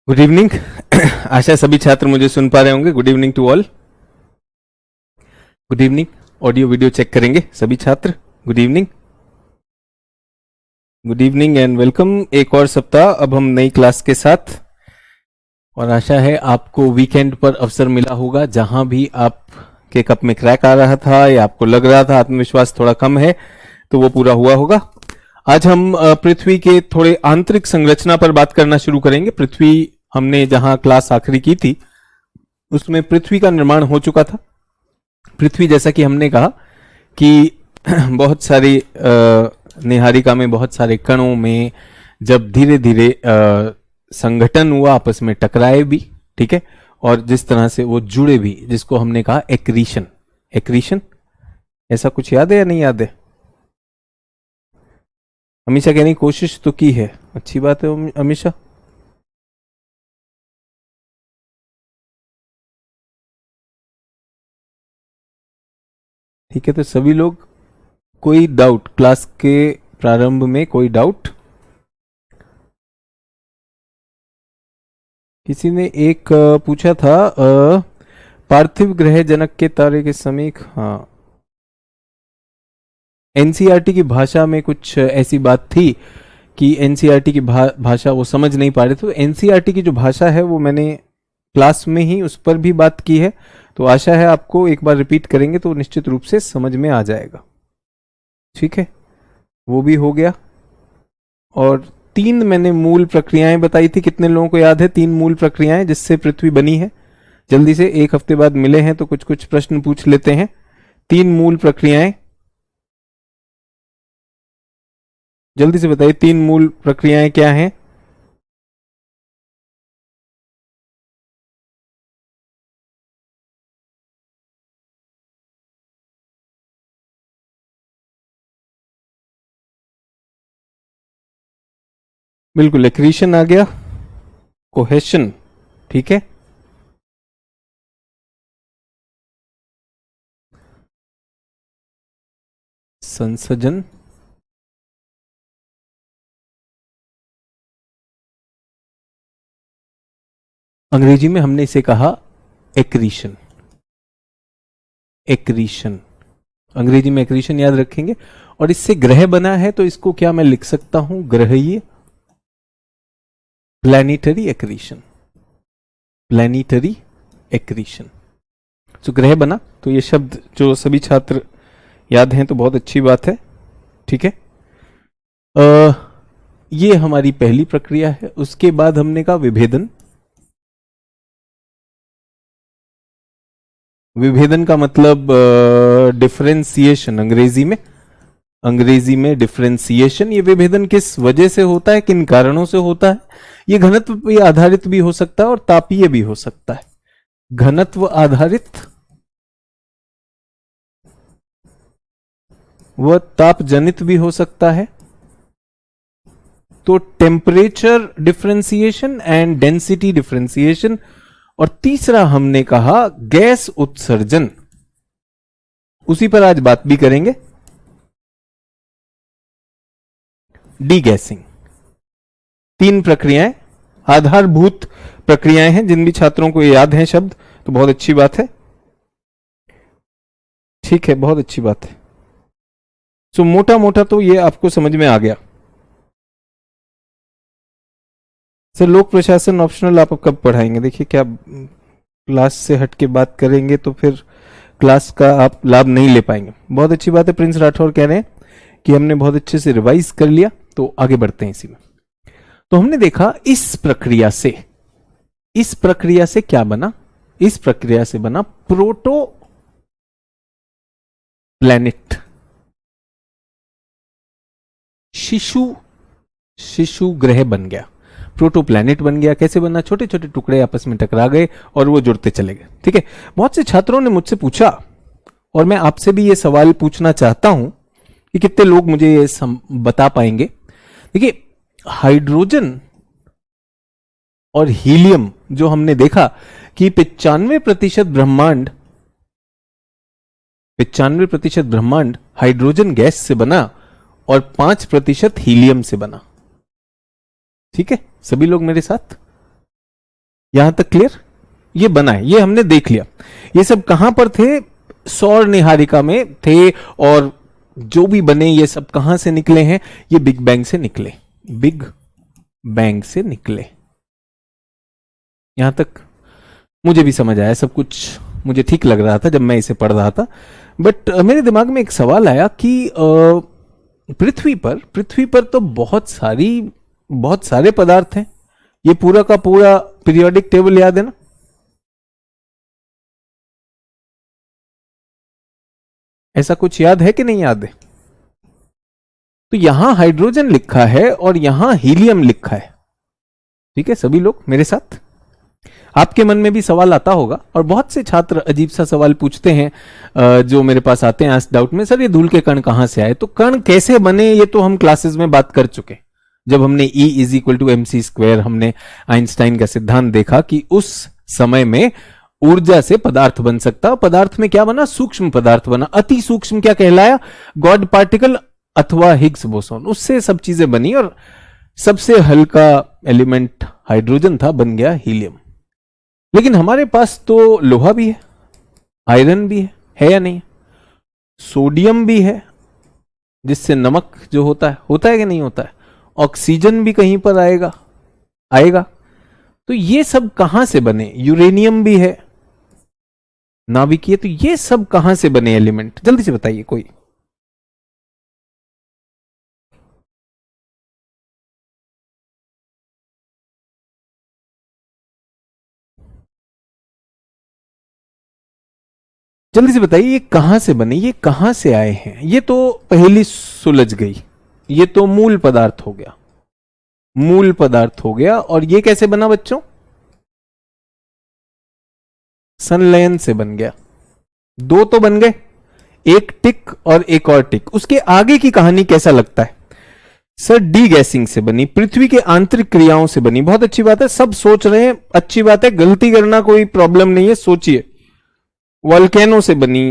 Good evening. आशा है सभी छात्र मुझे सुन पा रहे होंगे। Good evening to all. Good evening. Audio video check करेंगे सभी छात्र। Good evening. Good evening and welcome. एक और सप्ताह अब हम नई क्लास के साथ, और आशा है आपको वीकेंड पर अवसर मिला होगा। जहां भी आपके कप में क्रैक आ रहा था या आपको लग रहा था आत्मविश्वास थोड़ा कम है, तो वो पूरा हुआ होगा। आज हम पृथ्वी के थोड़े आंतरिक संरचना पर बात करना शुरू करेंगे। पृथ्वी, हमने जहां क्लास आखिरी की थी उसमें पृथ्वी का निर्माण हो चुका था। पृथ्वी, जैसा कि हमने कहा कि बहुत सारी निहारिका में बहुत सारे कणों में जब धीरे धीरे संगठन हुआ, आपस में टकराए भी, ठीक है, और जिस तरह से वो जुड़े भी, जिसको हमने कहा एक्रीशन। एक्रीशन ऐसा कुछ याद है या नहीं याद है? हमेशा कहने की कोशिश तो की है, अच्छी बात है हमेशा। ठीक है, तो सभी लोग, कोई डाउट क्लास के प्रारंभ में? कोई डाउट? किसी ने एक पूछा था पार्थिव ग्रह जनक के तारे के समीप। हाँ, एनसीईआरटी की भाषा में कुछ ऐसी बात थी कि एनसीईआरटी की भाषा वो समझ नहीं पा रहे थे। तो एनसीईआरटी की जो भाषा है वो मैंने क्लास में ही उस पर भी बात की है, तो आशा है आपको एक बार रिपीट करेंगे तो निश्चित रूप से समझ में आ जाएगा। ठीक है, वो भी हो गया। और 3 मैंने मूल प्रक्रियाएं बताई थी। कितने लोगों को याद है 3 मूल प्रक्रियाएं जिससे पृथ्वी बनी है? जल्दी से, एक हफ्ते बाद मिले हैं तो कुछ कुछ प्रश्न पूछ लेते हैं। 3 मूल प्रक्रियाएं जल्दी से बताइए, 3 मूल प्रक्रियाएं क्या हैं? बिल्कुल, एक्रीशन आ गया, कोहेशन, ठीक है, संसर्जन, अंग्रेजी में हमने इसे कहा एक्रीशन। एक्रीशन, अंग्रेजी में एक्रीशन याद रखेंगे। और इससे ग्रह बना है तो इसको क्या मैं लिख सकता हूं? ग्रहीय, प्लैनेटरी एक्रीशन। प्लैनेटरी एक्रीशन, तो ग्रह बना। तो ये शब्द जो सभी छात्र याद हैं तो बहुत अच्छी बात है। ठीक है, ये हमारी पहली प्रक्रिया है। उसके बाद हमने कहा विभेदन। विभेदन का मतलब डिफरेंशिएशन, अंग्रेजी में डिफरेंशिएशन। ये विभेदन किस वजह से होता है, किन कारणों से होता है? ये घनत्व पे आधारित भी हो सकता है और तापीय भी हो सकता है। घनत्व आधारित व ताप जनित भी हो सकता है। तो temperature differentiation and density differentiation. और तीसरा हमने कहा गैस उत्सर्जन, उसी पर आज बात भी करेंगे। डीगैसिंग। 3 प्रक्रियाएं, आधारभूत प्रक्रियाएं हैं। जिन भी छात्रों को याद हैं शब्द तो बहुत अच्छी बात है। ठीक है, बहुत अच्छी बात है। तो मोटा मोटा तो ये आपको समझ में आ गया। सर, लोक प्रशासन ऑप्शनल आप कब पढ़ाएंगे? देखिए, क्या क्लास से हट के बात करेंगे तो फिर क्लास का आप लाभ नहीं ले पाएंगे। बहुत अच्छी बात है। प्रिंस राठौर कह रहे हैं कि हमने बहुत अच्छे से रिवाइज कर लिया, तो आगे बढ़ते हैं इसी में। तो हमने देखा इस प्रक्रिया से क्या बना? इस प्रक्रिया से बना प्रोटो प्लैनेट, शिशु ग्रह बन गया, प्रोटो प्लैनेट बन गया। कैसे बना? छोटे छोटे टुकड़े आपस में टकरा गए और वो जुड़ते चले गए। ठीक है, बहुत से छात्रों ने मुझसे पूछा, और मैं आपसे भी ये सवाल पूछना चाहता हूं कि कितने लोग मुझे ये बता पाएंगे। देखिए, हाइड्रोजन और हीलियम, जो हमने देखा कि 95% ब्रह्मांड हाइड्रोजन गैस से बना और 5% हीलियम से बना। ठीक है, सभी लोग मेरे साथ? यहां तक क्लियर? ये बना है, ये हमने देख लिया। ये सब कहां पर थे? सौर निहारिका में थे। और जो भी बने ये सब कहां से निकले हैं? ये बिग बैंग से निकले, बिग बैंग से निकले। यहां तक मुझे भी समझ आया, सब कुछ मुझे ठीक लग रहा था जब मैं इसे पढ़ रहा था। बट मेरे दिमाग में एक सवाल आया कि पृथ्वी पर तो बहुत सारे पदार्थ हैं। ये पूरा का पूरा पीरियोडिक टेबल याद है ना? ऐसा कुछ याद है कि नहीं याद है? तो यहां हाइड्रोजन लिखा है और यहां हीलियम लिखा है। ठीक है, सभी लोग मेरे साथ? आपके मन में भी सवाल आता होगा, और बहुत से छात्र अजीब सा सवाल पूछते हैं जो मेरे पास आते हैं आस्क डाउट में, सर ये धूल के कण कहां से आए? तो कण कैसे बने ये तो हम क्लासेस में बात कर चुके। जब हमने E = mc², हमने आइंस्टाइन का सिद्धांत देखा कि उस समय में ऊर्जा से पदार्थ बन सकता। पदार्थ में क्या बना? सूक्ष्म पदार्थ बना। अति सूक्ष्म क्या कहलाया? गॉड पार्टिकल अथवा हिग्स बोसोन। उससे सब चीजें बनी और सबसे हल्का एलिमेंट हाइड्रोजन था, बन गया हीलियम। लेकिन हमारे पास तो लोहा भी है, आयरन भी है या नहीं? सोडियम भी है, जिससे नमक जो होता है कि नहीं होता है? ऑक्सीजन भी कहीं पर आएगा। तो ये सब कहां से बने? यूरेनियम भी है, नाभिकीय। तो ये सब कहां से बने एलिमेंट? जल्दी से बताइए कोई। जल्दी से बताइए, ये कहां से बने, ये कहां से आए हैं? ये तो पहली सुलझ गई, ये तो मूल पदार्थ हो गया, मूल पदार्थ हो गया। और ये कैसे बना बच्चों? संलयन से बन गया। दो तो बन गए, एक टिक और एक और टिक। उसके आगे की कहानी कैसा लगता है? सर डी गैसिंग से बनी, पृथ्वी के आंतरिक क्रियाओं से बनी। बहुत अच्छी बात है, सब सोच रहे हैं, अच्छी बात है, गलती करना कोई प्रॉब्लम नहीं है, सोचिए। वॉल्केनो से बनी।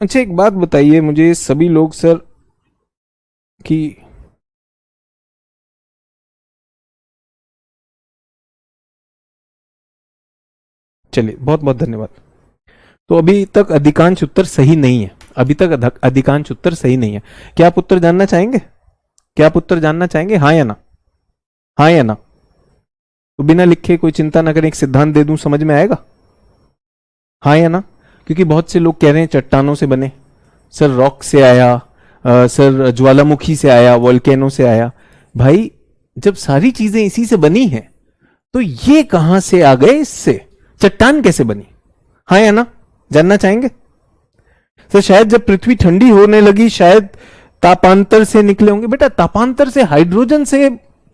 अच्छा एक बात बताइए मुझे सभी लोग सर कि चलिए, बहुत बहुत धन्यवाद। तो अभी तक अधिकांश उत्तर सही नहीं है, अभी तक अधिकांश उत्तर सही नहीं है। क्या आप उत्तर जानना चाहेंगे? क्या आप उत्तर जानना चाहेंगे? हाँ या ना? हाँ या ना? तो बिना लिखे, कोई चिंता ना करें, एक सिद्धांत दे दूं, समझ में आएगा? हाँ या ना? क्योंकि बहुत से लोग कह रहे हैं चट्टानों से बने, सर रॉक से आया, सर ज्वालामुखी से आया, वोल्केनो से आया। भाई जब सारी चीजें इसी से बनी हैं तो ये कहां से आ गए? इससे चट्टान कैसे बनी? हाँ या ना? जानना चाहेंगे? सर शायद जब पृथ्वी ठंडी होने लगी शायद तापांतर से निकले होंगे। बेटा तापांतर से हाइड्रोजन से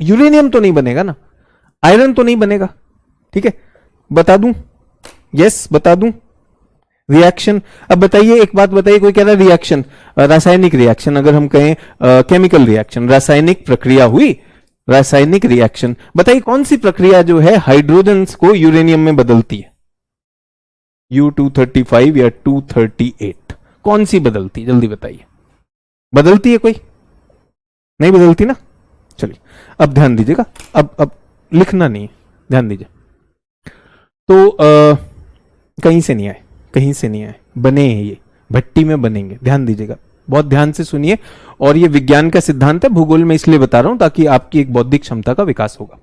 यूरेनियम तो नहीं बनेगा ना, आयरन तो नहीं बनेगा। ठीक है, बता दूं? यस बता दूं? रिएक्शन। अब बताइए, एक बात बताइए, कोई कह रहा है रिएक्शन, रासायनिक रिएक्शन, अगर हम कहें केमिकल रिएक्शन, रासायनिक प्रक्रिया हुई, रासायनिक रिएक्शन। बताइए कौन सी प्रक्रिया जो है हाइड्रोजन को यूरेनियम में बदलती है? U-235 या 238, कौन सी बदलती? जल्दी बताइए। बदलती है कोई? नहीं बदलती ना? चलिए अब ध्यान दीजिएगा, अब लिखना नहीं है, ध्यान दीजिए। तो कहीं से नहीं आए, कहीं से नहीं आए, बने हैं, ये भट्टी में बनेंगे। ध्यान दीजिएगा, बहुत ध्यान से सुनिए। और ये विज्ञान का सिद्धांत है, भूगोल में इसलिए बता रहा हूं ताकि आपकी एक बौद्धिक क्षमता का विकास होगा।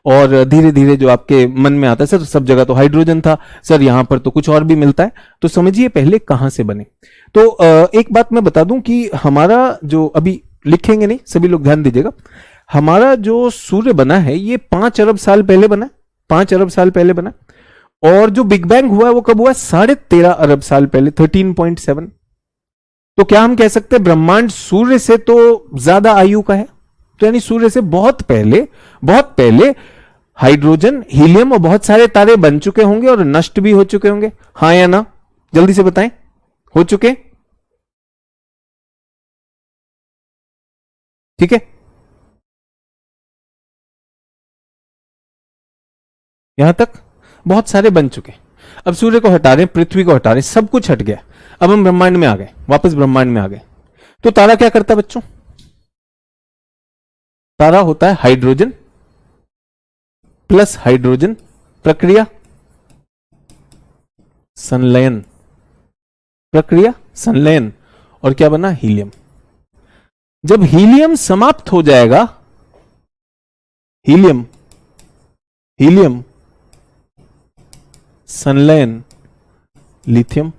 और धीरे धीरे जो आपके मन में आता है, सर सब जगह तो हाइड्रोजन था, सर यहां पर तो कुछ और भी मिलता है, तो समझिए पहले कहां से बने। तो एक बात मैं बता दूं कि हमारा जो, अभी लिखेंगे नहीं, सभी लोग ध्यान दीजिएगा, हमारा जो सूर्य बना है ये 5 अरब साल पहले बना, 5 अरब साल पहले बना। और जो बिग बैंग हुआ है वो कब हुआ? 13.5 अरब साल पहले, 13.7। तो क्या हम कह सकते हैं ब्रह्मांड सूर्य से तो ज्यादा आयु का है? तो यानी सूर्य से बहुत पहले हाइड्रोजन, हीलियम और बहुत सारे तारे बन चुके होंगे और नष्ट भी हो चुके होंगे। हाँ या ना? जल्दी से बताएं, हो चुके? ठीक है, यहां तक बहुत सारे बन चुके। अब सूर्य को हटा रहे, पृथ्वी को हटा रहे, सब कुछ हट गया। अब हम ब्रह्मांड में आ गए, वापस ब्रह्मांड में आ गए। तो तारा क्या करता है बच्चों? तारा होता है हाइड्रोजन प्लस हाइड्रोजन प्रक्रिया, संलयन प्रक्रिया, संलयन, और क्या बना? हीलियम। जब हीलियम समाप्त हो जाएगा, हीलियम, हीलियम, संलयन, लिथियम।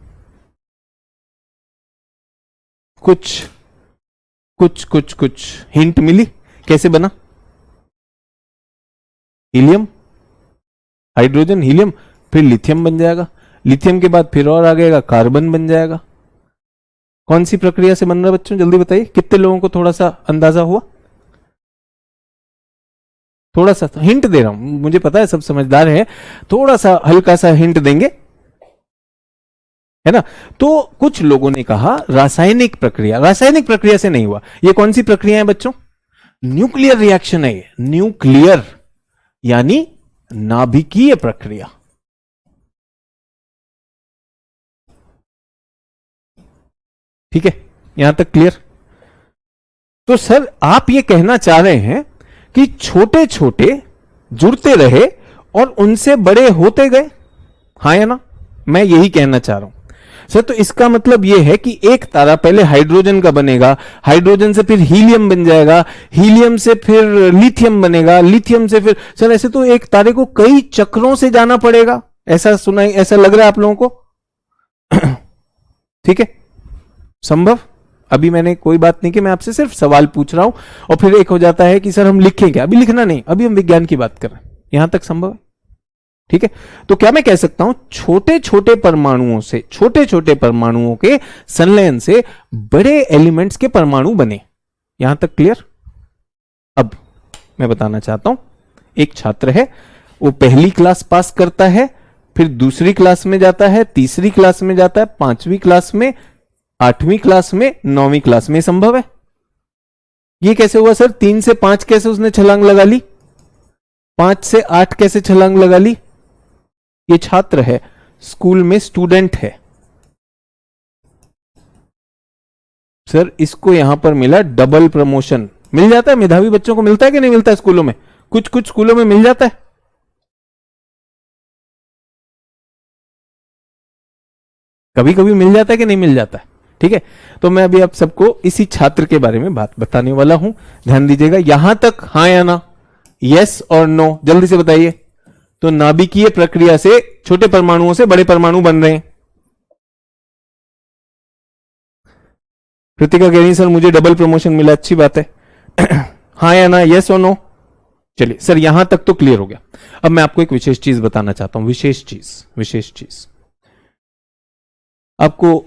कुछ कुछ कुछ कुछ हिंट मिली कैसे बना? हीलियम, हाइड्रोजन, हीलियम, फिर लिथियम बन जाएगा। लिथियम के बाद फिर और आगेगा कार्बन बन जाएगा। कौन सी प्रक्रिया से बन रहा है बच्चों? जल्दी बताइए, कितने लोगों को थोड़ा सा अंदाजा हुआ? थोड़ा सा हिंट दे रहा हूं, मुझे पता है सब समझदार है, थोड़ा सा हल्का सा हिंट देंगे, है ना? तो कुछ लोगों ने कहा रासायनिक प्रक्रिया। रासायनिक प्रक्रिया से नहीं हुआ। ये कौन सी प्रक्रिया है बच्चों? न्यूक्लियर रिएक्शन है ये, न्यूक्लियर यानी नाभिकीय प्रक्रिया। ठीक है, यहां तक क्लियर? तो सर आप ये कहना चाह रहे हैं कि छोटे छोटे जुड़ते रहे और उनसे बड़े होते गए, हाँ या ना? मैं यही कहना चाह रहा हूं सर। तो इसका मतलब यह है कि एक तारा पहले हाइड्रोजन का बनेगा, हाइड्रोजन से फिर हीलियम बन जाएगा, हीलियम से फिर लिथियम बनेगा, लिथियम से फिर, सर ऐसे तो एक तारे को कई चक्रों से जाना पड़ेगा, ऐसा सुना, ऐसा लग रहा है आप लोगों को? ठीक है, संभव? अभी मैंने कोई बात नहीं की, मैं आपसे सिर्फ सवाल पूछ रहा हूं। और फिर एक हो जाता है कि सर हम लिखें क्या? अभी लिखना नहीं, अभी हम विज्ञान की बात कर रहे हैं। यहां तक संभव है? ठीक है, तो क्या मैं कह सकता हूं छोटे छोटे परमाणुओं से, छोटे छोटे परमाणुओं के संलयन से बड़े एलिमेंट्स के परमाणु बने। यहां तक क्लियर? अब मैं बताना चाहता हूं, एक छात्र है, वो पहली क्लास पास करता है, फिर दूसरी क्लास में जाता है, तीसरी क्लास में जाता है, पांचवी क्लास में, आठवीं क्लास में, नौवीं क्लास में। संभव है? ये कैसे हुआ सर? 3 से 5 कैसे उसने छलांग लगा ली? 5 से 8 कैसे छलांग लगा ली? ये छात्र है, स्कूल में स्टूडेंट है सर, इसको यहां पर मिला डबल प्रमोशन। मिल जाता है, मेधावी बच्चों को मिलता है कि नहीं मिलता है स्कूलों में? कुछ कुछ स्कूलों में मिल जाता है। कभी कभी मिल जाता है कि नहीं मिल जाता है? ठीक है, तो मैं अभी आप सबको इसी छात्र के बारे में बात बताने वाला हूं, ध्यान दीजिएगा। यहां तक हाँ या ना, यस और नो, जल्दी से बताइए। तो नाभिकीय प्रक्रिया से छोटे परमाणुओं से बड़े परमाणु बन रहे हैं। कृतिका कह रही सर मुझे डबल प्रमोशन मिला, अच्छी बात है। हाँ या ना, यस और नो? चलिए सर, यहां तक तो क्लियर हो गया। अब मैं आपको एक विशेष चीज बताना चाहता हूं, विशेष चीज, विशेष चीज। आपको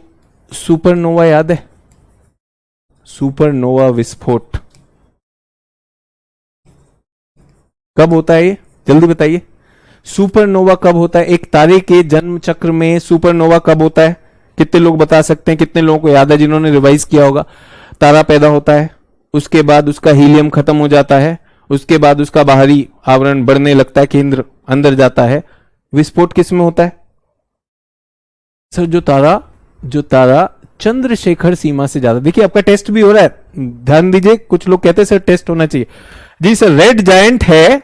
सुपरनोवा याद है? सुपरनोवा विस्फोट कब होता है? ये जल्दी बताइए, सुपरनोवा कब होता है? एक तारे के जन्म चक्र में सुपरनोवा कब होता है? कितने लोग बता सकते हैं? कितने लोगों को याद है जिन्होंने रिवाइज किया होगा? तारा पैदा होता है, उसके बाद उसका हीलियम खत्म हो जाता है, उसके बाद उसका बाहरी आवरण बढ़ने लगता है, केंद्र अंदर जाता है। विस्फोट किस में होता है सर? जो तारा चंद्रशेखर सीमा से ज्यादा, देखिए आपका टेस्ट भी हो रहा है, ध्यान दीजिए। कुछ लोग कहते हैं सर टेस्ट होना चाहिए। जी सर, रेड जायंट है,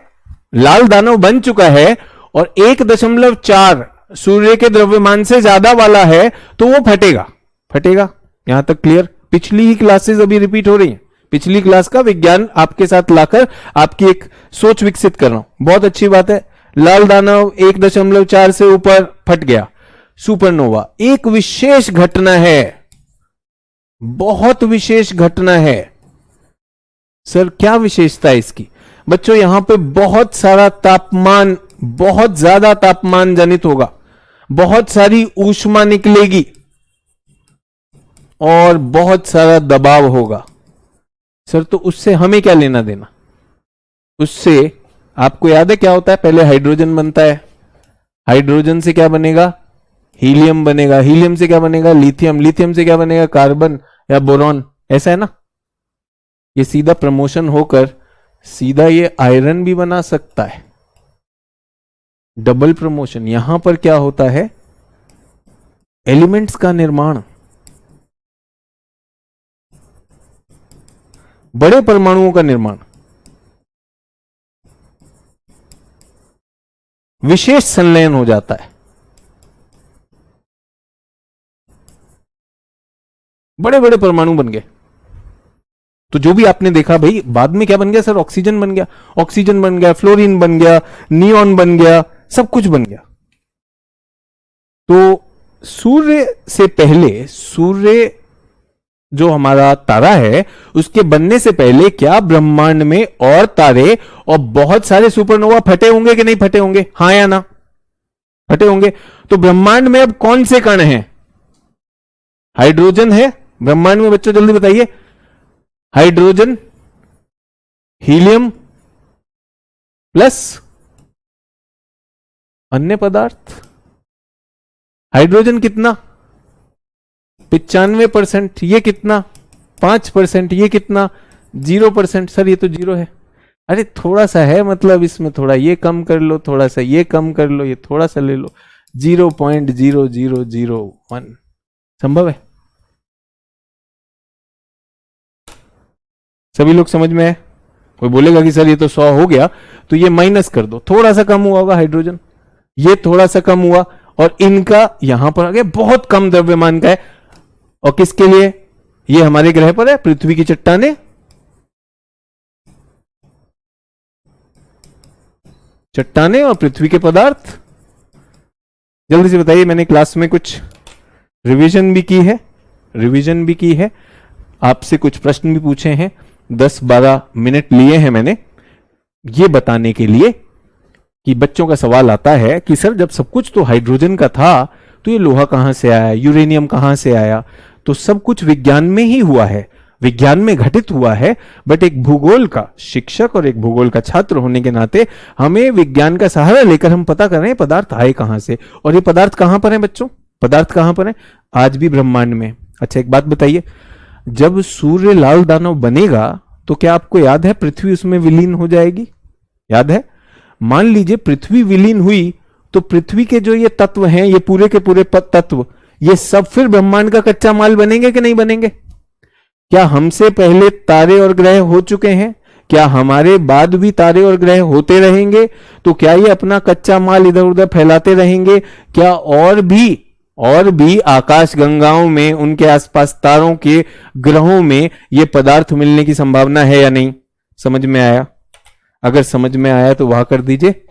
लाल दानव बन चुका है और 1.4 सूर्य के द्रव्यमान से ज्यादा वाला है, तो वो फटेगा, फटेगा। यहां तक क्लियर? पिछली ही क्लासेस अभी रिपीट हो रही हैं, पिछली क्लास का विज्ञान आपके साथ लाकर आपकी एक सोच विकसित कर रहा हूं, बहुत अच्छी बात है। लाल दानव 1.4 से ऊपर फट गया। सुपरनोवा एक विशेष घटना है, बहुत विशेष घटना है सर। क्या विशेषता है इसकी बच्चों? यहां पे बहुत सारा तापमान, बहुत ज्यादा तापमान जनित होगा, बहुत सारी ऊष्मा निकलेगी और बहुत सारा दबाव होगा सर। तो उससे हमें क्या लेना देना? उससे आपको याद है क्या होता है? पहले हाइड्रोजन बनता है, हाइड्रोजन से क्या बनेगा? हीलियम बनेगा, हीलियम से क्या बनेगा? लिथियम, लिथियम से क्या बनेगा? कार्बन या बोरॉन, ऐसा है ना? ये सीधा प्रमोशन होकर सीधा ये आयरन भी बना सकता है, डबल प्रमोशन। यहां पर क्या होता है? एलिमेंट्स का निर्माण, बड़े परमाणुओं का निर्माण, विशेष संलयन हो जाता है। बड़े बड़े परमाणु बन गए। तो जो भी आपने देखा भाई, बाद में क्या बन गया सर? ऑक्सीजन बन गया, ऑक्सीजन बन गया, फ्लोरीन बन गया, नियॉन बन गया, सब कुछ बन गया। तो सूर्य से पहले, सूर्य जो हमारा तारा है, उसके बनने से पहले क्या ब्रह्मांड में और तारे और बहुत सारे सुपरनोवा फटे होंगे कि नहीं फटे होंगे? हां या ना? फटे होंगे। तो ब्रह्मांड में अब कौन से कण हैं? हाइड्रोजन है ब्रह्मांड में, बच्चों जल्दी बताइए। हाइड्रोजन, हीलियम प्लस अन्य पदार्थ। हाइड्रोजन कितना? 95%। ये कितना? 5%। ये कितना? 0%। सर ये तो 0 है। अरे थोड़ा सा है, मतलब इसमें थोड़ा ये कम कर लो, थोड़ा सा ये कम कर लो, ये थोड़ा सा ले लो, 0.0001 संभव है? सभी लोग समझ में है? कोई बोलेगा कि सर ये तो 100 हो गया, तो ये माइनस कर दो, थोड़ा सा कम हुआ होगा हाइड्रोजन, ये थोड़ा सा कम हुआ, और इनका यहां पर आ गया, बहुत कम द्रव्यमान का है। और किसके लिए? ये हमारे ग्रह पर है, पृथ्वी की चट्टानें, चट्टानें और पृथ्वी के पदार्थ। जल्दी से बताइए, मैंने क्लास में कुछ रिवीजन भी की है, आपसे कुछ प्रश्न भी पूछे हैं, 10-12 मिनट लिए हैं मैंने ये बताने के लिए कि बच्चों का सवाल आता है कि सर जब सब कुछ तो हाइड्रोजन का था, तो ये लोहा कहां से आया, यूरेनियम कहां से आया? तो सब कुछ विज्ञान में ही हुआ है, विज्ञान में घटित हुआ है। बट एक भूगोल का शिक्षक और एक भूगोल का छात्र होने के नाते हमें विज्ञान का सहारा लेकर हम पता कर रहे हैं पदार्थ आए कहां से, और ये पदार्थ कहां पर है बच्चों? पदार्थ कहां पर है? आज भी ब्रह्मांड में। अच्छा एक बात बताइए, जब सूर्य लाल दानव बनेगा तो क्या आपको याद है पृथ्वी उसमें विलीन हो जाएगी? याद है? मान लीजिए पृथ्वी विलीन हुई, तो पृथ्वी के जो ये तत्व हैं, ये पूरे के पूरे तत्व, ये सब फिर ब्रह्मांड का कच्चा माल बनेंगे कि नहीं बनेंगे? क्या हमसे पहले तारे और ग्रह हो चुके हैं? क्या हमारे बाद भी तारे और ग्रह होते रहेंगे? तो क्या ये अपना कच्चा माल इधर उधर फैलाते रहेंगे? क्या और भी आकाश गंगाओं में, उनके आसपास तारों के ग्रहों में ये पदार्थ मिलने की संभावना है या नहीं? समझ में आया? अगर समझ में आया तो वाह कर दीजिए,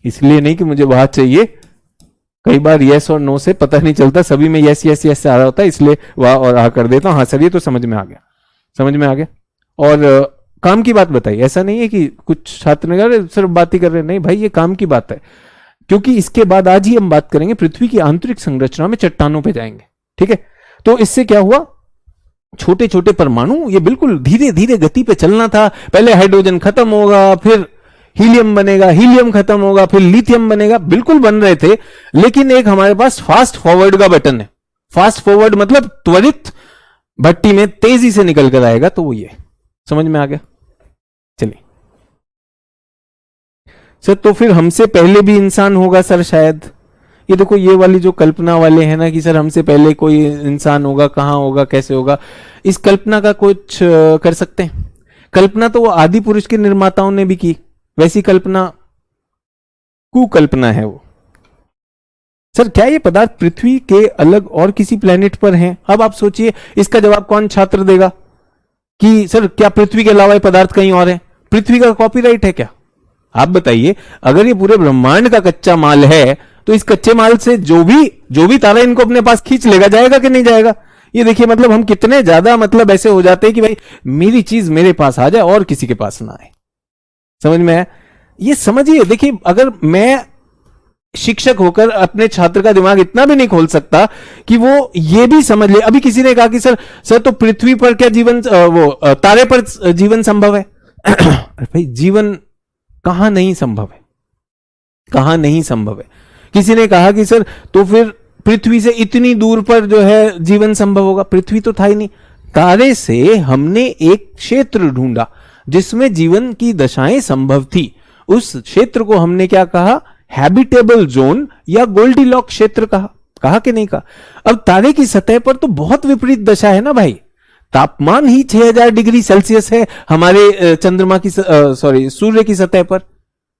इसलिए नहीं कि मुझे वाह चाहिए, कई बार यस और नो से पता नहीं चलता, सभी में यस यस यस आ रहा होता है, इसलिए वाह और आ कर देता हूं। हाँ सर ये तो समझ में आ गया, समझ में आ गया। और काम की बात बताइए, ऐसा नहीं है कि कुछ छात्र ने कहा सिर्फ बात ही कर रहे हैं, नहीं भाई ये काम की बात है, क्योंकि इसके बाद आज ही हम बात करेंगे पृथ्वी की आंतरिक संरचना में, चट्टानों पे जाएंगे, ठीक है। तो इससे क्या हुआ, छोटे छोटे परमाणु, ये बिल्कुल धीरे धीरे गति पे चलना था। पहले हाइड्रोजन खत्म होगा, फिर हीलियम बनेगा, हीलियम खत्म होगा, फिर लिथियम बनेगा, बिल्कुल बन रहे थे। लेकिन एक हमारे पास फास्ट फॉरवर्ड का बटन है। फास्ट फॉरवर्ड मतलब त्वरित भट्टी में तेजी से निकल कर आएगा, तो वो ये समझ में आ गया। चलिए सर, तो फिर हमसे पहले भी इंसान होगा सर शायद। ये देखो ये वाली जो कल्पना वाले हैं ना कि सर हमसे पहले कोई इंसान होगा, कहां होगा, कैसे होगा, इस कल्पना का कुछ कर सकते हैं? कल्पना तो वो आदि पुरुष के निर्माताओं ने भी की, वैसी कल्पना कुकल्पना है वो। सर क्या ये पदार्थ पृथ्वी के अलग और किसी प्लेनेट पर हैं? अब आप सोचिए, इसका जवाब कौन छात्र देगा कि सर क्या पृथ्वी के अलावा ये पदार्थ कहीं और है? पृथ्वी का कॉपीराइट है क्या? आप बताइए, अगर ये पूरे ब्रह्मांड का कच्चा माल है, तो इस कच्चे माल से जो भी तारा इनको अपने पास खींच लेगा, जाएगा कि नहीं जाएगा? ये देखिए, मतलब हम कितने ज्यादा मतलब ऐसे हो जाते हैं कि भाई मेरी चीज मेरे पास आ जाए और किसी के पास ना आए। समझ में आया? ये समझिए, देखिए अगर मैं शिक्षक होकर अपने छात्र का दिमाग इतना भी नहीं खोल सकता कि वो ये भी समझ ले। अभी किसी ने कहा कि सर तो पृथ्वी पर क्या जीवन, तारे पर जीवन संभव है? भाई जीवन कहां नहीं संभव है, कहां नहीं संभव है। किसी ने कहा कि सर तो फिर पृथ्वी से इतनी दूर पर जो है जीवन संभव होगा। पृथ्वी तो था ही नहीं, तारे से हमने एक क्षेत्र ढूंढा जिसमें जीवन की दशाएं संभव थी। उस क्षेत्र को हमने क्या कहा? हैबिटेबल जोन या गोल्डीलॉक क्षेत्र कहा कि नहीं कहा? अब तारे की सतह पर तो बहुत विपरीत दशा है ना भाई। तापमान ही 6000 डिग्री सेल्सियस है हमारे चंद्रमा की सूर्य की सतह पर।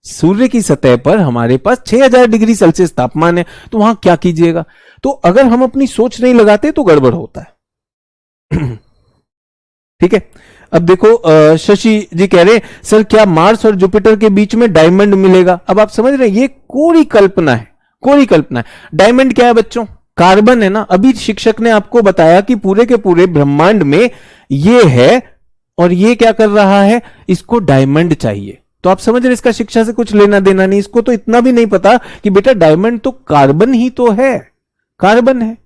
सूर्य की सतह पर हमारे पास 6000 डिग्री सेल्सियस तापमान है, तो वहां क्या कीजिएगा? तो अगर हम अपनी सोच नहीं लगाते तो गड़बड़ होता है। ठीक है। अब देखो शशि जी कह रहे सर क्या मार्स और जुपिटर के बीच में डायमंड मिलेगा? अब आप समझ रहे हैं ये कोरी कल्पना है, कोरी कल्पना है। डायमंड क्या है बच्चों? कार्बन है ना। अभी शिक्षक ने आपको बताया कि पूरे के पूरे ब्रह्मांड में ये है और ये क्या कर रहा है, इसको डायमंड चाहिए। तो आप समझ रहे इसका शिक्षा से कुछ लेना देना नहीं। इसको तो इतना भी नहीं पता कि बेटा डायमंड तो कार्बन ही तो है, कार्बन है।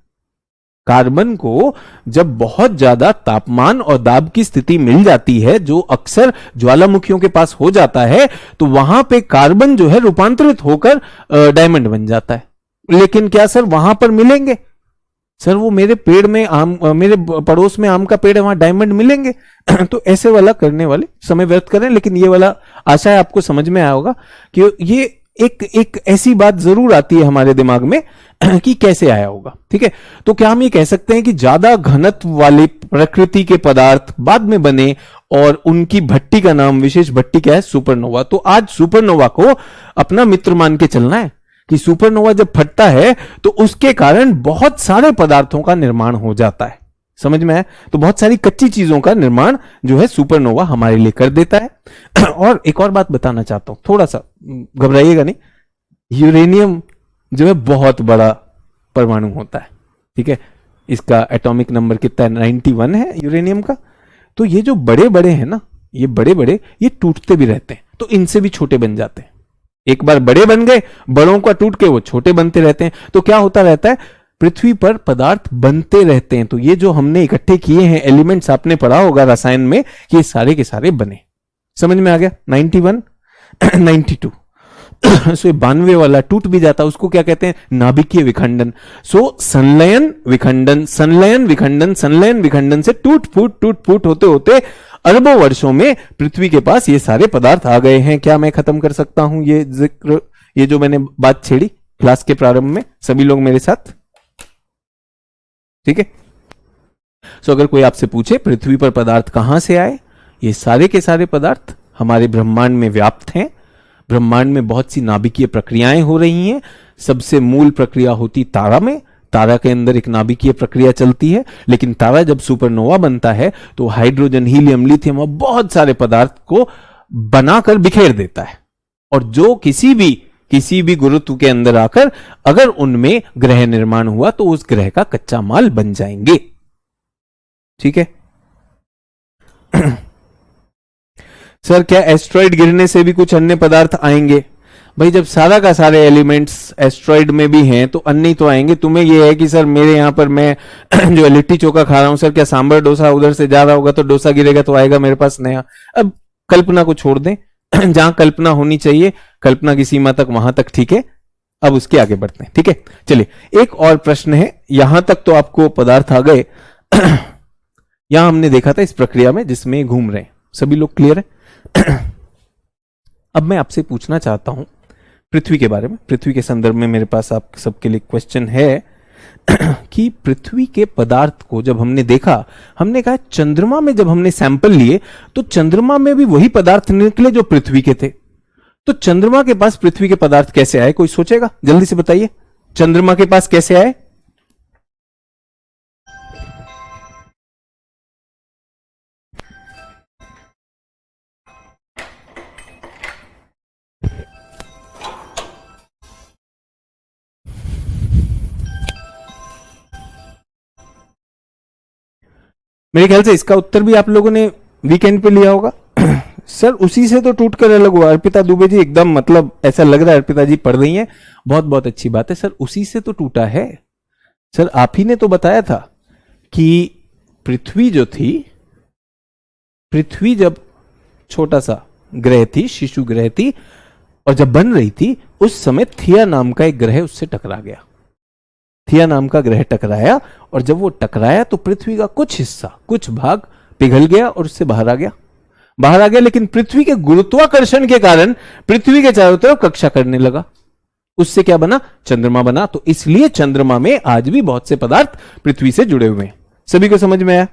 कार्बन को जब बहुत ज्यादा तापमान और दाब की स्थिति मिल जाती है, जो अक्सर ज्वालामुखियों के पास हो जाता है, तो वहां पे कार्बन जो है रूपांतरित होकर डायमंड बन जाता है। लेकिन क्या सर वहां पर मिलेंगे? सर वो मेरे पेड़ में आम, मेरे पड़ोस में आम का पेड़ है, वहां डायमंड मिलेंगे? तो ऐसे वाला करने वाले समय व्यर्थ करें। लेकिन ये वाला आशा है आपको समझ में आया होगा कि ये एक ऐसी बात जरूर आती है हमारे दिमाग में कि कैसे आया होगा। ठीक है, तो क्या हम ये कह सकते हैं कि ज्यादा घनत्व वाले प्रकृति के पदार्थ बाद में बने और उनकी भट्टी का नाम, विशेष भट्टी क्या है? सुपरनोवा। तो आज सुपरनोवा को अपना मित्र मान के चलना है कि सुपरनोवा जब फटता है तो उसके कारण बहुत सारे पदार्थों का निर्माण हो जाता है। समझ में आया? तो बहुत सारी कच्ची चीजों का निर्माण जो है सुपरनोवा हमारे लिए कर देता है। और एक और बात बताना चाहता हूं, थोड़ा सा घबराइएगा नहीं, यूरेनियम जो है बहुत बड़ा परमाणु होता है। ठीक है, इसका एटॉमिक नंबर कितना है? 91 है यूरेनियम का। तो ये जो बड़े बड़े हैं ना, ये बड़े बड़े ये टूटते भी रहते हैं, तो इनसे भी छोटे बन जाते हैं। एक बार बड़े बन गए, बड़ों का टूट के वो छोटे बनते रहते हैं। तो क्या होता रहता है? पृथ्वी पर पदार्थ बनते रहते हैं। तो ये जो हमने इकट्ठे किए हैं एलिमेंट्स, आपने पढ़ा होगा रसायन में कि ये सारे के सारे बने। समझ में आ गया? 91 92 सो 92 वाला टूट भी जाता, उसको क्या कहते हैं? नाभिकीय विखंडन। सो संलयन विखंडन, संलयन विखंडन, संलयन विखंडन से टूट फूट होते होते अरबों वर्षों में पृथ्वी के पास ये सारे पदार्थ आ गए हैं। क्या मैं खत्म कर सकता हूं ये जिक्र, ये जो मैंने बात छेड़ी क्लास के प्रारंभ में? सभी लोग मेरे साथ? ठीक है। सो अगर कोई आपसे पूछे पृथ्वी पर पदार्थ कहां से आए, ये सारे के सारे पदार्थ हमारे ब्रह्मांड में व्याप्त हैं। ब्रह्मांड में बहुत सी नाभिकीय प्रक्रियाएं हो रही हैं। सबसे मूल प्रक्रिया होती तारा में, तारा के अंदर एक नाभिकीय प्रक्रिया चलती है। लेकिन तारा जब सुपरनोवा बनता है तो हाइड्रोजन, हीलियम, लिथियम और बहुत सारे पदार्थ को बनाकर बिखेर देता है, और जो किसी भी गुरुत्व के अंदर आकर अगर उनमें ग्रह निर्माण हुआ तो उस ग्रह का कच्चा माल बन जाएंगे। ठीक है। सर क्या एस्ट्रॉइड गिरने से भी कुछ अन्य पदार्थ आएंगे? भाई जब सारा का सारे एलिमेंट्स एस्ट्रॉइड में भी हैं तो अन्य ही तो आएंगे। तुम्हें यह है कि सर मेरे यहां पर मैं जो लिट्टी चोखा खा रहा हूं, सर क्या सांभर डोसा उधर से जा रहा होगा तो डोसा गिरेगा तो आएगा मेरे पास नया? अब कल्पना को छोड़ दें, जहां कल्पना होनी चाहिए, कल्पना की सीमा तक वहां तक ठीक है। अब उसके आगे बढ़ते हैं। ठीक है, चलिए एक और प्रश्न है। यहां तक तो आपको पदार्थ आ गए। यहां हमने देखा था इस प्रक्रिया में जिसमें घूम रहे हैं, सभी लोग क्लियर है? अब मैं आपसे पूछना चाहता हूं पृथ्वी के बारे में। पृथ्वी के संदर्भ में मेरे पास आप सबके लिए क्वेश्चन है कि पृथ्वी के पदार्थ को जब हमने देखा, हमने कहा चंद्रमा में जब हमने सैंपल लिए तो चंद्रमा में भी वही पदार्थ निकले जो पृथ्वी के थे। तो चंद्रमा के पास पृथ्वी के पदार्थ कैसे आए? कोई सोचेगा? जल्दी से बताइए, चंद्रमा के पास कैसे आए? मेरे ख्याल से इसका उत्तर भी आप लोगों ने वीकेंड पे लिया होगा। सर उसी से तो टूट कर अलग हुआ। अर्पिता दुबे जी एकदम, मतलब ऐसा लग रहा है अर्पिता जी पढ़ रही हैं, बहुत बहुत अच्छी बात है। सर उसी से तो टूटा है। सर आप ही ने तो बताया था कि पृथ्वी जो थी, पृथ्वी जब छोटा सा ग्रह थी, शिशु ग्रह थी, और जब बन रही थी उस समय थिया नाम का एक ग्रह उससे टकरा गया। थिया नाम का ग्रह टकराया, और जब वो टकराया तो पृथ्वी का कुछ हिस्सा, कुछ भाग पिघल गया और उससे बाहर आ गया। लेकिन पृथ्वी के गुरुत्वाकर्षण के कारण पृथ्वी के चारों तरफ कक्षा करने लगा। उससे क्या बना? चंद्रमा बना। तो इसलिए चंद्रमा में आज भी बहुत से पदार्थ पृथ्वी से जुड़े हुए हैं। सभी को समझ में आया?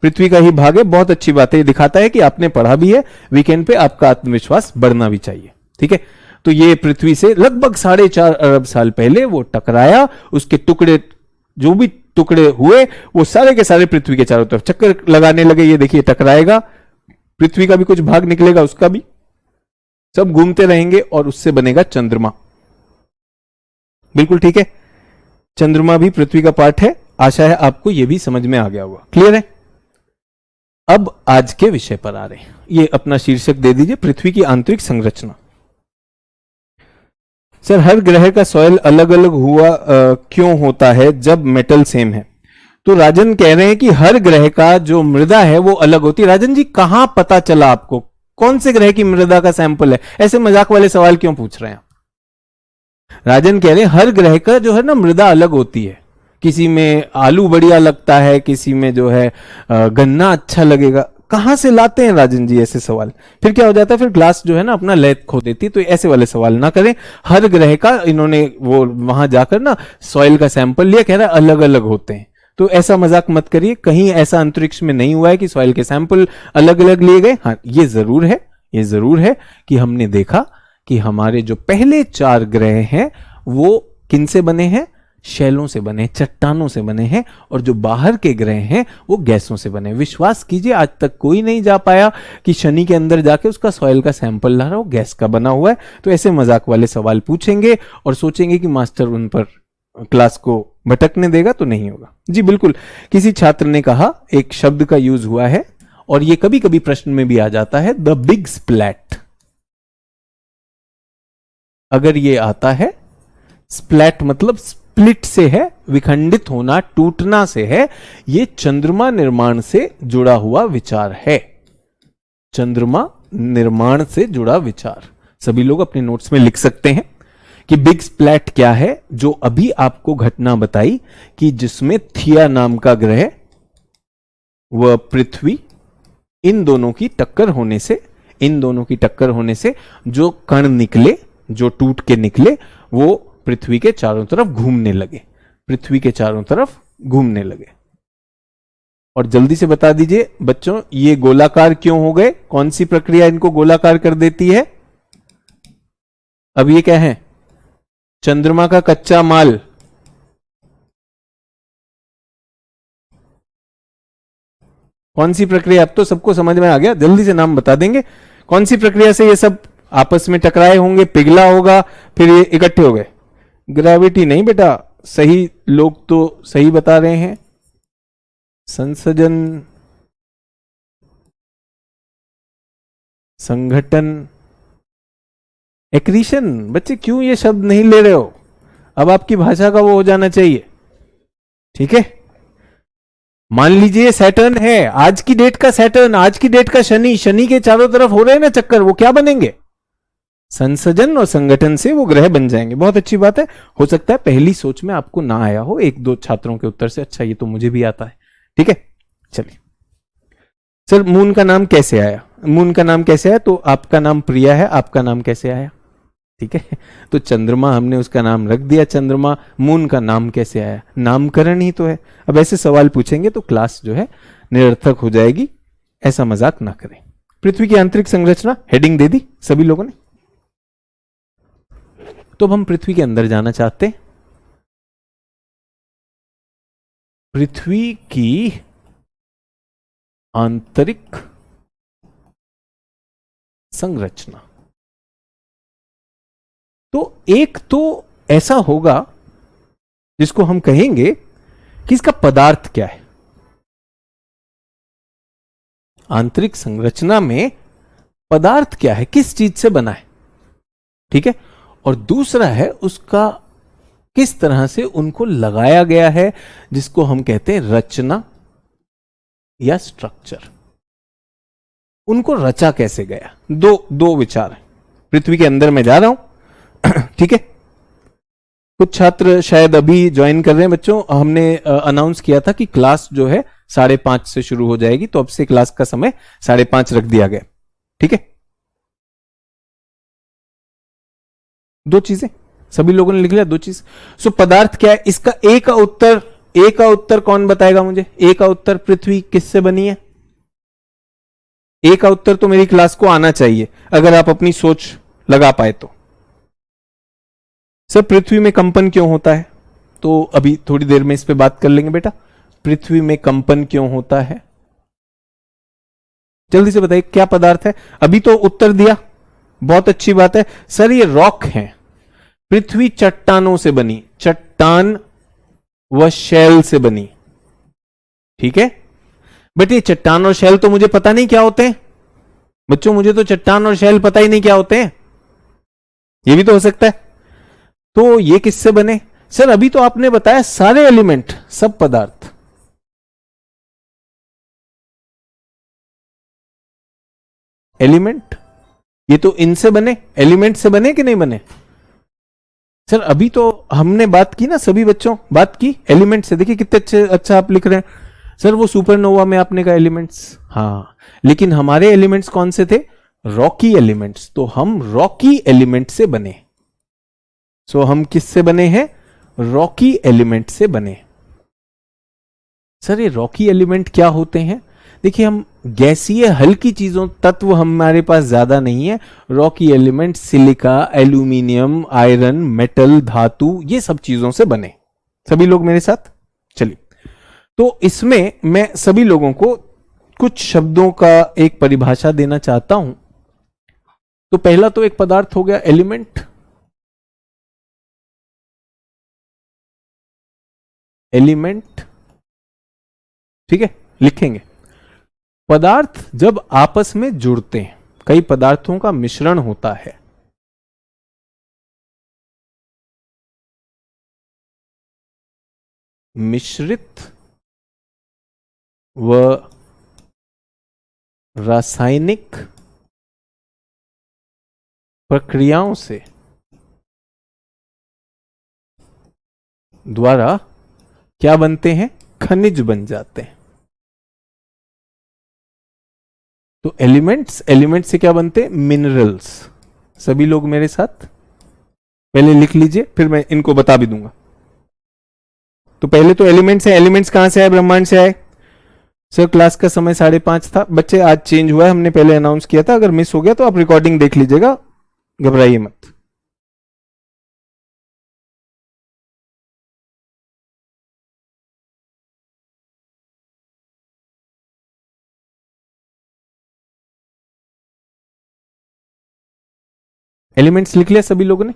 पृथ्वी का ही भाग है। बहुत अच्छी बात है, दिखाता है कि आपने पढ़ा भी है। वीकेंड पे आपका आत्मविश्वास बढ़ना भी चाहिए। ठीक है, तो ये पृथ्वी से लगभग 4.5 अरब साल पहले वो टकराया। उसके टुकड़े, जो भी टुकड़े हुए वो सारे के सारे पृथ्वी के चारों तरफ चक्कर लगाने लगे। ये देखिए टकराएगा, पृथ्वी का भी कुछ भाग निकलेगा, उसका भी, सब घूमते रहेंगे और उससे बनेगा चंद्रमा। बिल्कुल ठीक है, चंद्रमा भी पृथ्वी का पार्ट है। आशा है आपको यह भी समझ में आ गया होगा। क्लियर है? अब आज के विषय पर आ रहे हैं। ये अपना शीर्षक दे दीजिए, पृथ्वी की आंतरिक संरचना। सर हर ग्रह का सॉइल अलग अलग हुआ क्यों होता है जब मेटल सेम है? तो राजन कह रहे हैं कि हर ग्रह का जो मृदा है वो अलग होती है। राजन जी कहां पता चला आपको? कौन से ग्रह की मृदा का सैंपल है? ऐसे मजाक वाले सवाल क्यों पूछ रहे हैं? राजन कह रहे हैं हर ग्रह का जो है ना मृदा अलग होती है। किसी में आलू बढ़िया लगता है, किसी में जो है गन्ना अच्छा लगेगा। कहां से लाते हैं राजन जी ऐसे सवाल? फिर क्या हो जाता है, फिर क्लास जो है ना अपना लय खो देती है। तो ऐसे वाले सवाल ना करें। हर ग्रह का इन्होंने वो वहां जाकर ना सॉइल का सैंपल लिया, कह रहा है अलग अलग होते हैं। तो ऐसा मजाक मत करिए, कहीं ऐसा अंतरिक्ष में नहीं हुआ है कि सॉइल के सैंपल अलग अलग लिए गए। हाँ ये जरूर है कि हमने देखा कि हमारे जो पहले 4 ग्रह हैं वो किनसे बने हैं? शैलों से बने, चट्टानों से बने हैं। और जो बाहर के ग्रह हैं वो गैसों से बने। विश्वास कीजिए आज तक कोई नहीं जा पाया कि शनि के अंदर जाके उसका सॉइल का सैंपल ला रहा हो, गैस का बना हुआ है। तो ऐसे मजाक वाले सवाल पूछेंगे और सोचेंगे कि मास्टर उन पर क्लास को भटकने देगा, तो नहीं होगा जी। बिल्कुल, किसी छात्र ने कहा, एक शब्द का यूज हुआ है और ये कभी कभी प्रश्न में भी आ जाता है, द बिग स्प्लैट। अगर ये आता है, स्प्लैट मतलब स्प्लिट से है, विखंडित होना, टूटना से है। ये चंद्रमा निर्माण से जुड़ा हुआ विचार है। चंद्रमा निर्माण से जुड़ा विचार सभी लोग अपने नोट्स में लिख सकते हैं कि बिग स्प्लैट क्या है। जो अभी आपको घटना बताई कि जिसमें थिया नाम का ग्रह व पृथ्वी, इन दोनों की टक्कर होने से जो कण निकले, जो टूट के निकले, वो पृथ्वी के चारों तरफ घूमने लगे। और जल्दी से बता दीजिए बच्चों, ये गोलाकार क्यों हो गए? कौन सी प्रक्रिया इनको गोलाकार कर देती है? अब ये क्या है? चंद्रमा का कच्चा माल। कौन सी प्रक्रिया? अब तो सबको समझ में आ गया, जल्दी से नाम बता देंगे। कौन सी प्रक्रिया से ये सब आपस में टकराए होंगे, पिघला होगा, फिर ये इकट्ठे हो गए? ग्रेविटी नहीं बेटा, सही लोग तो सही बता रहे हैं। संसर्जन, संघटन, एक्रीशन। बच्चे क्यों ये शब्द नहीं ले रहे हो? अब आपकी भाषा का वो हो जाना चाहिए, ठीक है? मान लीजिए सैटर्न है, आज की डेट का सैटर्न, आज की डेट का शनि, शनि के चारों तरफ हो रहे हैं ना चक्कर, वो क्या बनेंगे? संसर्जन और संगठन से वो ग्रह बन जाएंगे। बहुत अच्छी बात है। हो सकता है पहली सोच में आपको ना आया हो, 1-2 छात्रों के उत्तर से, अच्छा ये तो मुझे भी आता है, ठीक है? चलिए सर, मून का नाम कैसे आया? मून का नाम कैसे आया? तो आपका नाम प्रिया है, आपका नाम कैसे आया? ठीक है, तो चंद्रमा, हमने उसका नाम रख दिया चंद्रमा। मून का नाम कैसे आया? नामकरण ही तो है। अब ऐसे सवाल पूछेंगे तो क्लास जो है निरर्थक हो जाएगी। ऐसा मजाक ना करें। पृथ्वी की आंतरिक संरचना हेडिंग दे दी सभी लोगों ने। तो अब हम पृथ्वी के अंदर जाना चाहते हैं। पृथ्वी की आंतरिक संरचना। तो एक तो ऐसा होगा जिसको हम कहेंगे कि इसका पदार्थ क्या है। आंतरिक संरचना में पदार्थ क्या है, किस चीज से बना है, ठीक है? और दूसरा है उसका किस तरह से उनको लगाया गया है, जिसको हम कहते हैं रचना या स्ट्रक्चर। उनको रचा कैसे गया, दो विचार है। पृथ्वी के अंदर मैं जा रहा हूं, ठीक है? कुछ छात्र शायद अभी ज्वाइन कर रहे हैं। बच्चों, हमने अनाउंस किया था कि क्लास जो है 5:30 से शुरू हो जाएगी, तो अब से क्लास का समय 5:30 रख दिया गया, ठीक है? 2 चीजें सभी लोगों ने लिख लिया, 2 चीज। सो पदार्थ क्या है इसका? ए का उत्तर कौन बताएगा मुझे? ए का उत्तर, पृथ्वी किससे बनी है? ए का उत्तर तो मेरी क्लास को आना चाहिए, अगर आप अपनी सोच लगा पाए तो। सर पृथ्वी में कंपन क्यों होता है? तो अभी थोड़ी देर में इस पे बात कर लेंगे बेटा। पृथ्वी में कंपन क्यों होता है? जल्दी से बताइए क्या पदार्थ है? अभी तो उत्तर दिया, बहुत अच्छी बात है सर, ये रॉक है। पृथ्वी चट्टानों से बनी, चट्टान व शैल से बनी, ठीक है। बट ये चट्टान और शैल तो मुझे पता नहीं क्या होते हैं बच्चों, मुझे तो चट्टान और शैल पता ही नहीं क्या होते हैं, ये भी तो हो सकता है। तो ये किससे बने? सर अभी तो आपने बताया सारे एलिमेंट, सब पदार्थ। एलिमेंट, ये तो इनसे बने, एलिमेंट से बने कि नहीं बने? सर अभी तो हमने बात की ना, सभी बच्चों बात की एलिमेंट से। देखिए कितने अच्छे, अच्छा आप लिख रहे हैं सर, वो सुपरनोवा में आपने कहा एलिमेंट्स, हाँ, लेकिन हमारे एलिमेंट्स कौन से थे? Rocky elements. तो हम रॉकी एलिमेंट से बने। सो हम किससे बने हैं? रॉकी एलिमेंट से बने। सर ये रॉकी एलिमेंट क्या होते हैं? देखिए हम गैसीय हल्की चीजों, तत्व हमारे पास ज्यादा नहीं है। Rocky element silica, aluminium, iron, metal, धातु, ये सब चीजों से बने। सभी लोग मेरे साथ चलिए। तो इसमें मैं सभी लोगों को कुछ शब्दों का एक परिभाषा देना चाहता हूं। तो पहला तो एक पदार्थ हो गया एलिमेंट। एलिमेंट, ठीक है, लिखेंगे। पदार्थ जब आपस में जुड़ते हैं, कई पदार्थों का मिश्रण होता है, मिश्रित व रासायनिक प्रक्रियाओं से द्वारा क्या बनते हैं? खनिज बन जाते हैं। तो एलिमेंट्स, एलिमेंट से क्या बनते हैं? मिनरल्स। सभी लोग मेरे साथ पहले लिख लीजिए, फिर मैं इनको बता भी दूंगा। तो पहले तो एलिमेंट्स है, एलिमेंट्स कहां से आए? ब्रह्मांड से आए। सर क्लास का समय 5:30 था बच्चे, आज चेंज हुआ है, हमने पहले अनाउंस किया था, अगर मिस हो गया तो आप रिकॉर्डिंग देख लीजिएगा, घबराइए मत। एलिमेंट्स लिख लिया सभी लोगों ने?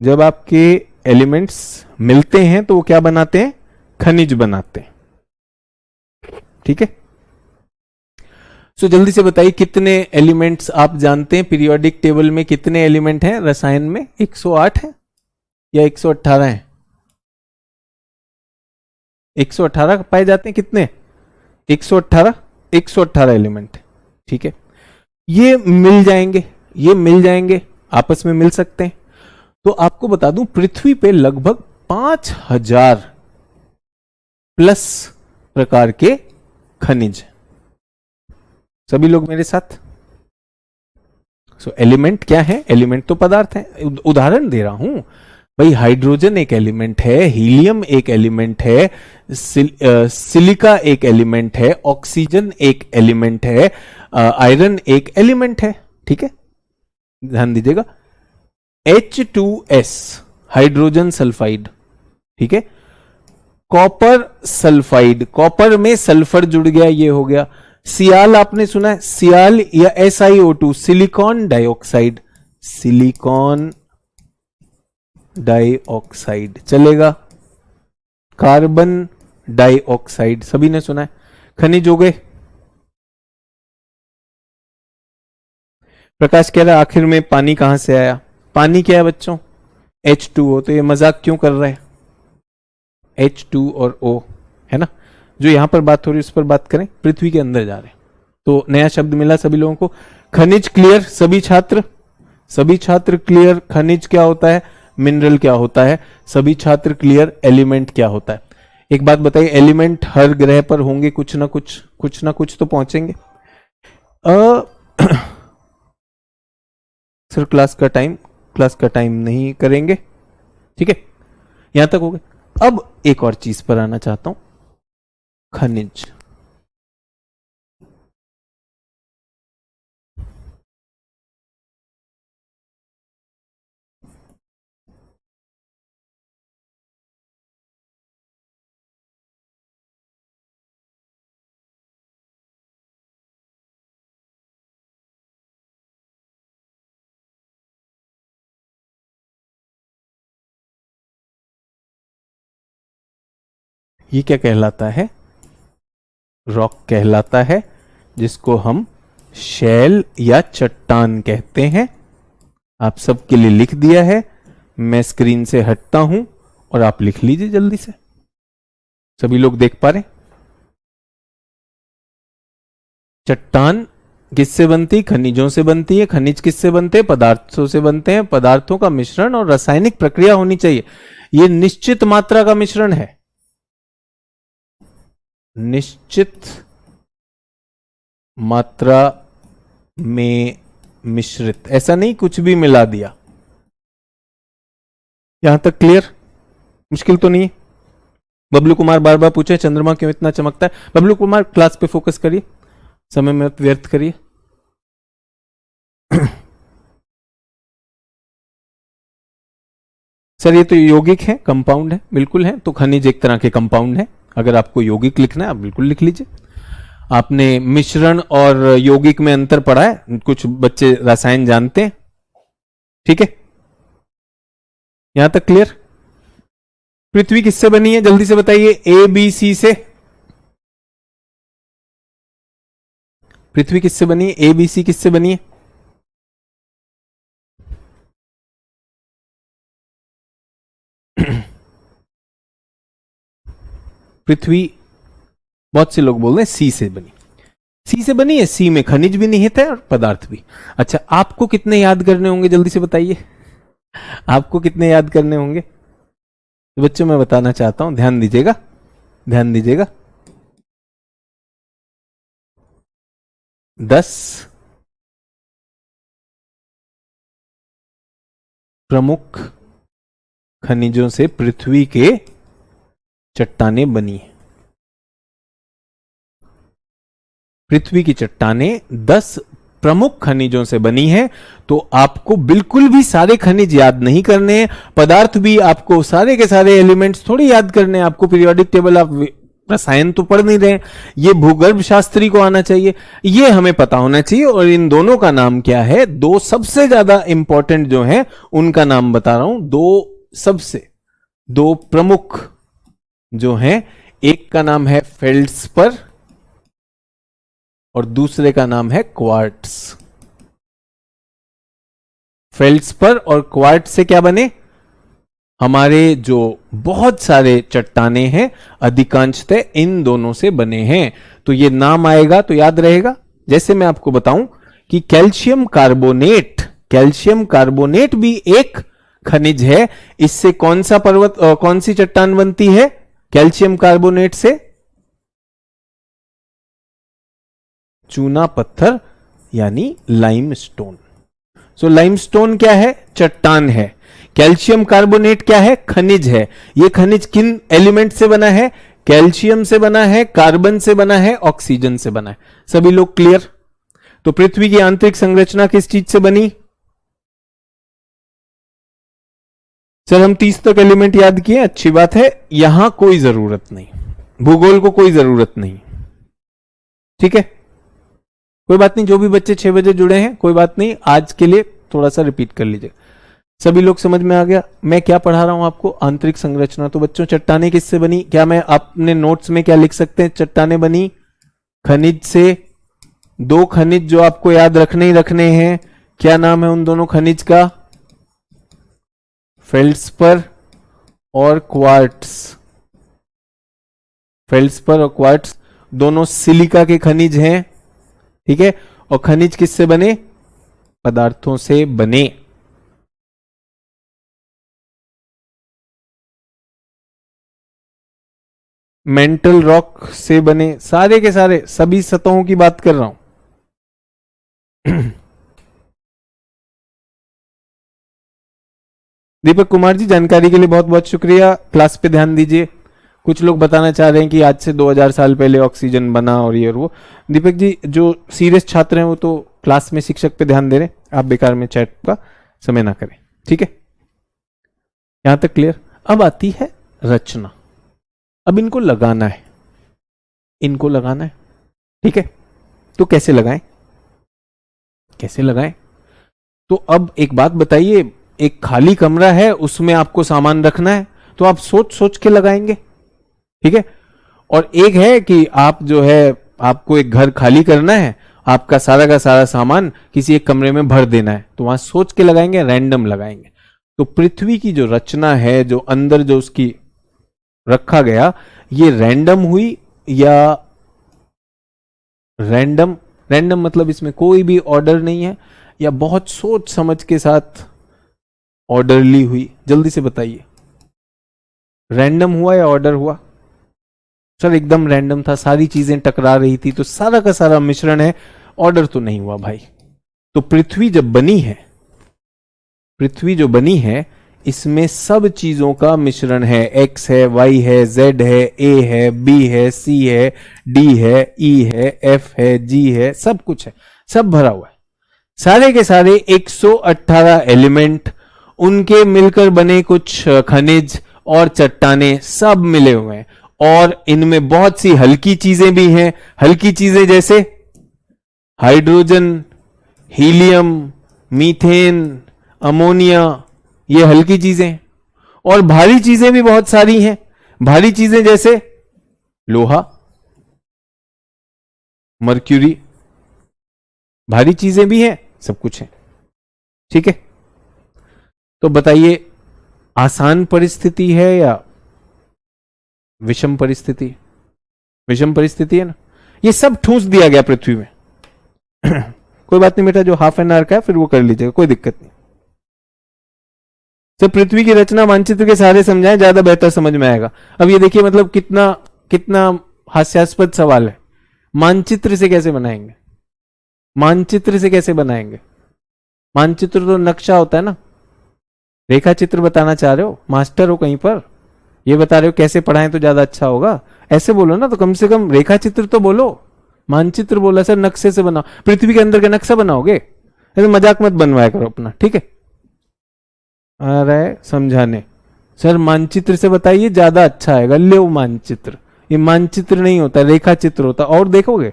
जब आपके एलिमेंट्स मिलते हैं तो वो क्या बनाते हैं? खनिज बनाते हैं, ठीक है। सो जल्दी से बताइए कितने एलिमेंट्स आप जानते हैं? पीरियोडिक टेबल में कितने एलिमेंट हैं? रसायन में 108 है या 118 है? 118 पाए जाते हैं। कितने? 118, 118 एलिमेंट, ठीक है। ये मिल जाएंगे, ये मिल जाएंगे, आपस में मिल सकते हैं। तो आपको बता दूं पृथ्वी पे लगभग 5000 प्लस प्रकार के खनिज। सभी लोग मेरे साथ? सो एलिमेंट क्या है? एलिमेंट तो पदार्थ है। उदाहरण दे रहा हूं भाई, हाइड्रोजन एक एलिमेंट है, हीलियम एक एलिमेंट है, सिलिका एक एलिमेंट है, ऑक्सीजन एक एलिमेंट है, आयरन एक एलिमेंट है, ठीक है, ध्यान दीजिएगा। H2S हाइड्रोजन सल्फाइड, ठीक है। कॉपर सल्फाइड, कॉपर में सल्फर जुड़ गया, ये हो गया। सियाल आपने सुना है? सियाल या SiO2 silicon dioxide, silicon dioxide चलेगा। कार्बन डाइऑक्साइड सभी ने सुना है। खनिज हो गए। प्रकाश कह रहा है आखिर में पानी कहां से आया? पानी क्या है बच्चों? H2O। तो ये मजाक क्यों कर रहे हैं? H2 और O है ना, जो यहां पर बात हो रही है उस पर बात करें। पृथ्वी के अंदर जा रहे हैं तो नया शब्द मिला सभी लोगों को। खनिज क्लियर सभी छात्र? सभी छात्र क्लियर? खनिज क्या होता है, मिनरल क्या होता है, सभी छात्र क्लियर? एलिमेंट क्या होता है? एक बात बताइए, एलिमेंट हर ग्रह पर होंगे, कुछ ना कुछ तो पहुंचेंगे। सर क्लास का टाइम नहीं करेंगे, ठीक है, यहां तक हो गए। अब एक और चीज पर आना चाहता हूं, खनिज। ये क्या कहलाता है? रॉक कहलाता है, जिसको हम शैल या चट्टान कहते हैं। आप सबके लिए लिख दिया है, मैं स्क्रीन से हटता हूं और आप लिख लीजिए जल्दी से। सभी लोग देख पा रहे? चट्टान किससे बनती? खनिजों से बनती है। खनिज किससे बनते हैं? पदार्थों से बनते हैं। पदार्थों का मिश्रण और रासायनिक प्रक्रिया होनी चाहिए। यह निश्चित मात्रा का मिश्रण है, निश्चित मात्रा में मिश्रित, ऐसा नहीं कुछ भी मिला दिया। यहां तक क्लियर? मुश्किल तो नहीं है? बबलू कुमार बार बार पूछे चंद्रमा क्यों इतना चमकता है। बबलू कुमार क्लास पे फोकस करिए, समय में व्यर्थ करिए। सर ये तो यौगिक है, कंपाउंड है, बिल्कुल है। तो खनिज एक तरह के कंपाउंड है। अगर आपको यौगिक लिखना है आप बिल्कुल लिख लीजिए। आपने मिश्रण और यौगिक में अंतर पढ़ा है, कुछ बच्चे रसायन जानते हैं, ठीक है? यहां तक क्लियर? पृथ्वी किससे बनी है जल्दी से बताइए? ए बी सी से। पृथ्वी किससे बनी है? ए बी सी किससे बनी है? पृथ्वी बहुत से लोग बोल रहे हैं सी से बनी। सी से बनी है। सी में खनिज भी निहित है और पदार्थ भी। अच्छा, आपको कितने याद करने होंगे जल्दी से बताइए? आपको कितने याद करने होंगे? तो बच्चों मैं बताना चाहता हूं, ध्यान दीजिएगा, ध्यान दीजिएगा। 10 प्रमुख खनिजों से पृथ्वी के चट्टानें बनी है। पृथ्वी की चट्टानें 10 प्रमुख खनिजों से बनी है। तो आपको बिल्कुल भी सारे खनिज याद नहीं करने हैं, पदार्थ भी आपको सारे के सारे एलिमेंट्स थोड़ी याद करने हैं। आपको पीरियोडिक टेबल, आप रसायन तो पढ़ नहीं रहे, ये भूगर्भ शास्त्री को आना चाहिए, ये हमें पता होना चाहिए। और इन दोनों का नाम क्या है? दो सबसे ज्यादा इंपॉर्टेंट जो है उनका नाम बता रहा हूं। दो प्रमुख जो हैं, एक का नाम है फेल्ड्स्पर और दूसरे का नाम है क्वार्ट्ज। फेल्ड्स्पर और क्वार्ट्ज से क्या बने? हमारे जो बहुत सारे चट्टाने हैं अधिकांशतः इन दोनों से बने हैं। तो ये नाम आएगा तो याद रहेगा। जैसे मैं आपको बताऊं कि कैल्शियम कार्बोनेट भी एक खनिज है। इससे कौन सा पर्वत, कौन सी चट्टान बनती है कैल्शियम कार्बोनेट से? चूना पत्थर यानी लाइमस्टोन। सो लाइमस्टोन क्या है? चट्टान है। कैल्शियम कार्बोनेट क्या है? खनिज है। यह खनिज किन एलिमेंट से बना है? कैल्शियम से बना है, कार्बन से बना है, ऑक्सीजन से बना है। सभी लोग क्लियर? तो पृथ्वी की आंतरिक संरचना किस चीज से बनी? सर हम 30 तक एलिमेंट याद किए, अच्छी बात है। यहां कोई जरूरत नहीं, भूगोल को कोई जरूरत नहीं, ठीक है? कोई बात नहीं, जो भी बच्चे 6 बजे जुड़े हैं कोई बात नहीं, आज के लिए थोड़ा सा रिपीट कर लीजिए। सभी लोग समझ में आ गया मैं क्या पढ़ा रहा हूं आपको? आंतरिक संरचना। तो बच्चों चट्टाने किससे बनी? क्या मैं अपने नोट्स में क्या लिख सकते हैं? चट्टाने बनी खनिज से। 2 खनिज जो आपको याद रखने ही रखने हैं, क्या नाम है उन दोनों खनिज का? फेल्ड्स्पर और क्वार्ट्ज। फेल्ड्स्पर और क्वार्ट्ज दोनों सिलिका के खनिज हैं, ठीक है? और खनिज किससे बने? पदार्थों से बने। मेंटल रॉक से बने, सारे के सारे, सभी सतहों की बात कर रहा हूं। दीपक कुमार जी जानकारी के लिए बहुत बहुत शुक्रिया। क्लास पे ध्यान दीजिए। कुछ लोग बताना चाह रहे हैं कि आज से 2000 साल पहले ऑक्सीजन बना और ये और वो। दीपक जी जो सीरियस छात्र हैं वो तो क्लास में शिक्षक पे ध्यान दे रहे हैं, आप बेकार में चैट का समय ना करें, ठीक है? यहां तक क्लियर? अब आती है रचना। अब इनको लगाना है, इनको लगाना है, ठीक है? तो कैसे लगाएं? कैसे लगाएं? तो अब एक बात बताइए, एक खाली कमरा है उसमें आपको सामान रखना है, तो आप सोच सोच के लगाएंगे, ठीक है? और एक है कि आप जो है आपको एक घर खाली करना है, आपका सारा का सारा सामान किसी एक कमरे में भर देना है, तो वहां सोच के लगाएंगे, रैंडम लगाएंगे। तो पृथ्वी की जो रचना है, जो अंदर जो उसकी रखा गया, ये रैंडम हुई या रैंडम मतलब इसमें कोई भी ऑर्डर नहीं है, या बहुत सोच समझ के साथ ऑर्डरली हुई? जल्दी से बताइए, रैंडम हुआ या ऑर्डर हुआ? सर एकदम रैंडम था, सारी चीजें टकरा रही थी, तो सारा का सारा मिश्रण है, ऑर्डर तो नहीं हुआ भाई। तो पृथ्वी जब बनी है, पृथ्वी जो बनी है, इसमें सब चीजों का मिश्रण है। एक्स है, वाई है, जेड है, ए है, बी है, सी है, डी है, ई है, एफ है, जी है, सब कुछ है, सब भरा हुआ है। सारे के सारे 118 एलिमेंट, उनके मिलकर बने कुछ खनिज और चट्टाने, सब मिले हुए हैं। और इनमें बहुत सी हल्की चीजें भी हैं। हल्की चीजें जैसे हाइड्रोजन, हीलियम, मीथेन, अमोनिया, ये हल्की चीजें हैं। और भारी चीजें भी बहुत सारी हैं। भारी चीजें जैसे लोहा, मर्क्यूरी, भारी चीजें भी हैं, सब कुछ है। ठीक है, तो बताइए आसान परिस्थिति है या विषम परिस्थिति? विषम परिस्थिति है ना। ये सब ठूंस दिया गया पृथ्वी में। कोई बात नहीं बेटा, जो हाफ एन आवर का है फिर वो कर लीजिएगा, कोई दिक्कत नहीं। तो पृथ्वी की रचना मानचित्र के सहारे समझाएं, ज्यादा बेहतर समझ में आएगा। अब ये देखिए, मतलब कितना कितना हास्यास्पद सवाल है। मानचित्र से कैसे बनाएंगे? मानचित्र से कैसे बनाएंगे? मानचित्र तो नक्शा होता है ना। रेखा चित्र बताना चाह रहे हो? मास्टर हो कहीं पर, ये बता रहे हो कैसे पढ़ाएं तो ज्यादा अच्छा होगा, ऐसे बोलो ना। तो कम से कम रेखा चित्र तो बोलो। मानचित्र बोला सर नक्शे से बनाओ, पृथ्वी के अंदर का नक्शा बनाओगे? ऐसे मजाक मत बनवाया करो अपना, ठीक है। आ रहा है समझाने, सर मानचित्र से बताइए ज्यादा अच्छा आएगा। ले मानचित्र, ये मानचित्र नहीं होता, रेखा चित्र होता। और देखोगे,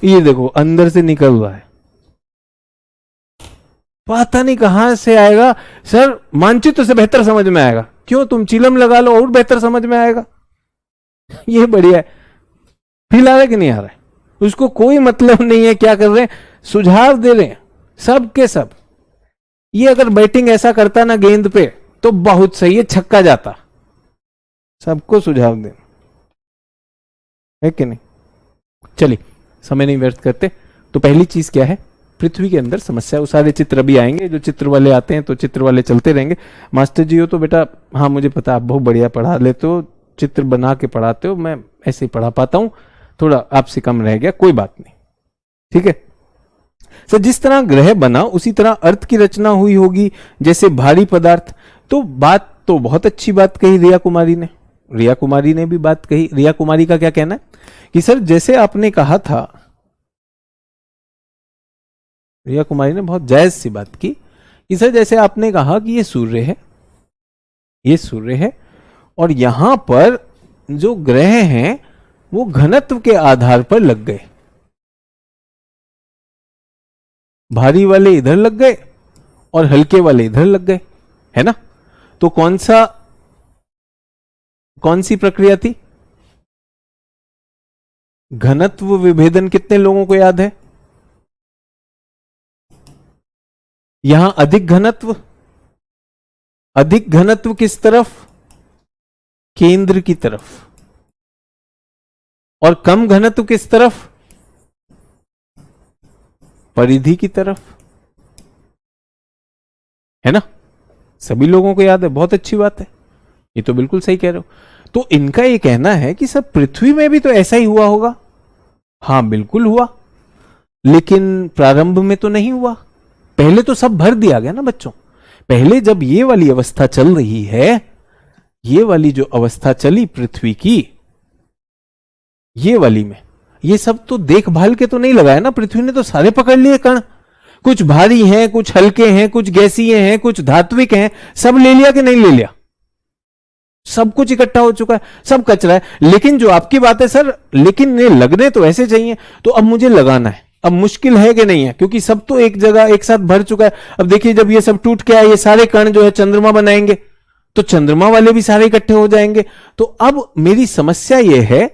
ये देखो अंदर से निकल रहा है, पता नहीं कहां से आएगा। सर मानचित्र से बेहतर समझ में आएगा। क्यों? तुम चिलम लगा लो और बेहतर समझ में आएगा। ये बढ़िया है। फील आ रहा है कि नहीं आ रहा है? उसको कोई मतलब नहीं है क्या कर रहे हैं, सुझाव दे रहे हैं सब के सब। ये अगर बैटिंग ऐसा करता ना गेंद पे तो बहुत सही है, छक्का जाता। सबको सुझाव दे, है कि नहीं? चलिए समय नहीं व्यर्थ करते। तो पहली चीज क्या है, पृथ्वी के अंदर समस्या। वो सारे चित्र अभी आएंगे, जो चित्र वाले आते हैं तो चित्र वाले चलते रहेंगे। मास्टर जी हो तो बेटा, हाँ मुझे पता, आप बहुत बढ़िया पढ़ा लेते हो, चित्र बना के पढ़ाते हो, मैं ऐसे ही पढ़ा पाता हूं, थोड़ा आपसे कम रह गया, कोई बात नहीं, ठीक है। सर जिस तरह ग्रह बना उसी तरह अर्थ की रचना हुई होगी, जैसे भारी पदार्थ। तो बात तो बहुत अच्छी बात कही रिया कुमारी ने। रिया कुमारी ने भी बात कही। रिया कुमारी का क्या कहना है कि सर जैसे आपने कहा था, रिया कुमारी ने बहुत जायज सी बात की कि सर जैसे आपने कहा कि ये सूर्य है, ये सूर्य है, और यहां पर जो ग्रह हैं वो घनत्व के आधार पर लग गए। भारी वाले इधर लग गए और हल्के वाले इधर लग गए, है ना। तो कौन सी प्रक्रिया थी? घनत्व विभेदन कितने लोगों को याद है? यहां अधिक घनत्व किस तरफ? केंद्र की तरफ। और कम घनत्व किस तरफ? परिधि की तरफ, है ना। सभी लोगों को याद है, बहुत अच्छी बात है, ये तो बिल्कुल सही कह रहे हो। तो इनका ये कहना है कि सब पृथ्वी में भी तो ऐसा ही हुआ होगा। हां बिल्कुल हुआ, लेकिन प्रारंभ में तो नहीं हुआ। पहले तो सब भर दिया गया ना बच्चों। पहले जब ये वाली अवस्था चल रही है, ये वाली जो अवस्था चली पृथ्वी की, ये वाली में ये सब तो देखभाल के तो नहीं लगाया ना। पृथ्वी ने तो सारे पकड़ लिए कण। कुछ भारी हैं, कुछ हल्के हैं, कुछ गैसीय हैं, कुछ धात्विक हैं, सब ले लिया कि नहीं ले लिया? सब कुछ इकट्ठा हो चुका है, सब कचरा है। लेकिन जो आपकी बात है सर, लेकिन ये लगने तो ऐसे चाहिए, तो अब मुझे लगाना है। अब मुश्किल है कि नहीं है? क्योंकि सब तो एक जगह एक साथ भर चुका है। अब देखिए जब ये सब टूट के आए, ये सारे कण जो है चंद्रमा बनाएंगे, तो चंद्रमा वाले भी सारे इकट्ठे हो जाएंगे। तो अब मेरी समस्या ये है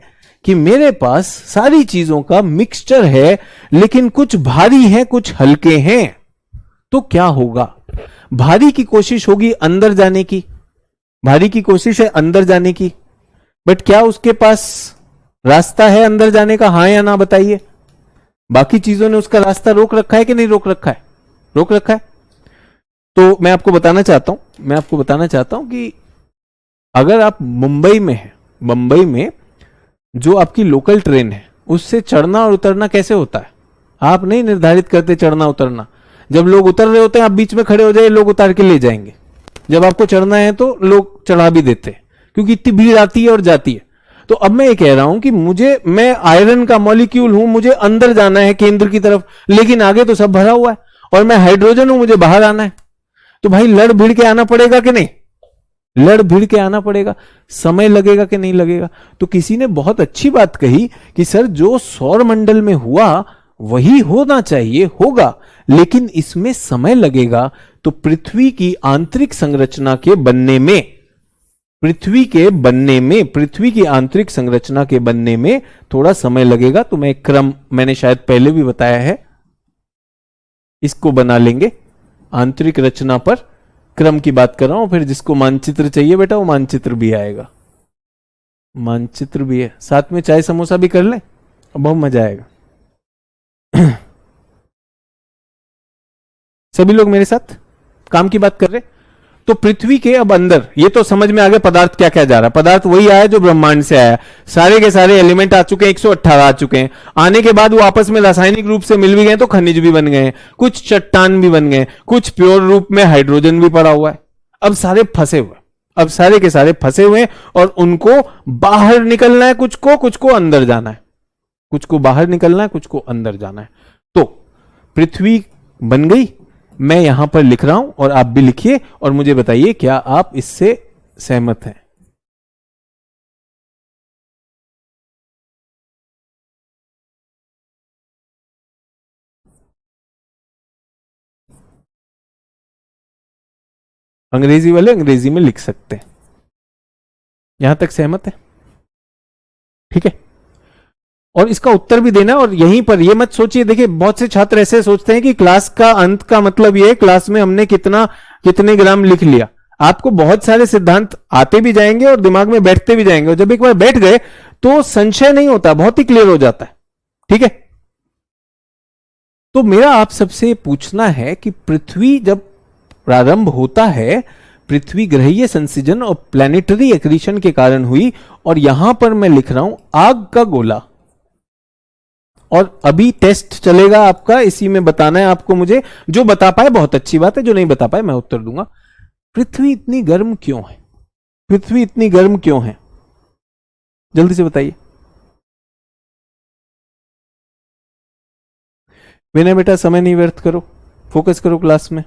कि मेरे पास सारी चीजों का मिक्सचर है, लेकिन कुछ भारी है कुछ हल्के हैं, तो क्या होगा? भारी की कोशिश होगी अंदर जाने की, भारी की कोशिश है अंदर जाने की, बट क्या उसके पास रास्ता है अंदर जाने का? हां या ना बताइए। बाकी चीजों ने उसका रास्ता रोक रखा है कि नहीं रोक रखा है? रोक रखा है। तो मैं आपको बताना चाहता हूं कि अगर आप मुंबई में हैं, मुंबई में जो आपकी लोकल ट्रेन है उससे चढ़ना और उतरना कैसे होता है? आप नहीं निर्धारित करते चढ़ना उतरना। जब लोग उतर रहे होते हैं आप बीच में खड़े हो जाए, लोग उतार के ले जाएंगे। जब आपको चढ़ना है तो लोग चढ़ा भी देते हैं, क्योंकि इतनी भीड़ आती है और जाती है। तो अब मैं ये कह रहा हूं कि मैं आयरन का मॉलिक्यूल हूं, मुझे अंदर जाना है केंद्र की तरफ, लेकिन आगे तो सब भरा हुआ है, और मैं हाइड्रोजन हूं, मुझे बाहर आना है। तो भाई लड़ भिड़ के आना पड़ेगा कि नहीं? लड़ भिड़ के आना पड़ेगा। समय लगेगा कि नहीं लगेगा? तो किसी ने बहुत अच्छी बात कही कि सर जो सौर मंडल में हुआ वही होना चाहिए, होगा, लेकिन इसमें समय लगेगा। तो पृथ्वी की आंतरिक संरचना के बनने में, पृथ्वी की आंतरिक संरचना के बनने में थोड़ा समय लगेगा। तो मैं क्रम, मैंने शायद पहले भी बताया है, इसको बना लेंगे। आंतरिक रचना पर क्रम की बात कर रहा हूं। फिर जिसको मानचित्र चाहिए बेटा, वो मानचित्र भी आएगा, मानचित्र भी है। साथ में चाय समोसा भी कर लें, बहुत मजा आएगा। सभी लोग मेरे साथ काम की बात कर रहे? तो पृथ्वी के अब अंदर, ये तो समझ में आ गया पदार्थ क्या क्या जा रहा है। पदार्थ वही आया जो ब्रह्मांड से आया, सारे के सारे एलिमेंट आ चुके हैं, 118 आ चुके हैं। आने के बाद वो आपस में रासायनिक रूप से मिल भी गए तो खनिज भी बन गए हैं, कुछ चट्टान भी बन गए, कुछ प्योर रूप में हाइड्रोजन भी पड़ा हुआ है। अब सारे फंसे हुए, अब सारे के सारे फंसे हुए हैं, और उनको बाहर निकलना है, कुछ को अंदर जाना है, कुछ को बाहर निकलना है, कुछ को अंदर जाना है। तो पृथ्वी बन गई, मैं यहां पर लिख रहा हूं और आप भी लिखिए और मुझे बताइए क्या आप इससे सहमत हैं। अंग्रेजी वाले अंग्रेजी में लिख सकते हैं। यहां तक सहमत है? ठीक है, और इसका उत्तर भी देना। और यहीं पर ये मत सोचिए, देखिए बहुत से छात्र ऐसे सोचते हैं कि क्लास का अंत का मतलब ये है क्लास में हमने कितने ग्राम लिख लिया। आपको बहुत सारे सिद्धांत आते भी जाएंगे और दिमाग में बैठते भी जाएंगे, और जब एक बार बैठ गए तो संशय नहीं होता, बहुत ही क्लियर हो जाता है। ठीक है, तो मेरा आप सबसे पूछना है कि पृथ्वी जब प्रारंभ होता है, पृथ्वी ग्रहीय संसिजन और प्लैनेटरी एक्रीशन के कारण हुई, और यहां पर मैं लिख रहा हूं आग का गोला। और अभी टेस्ट चलेगा आपका, इसी में बताना है आपको मुझे। जो बता पाए बहुत अच्छी बात है, जो नहीं बता पाए मैं उत्तर दूंगा। पृथ्वी इतनी गर्म क्यों है? पृथ्वी इतनी गर्म क्यों है? जल्दी से बताइए। विनय बेटा समय नहीं व्यर्थ करो, फोकस करो क्लास में।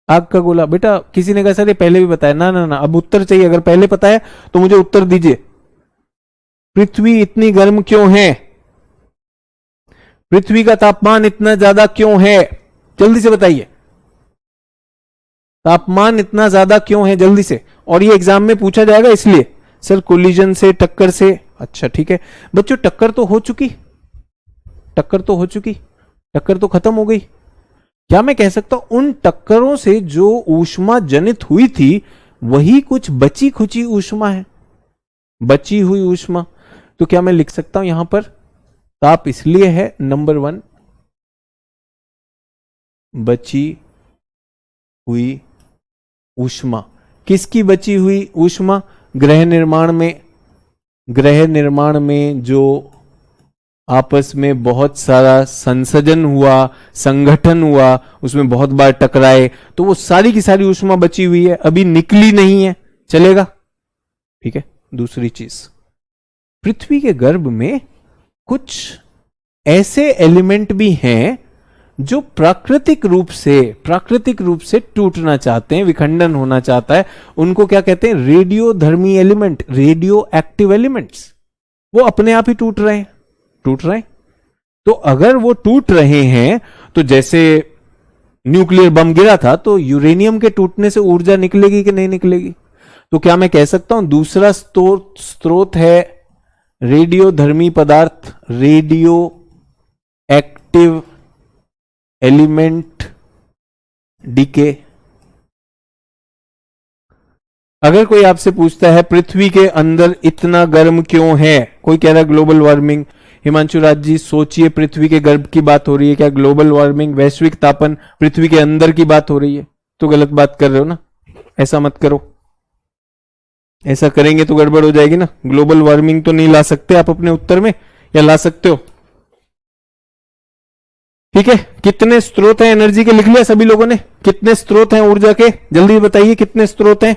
आग का गोला बेटा, किसी ने कहा सर ये पहले भी बताया। ना ना ना, अब उत्तर चाहिए। अगर पहले पता है तो मुझे उत्तर दीजिए। पृथ्वी इतनी गर्म क्यों है? पृथ्वी का तापमान इतना ज्यादा क्यों है? जल्दी से बताइए, तापमान इतना ज्यादा क्यों है? जल्दी से। और ये एग्जाम में पूछा जाएगा, इसलिए। सर कोलिजन से, टक्कर से। अच्छा ठीक है बच्चों, टक्कर तो हो चुकी, टक्कर तो हो चुकी, टक्कर तो खत्म हो गई। क्या मैं कह सकता हूं उन टक्करों से जो ऊष्मा जनित हुई थी वही कुछ बची खुची ऊष्मा है, बची हुई ऊष्मा। तो क्या मैं लिख सकता हूं यहां पर ताप इसलिए है नंबर 1, बची हुई ऊष्मा। किसकी बची हुई ऊष्मा? ग्रह निर्माण में जो आपस में बहुत सारा संसर्जन हुआ, संगठन हुआ, उसमें बहुत बार टकराए, तो वो सारी की सारी ऊष्मा बची हुई है, अभी निकली नहीं है। चलेगा? ठीक है। दूसरी चीज, पृथ्वी के गर्भ में कुछ ऐसे एलिमेंट भी हैं जो प्राकृतिक रूप से टूटना चाहते हैं, विखंडन होना चाहता है। उनको क्या कहते हैं? रेडियोधर्मी एलिमेंट, रेडियो एक्टिव एलिमेंट्स। वो अपने आप ही टूट रहे हैं। तो अगर वो टूट रहे हैं, तो जैसे न्यूक्लियर बम गिरा था तो यूरेनियम के टूटने से ऊर्जा निकलेगी कि नहीं निकलेगी? तो क्या मैं कह सकता हूं दूसरा स्रोत है रेडियोधर्मी पदार्थ, रेडियो एक्टिव एलिमेंट डीके। अगर कोई आपसे पूछता है पृथ्वी के अंदर इतना गर्म क्यों है, कोई कह रहा है ग्लोबल वार्मिंग, हिमांशु राज जी सोचिए पृथ्वी के गर्भ की बात हो रही है क्या? ग्लोबल वार्मिंग वैश्विक तापन पृथ्वी के अंदर की बात हो रही है, तो गलत बात कर रहे हो ना, ऐसा मत करो। ऐसा करेंगे तो गड़बड़ हो जाएगी ना। ग्लोबल वार्मिंग तो नहीं ला सकते आप अपने उत्तर में, या ला सकते हो? ठीक है, कितने स्रोत हैं एनर्जी के लिख लिया सभी लोगों ने? कितने स्रोत हैं ऊर्जा के, जल्दी बताइए कितने स्रोत हैं?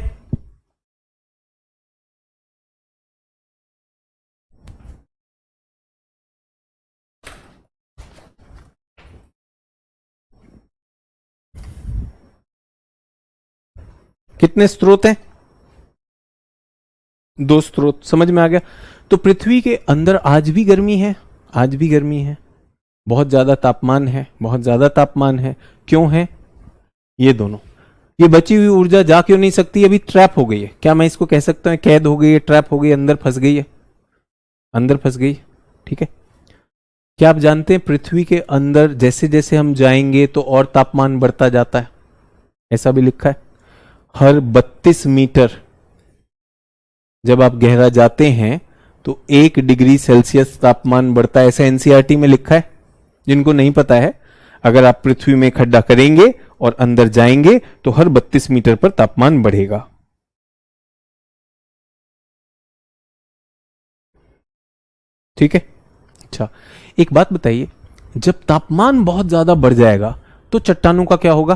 कितने स्रोत हैं? 2 स्रोत, समझ में आ गया। तो पृथ्वी के अंदर आज भी गर्मी है, आज भी गर्मी है, बहुत ज्यादा तापमान है, बहुत ज्यादा तापमान है। क्यों है? ये दोनों, ये बची हुई ऊर्जा जा क्यों नहीं सकती? अभी ट्रैप हो गई है। क्या मैं इसको कह सकता हूं कैद हो गई है, ट्रैप हो गई, अंदर फंस गई है, अंदर फंस गई। ठीक है, क्या आप जानते हैं पृथ्वी के अंदर जैसे जैसे हम जाएंगे तो और तापमान बढ़ता जाता है, ऐसा भी लिखा है। हर 32 मीटर जब आप गहरा जाते हैं तो 1 डिग्री सेल्सियस तापमान बढ़ता है, ऐसा एनसीईआरटी में लिखा है। जिनको नहीं पता है, अगर आप पृथ्वी में खड्डा करेंगे और अंदर जाएंगे तो हर 32 मीटर पर तापमान बढ़ेगा। ठीक है, अच्छा एक बात बताइए, जब तापमान बहुत ज्यादा बढ़ जाएगा तो चट्टानों का क्या होगा?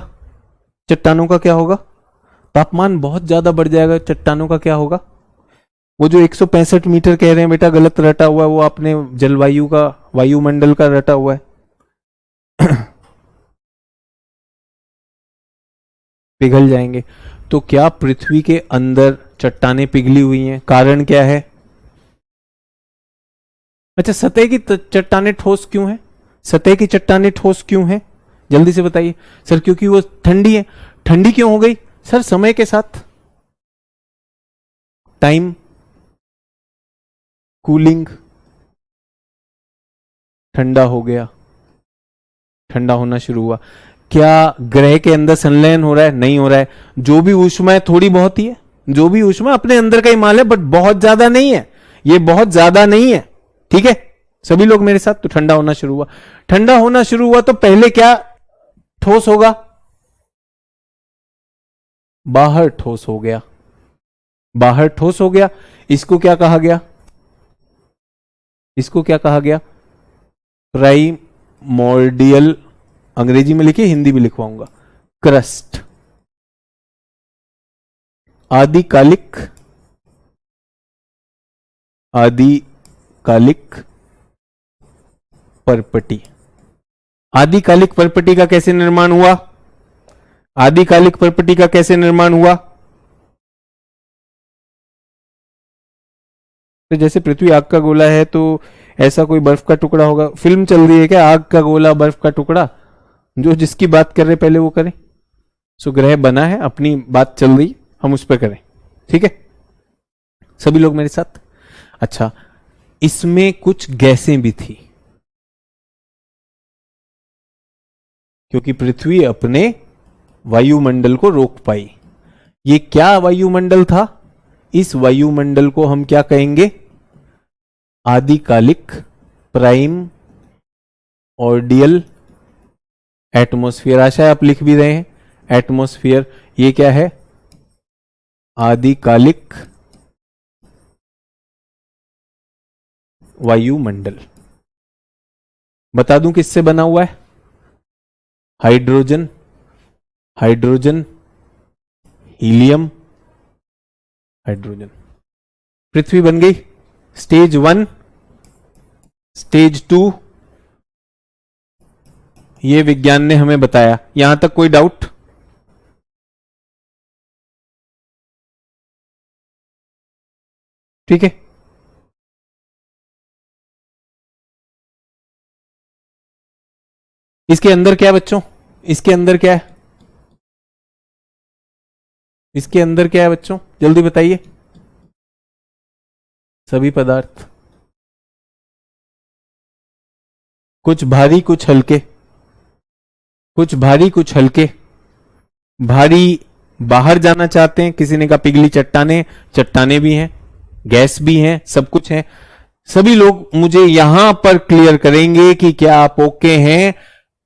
चट्टानों का क्या होगा? तापमान बहुत ज्यादा बढ़ जाएगा, चट्टानों का क्या होगा? वो जो 165 मीटर कह रहे हैं बेटा, गलत रटा हुआ है, वो आपने जलवायु का, वायुमंडल का रटा हुआ है। पिघल जाएंगे। तो क्या पृथ्वी के अंदर चट्टानें पिघली हुई हैं? कारण क्या है? अच्छा, सतह की चट्टानें ठोस क्यों है? सतह की चट्टानें ठोस क्यों है? जल्दी से बताइए। सर क्योंकि वो ठंडी है। ठंडी क्यों हो गई? सर समय के साथ, टाइम, कूलिंग, ठंडा हो गया, ठंडा होना शुरू हुआ। क्या ग्रह के अंदर संलयन हो रहा है? नहीं हो रहा है। जो भी ऊष्मा है थोड़ी बहुत ही है, जो भी ऊष्मा अपने अंदर का ही माल है, बट बहुत ज्यादा नहीं है, ये बहुत ज्यादा नहीं है। ठीक है, सभी लोग मेरे साथ। तो ठंडा होना शुरू हुआ, ठंडा होना शुरू हुआ तो पहले क्या ठोस होगा? बाहर ठोस हो गया, बाहर ठोस हो गया। इसको क्या कहा गया? इसको क्या कहा गया? प्राइमोर्डियल, अंग्रेजी में लिखिए, हिंदी में लिखवाऊंगा, क्रस्ट। आदिकालिक, आदिकालिक परपटी। आदिकालिक परपटी का कैसे निर्माण हुआ? आदिकालिक परपटी का कैसे निर्माण हुआ? तो जैसे पृथ्वी आग का गोला है तो ऐसा कोई बर्फ का टुकड़ा होगा। फिल्म चल रही है क्या, आग का गोला बर्फ का टुकड़ा? जो जिसकी बात कर रहे पहले वो करें। सो ग्रह बना है, अपनी बात चल रही, हम उस पर करें। ठीक है, सभी लोग मेरे साथ। अच्छा, इसमें कुछ गैसें भी थी, क्योंकि पृथ्वी अपने वायुमंडल को रोक पाई। ये क्या वायुमंडल था? इस वायुमंडल को हम क्या कहेंगे? आदिकालिक प्राइम ऑर्डियल एटमॉस्फेयर। आशा है आप लिख भी रहे हैं, एटमॉस्फेयर। ये क्या है? आदिकालिक वायुमंडल। बता दूं किससे बना हुआ है? Hydrogen, hydrogen, helium, hydrogen. पृथ्वी बन गई स्टेज 1, स्टेज 2, ये विज्ञान ने हमें बताया। यहां तक कोई डाउट? ठीक है, इसके अंदर क्या है बच्चों? इसके अंदर क्या है? इसके अंदर क्या है बच्चों? जल्दी बताइए। सभी पदार्थ, कुछ भारी कुछ हल्के, कुछ भारी कुछ हल्के। भारी बाहर जाना चाहते हैं, किसी ने कहा पिघली चट्टाने, चट्टाने भी हैं, गैस भी हैं, सब कुछ है। सभी लोग मुझे यहां पर क्लियर करेंगे कि क्या आप ओके हैं।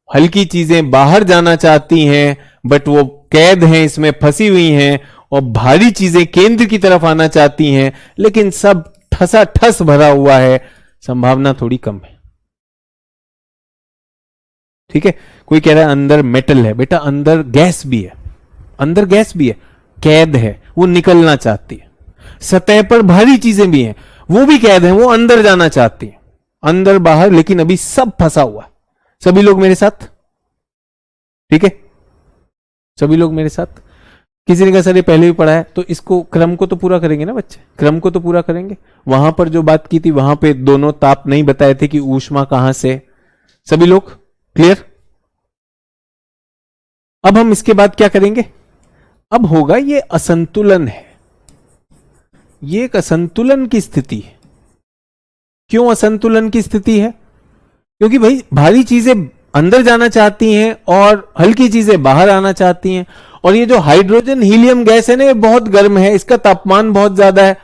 हल्की चीजें बाहर जाना चाहती हैं बट वो कैद हैं, इसमें फंसी हुई हैं, और भारी चीजें केंद्र की तरफ आना चाहती हैं लेकिन सब ठसा ठस भरा हुआ है, संभावना थोड़ी कम है। ठीक है। कोई कह रहा है अंदर मेटल है, बेटा अंदर गैस भी है, अंदर गैस भी है, कैद है, वो निकलना चाहती है। सतह पर भारी चीजें भी हैं, वो भी कैद है, वो अंदर जाना चाहती है, अंदर बाहर, लेकिन अभी सब फंसा हुआ है। सभी लोग मेरे साथ, ठीक है, सभी लोग मेरे साथ। किसी ने कहा सर ये पहले भी पढ़ा है, तो इसको क्रम को तो पूरा करेंगे ना बच्चे, क्रम को तो पूरा करेंगे। वहां पर जो बात की थी वहां पे दोनों ताप नहीं बताए थे कि ऊष्मा कहां से। सभी लोग क्लियर। अब हम इसके बाद क्या करेंगे, अब होगा ये असंतुलन है, ये एक असंतुलन की स्थिति है। क्यों असंतुलन की स्थिति है? क्योंकि भाई भारी चीजें अंदर जाना चाहती हैं और हल्की चीजें बाहर आना चाहती हैं, और ये जो हाइड्रोजन हीलियम गैस है ना, ये बहुत गर्म है, इसका तापमान बहुत ज्यादा है,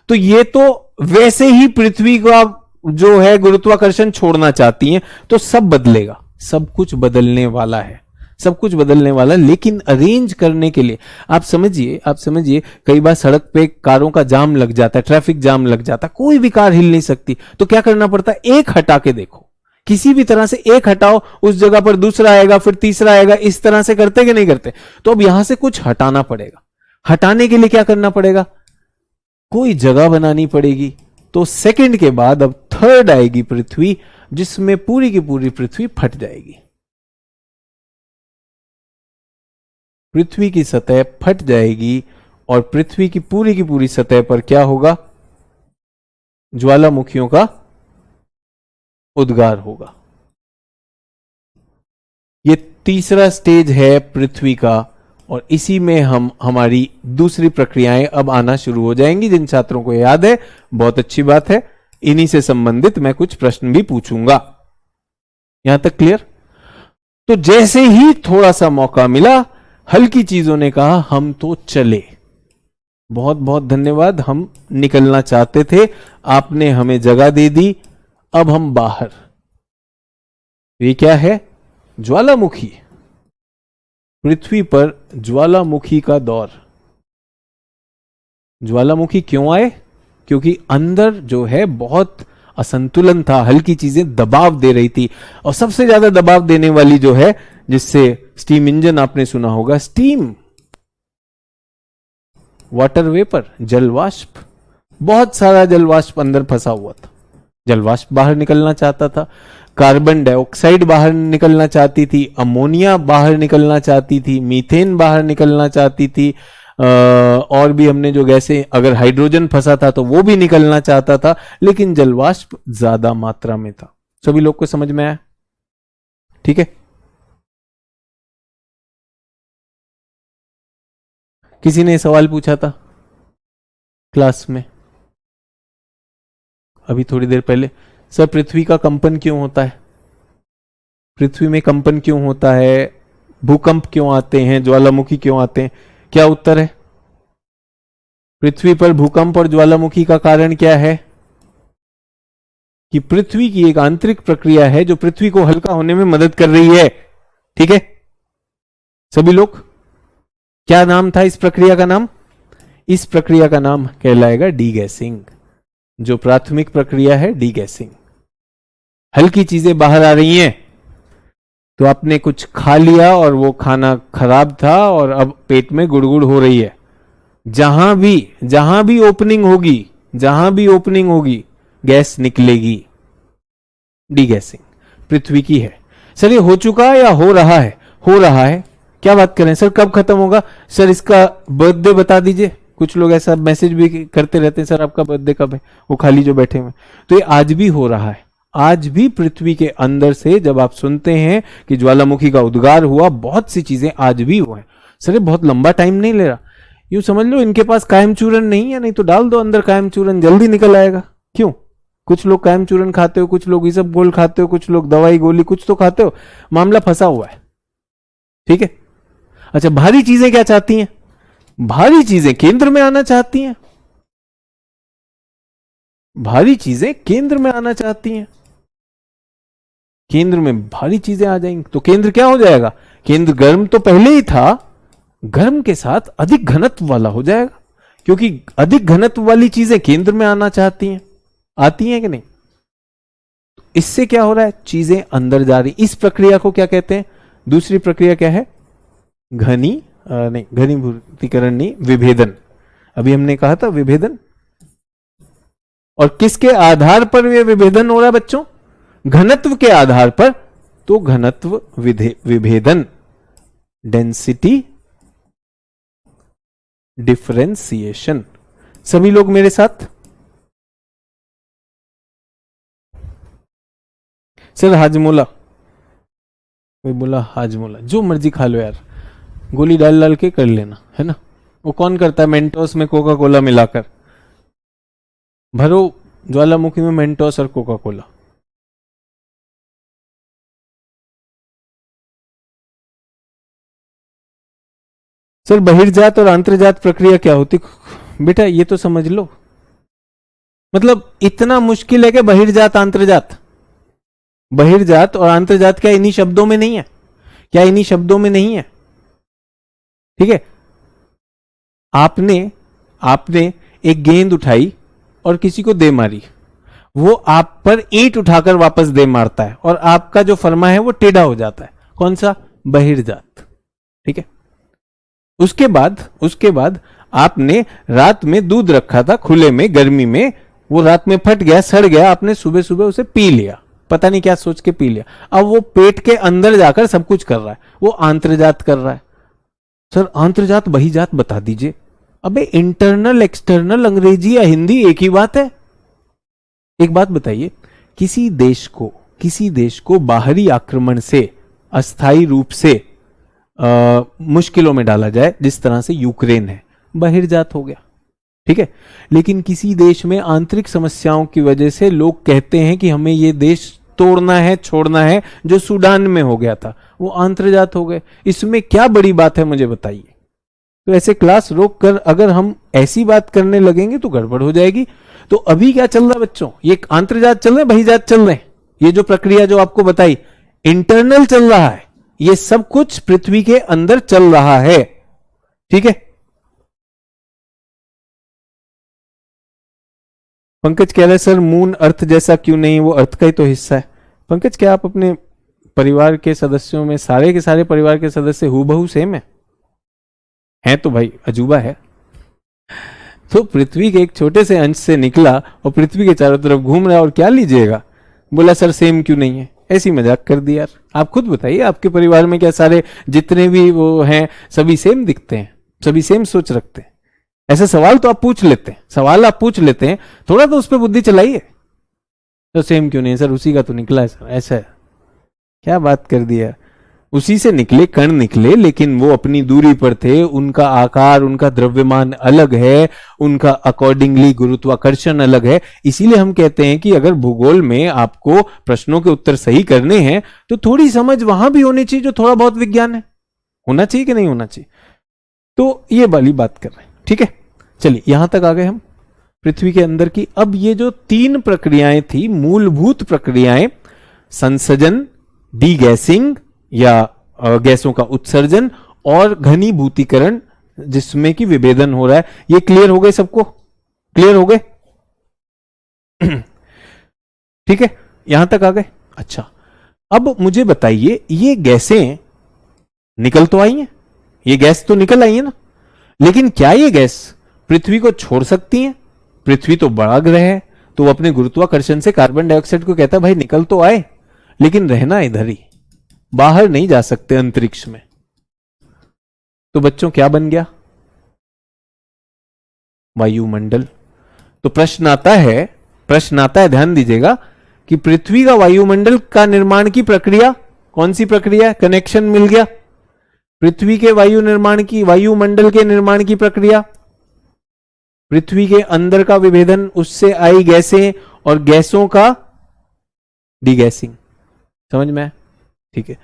तो ये तो वैसे ही पृथ्वी का जो है गुरुत्वाकर्षण छोड़ना चाहती हैं, तो सब बदलेगा, सब कुछ बदलने वाला है, सब कुछ बदलने वाला। लेकिन अरेंज करने के लिए आप समझिए कई बार सड़क पे कारों का जाम लग जाता है, ट्रैफिक जाम लग जाता है, कोई भी कार हिल नहीं सकती, तो क्या करना पड़ता है, एक हटा के देखो, किसी भी तरह से एक हटाओ, उस जगह पर दूसरा आएगा, फिर तीसरा आएगा, इस तरह से करते कि नहीं करते। तो अब यहां से कुछ हटाना पड़ेगा, हटाने के लिए क्या करना पड़ेगा, कोई जगह बनानी पड़ेगी। तो सेकंड के बाद अब थर्ड आएगी पृथ्वी, जिसमें पूरी की पूरी पृथ्वी फट जाएगी, पृथ्वी की सतह फट जाएगी, और पृथ्वी की पूरी सतह पर क्या होगा, ज्वालामुखियों का उद्गार होगा। ये तीसरा स्टेज है पृथ्वी का, और इसी में हम हमारी दूसरी प्रक्रियाएं अब आना शुरू हो जाएंगी। जिन छात्रों को याद है बहुत अच्छी बात है, इन्हीं से संबंधित मैं कुछ प्रश्न भी पूछूंगा। यहां तक क्लियर? तो जैसे ही थोड़ा सा मौका मिला, हल्की चीजों ने कहा हम तो चले, बहुत बहुत धन्यवाद, हम निकलना चाहते थे, आपने हमें जगह दे दी, अब हम बाहर। ये क्या है, ज्वालामुखी, पृथ्वी पर ज्वालामुखी का दौर। ज्वालामुखी क्यों आए? क्योंकि अंदर जो है बहुत असंतुलन था, हल्की चीजें दबाव दे रही थी, और सबसे ज्यादा दबाव देने वाली जो है, जिससे स्टीम इंजन आपने सुना होगा, स्टीम, वाटर वेपर, जलवाष्प, बहुत सारा जलवाष्प अंदर फंसा हुआ था, जलवाष्प बाहर निकलना चाहता था, कार्बन डाइऑक्साइड बाहर निकलना चाहती थी, अमोनिया बाहर निकलना चाहती थी, मीथेन बाहर निकलना चाहती थी, और भी हमने जो गैसें, अगर हाइड्रोजन फंसा था तो वो भी निकलना चाहता था, लेकिन जलवाष्प ज्यादा मात्रा में था। सभी लोग को समझ में आया? ठीक है। किसी ने सवाल पूछा था क्लास में अभी थोड़ी देर पहले, सर पृथ्वी का कंपन क्यों होता है, पृथ्वी में कंपन क्यों होता है, भूकंप क्यों आते हैं, ज्वालामुखी क्यों आते हैं? क्या उत्तर है? पृथ्वी पर भूकंप और ज्वालामुखी का कारण क्या है? कि पृथ्वी की एक आंतरिक प्रक्रिया है जो पृथ्वी को हल्का होने में मदद कर रही है। ठीक है सभी लोग? क्या नाम था इस प्रक्रिया का नाम? इस प्रक्रिया का नाम कहलाएगा डीगैसिंग। जो प्राथमिक प्रक्रिया है डीगैसिंग। हल्की चीजें बाहर आ रही हैं, तो आपने कुछ खा लिया और वो खाना खराब था और अब पेट में गुड़गुड़ हो रही है। जहां भी ओपनिंग होगी गैस निकलेगी। डीगैसिंग पृथ्वी की है। सर ये हो चुका है या हो रहा है? हो रहा है। क्या बात करें सर, कब खत्म होगा? सर इसका बर्थडे बता दीजिए। कुछ लोग ऐसा मैसेज भी करते रहते हैं, सर आपका बर्थडे कब है, वो खाली जो बैठे हुए। तो ये आज भी हो रहा है। आज भी पृथ्वी के अंदर से जब आप सुनते हैं कि ज्वालामुखी का उद्गार हुआ, बहुत सी चीजें आज भी हुआ है। सर ये बहुत लंबा टाइम नहीं ले रहा, यूं समझ लो इनके पास कायम चूरन नहीं है, नहीं तो डाल दो अंदर कायम चूरन, जल्दी निकल आएगा। क्यों? कुछ लोग कायम चूरन खाते हो, कुछ लोग इसबगोल खाते हो, कुछ लोग दवाई गोली कुछ तो खाते हो, मामला फंसा हुआ है। ठीक है। अच्छा, भारी चीजें क्या चाहती हैं? भारी चीजें केंद्र में आना चाहती हैं। भारी चीजें केंद्र में आना चाहती हैं। केंद्र में भारी चीजें आ जाएंगी तो केंद्र क्या हो जाएगा? केंद्र गर्म तो पहले ही था, गर्म के साथ अधिक घनत्व वाला हो जाएगा, क्योंकि अधिक घनत्व वाली चीजें केंद्र में आना चाहती हैं। आती हैं कि नहीं? इससे क्या हो रहा है? चीजें अंदर जा रही। इस प्रक्रिया को क्या कहते हैं? दूसरी प्रक्रिया क्या है? घनीभूतीकरण नहीं, विभेदन। अभी हमने कहा था विभेदन। और किसके आधार पर यह विभेदन हो रहा है बच्चों? घनत्व के आधार पर। तो घनत्व विभेदन, डेंसिटी डिफरेंशिएशन। सभी लोग मेरे साथ? सर हाजमोला, कोई बोला हाजमोला, जो मर्जी खा लो यार, गोली डाल डाल के कर लेना, है ना। वो कौन करता है? मेंटोस में कोका कोला मिलाकर भरो, ज्वालामुखी में मेंटोस और कोका कोला। सर बहिर्जात और अंतर्जात प्रक्रिया क्या होती? बेटा ये तो समझ लो, मतलब इतना मुश्किल है कि बहिर्जात अंतर्जात, बहिर्जात और अंतर्जात क्या इन्हीं शब्दों में नहीं है? क्या इन्हीं शब्दों में नहीं है? ठीक है। आपने एक गेंद उठाई और किसी को दे मारी, वो आप पर ईंट उठाकर वापस दे मारता है और आपका जो फरमा है वो टेढ़ा हो जाता है। कौन सा? बहिर्जात। ठीक है। उसके बाद आपने रात में दूध रखा था खुले में, गर्मी में, वो रात में फट गया, सड़ गया, आपने सुबह सुबह उसे पी लिया, पता नहीं क्या सोच के पी लिया। अब वो पेट के अंदर जाकर सब कुछ कर रहा है, वो आंतरजात कर रहा है। सर आंतरजात बहिर्जात बता दीजिए। अबे इंटरनल एक्सटर्नल अंग्रेजी या हिंदी एक ही बात है। एक बात बताइए, किसी देश को बाहरी आक्रमण से अस्थायी रूप से मुश्किलों में डाला जाए, जिस तरह से यूक्रेन है, बहिर्जात हो गया। ठीक है। लेकिन किसी देश में आंतरिक समस्याओं की वजह से लोग कहते हैं कि हमें ये देश तोड़ना है, छोड़ना है, जो सूडान में हो गया था, वो आंतरजात हो गए। इसमें क्या बड़ी बात है मुझे बताइए। तो ऐसे क्लास रोक कर अगर हम ऐसी बात करने लगेंगे तो गड़बड़ हो जाएगी। तो अभी क्या चल रहा है बच्चों? ये आंतरजात चल रहे हैं, बहिर्जात चल रहे हैं? ये जो प्रक्रिया जो आपको बताई, इंटरनल चल रहा है। ये सब कुछ पृथ्वी के अंदर चल रहा है। ठीक है। पंकज कह रहे सर मून अर्थ जैसा क्यों नहीं? वो अर्थ का ही तो हिस्सा है। पंकज क्या आप अपने परिवार के सदस्यों में सारे के सारे परिवार के सदस्य हूबहू सेम है तो भाई अजूबा है। तो पृथ्वी के एक छोटे से अंश से निकला और पृथ्वी के चारों तरफ घूम रहा है, और क्या लीजिएगा? बोला सर सेम क्यों नहीं है? ऐसी मजाक कर दी यार। आप खुद बताइए, आपके परिवार में क्या सारे जितने भी वो हैं सभी सेम दिखते हैं? सभी सेम सोच रखते हैं? ऐसा सवाल तो आप पूछ लेते हैं, थोड़ा तो उस पर बुद्धि चलाइए। तो सेम क्यों नहीं सर? उसी का तो निकला है सर। ऐसा है? क्या बात कर दिया। उसी से निकले कण निकले, लेकिन वो अपनी दूरी पर थे, उनका आकार, उनका द्रव्यमान अलग है, उनका अकॉर्डिंगली गुरुत्वाकर्षण अलग है। इसीलिए हम कहते हैं कि अगर भूगोल में आपको प्रश्नों के उत्तर सही करने हैं तो थोड़ी समझ वहां भी होनी चाहिए, जो थोड़ा बहुत विज्ञान है। होना चाहिए कि नहीं होना चाहिए? तो ये वाली बात कर रहे हैं। ठीक है, चलिए यहां तक आ गए हम पृथ्वी के अंदर की। अब ये जो 3 प्रक्रियाएं थी, मूलभूत प्रक्रियाएं, संसर्जन, डीगैसिंग या गैसों का उत्सर्जन, और घनीभूतीकरण जिसमें कि विभेदन हो रहा है, ये क्लियर हो गए? सबको क्लियर हो गए? ठीक है, यहां तक आ गए। अच्छा, अब मुझे बताइए, ये गैसें निकल तो आई हैं, ये गैस तो निकल आई है ना, लेकिन क्या ये गैस पृथ्वी को छोड़ सकती हैं? पृथ्वी तो बड़ा ग्रह है, तो वो अपने गुरुत्वाकर्षण से कार्बन डाइऑक्साइड को कहता है भाई निकल तो आए, लेकिन रहना इधर ही, बाहर नहीं जा सकते अंतरिक्ष में। तो बच्चों क्या बन गया? वायुमंडल। तो प्रश्न आता है, ध्यान दीजिएगा कि पृथ्वी का वायुमंडल का निर्माण की प्रक्रिया कौन सी प्रक्रिया है? कनेक्शन मिल गया। पृथ्वी के वायुमंडल के निर्माण की प्रक्रिया, पृथ्वी के अंदर का विभेदन, उससे आई गैसें और गैसों का डीगैसिंग। समझ में? ठीक है।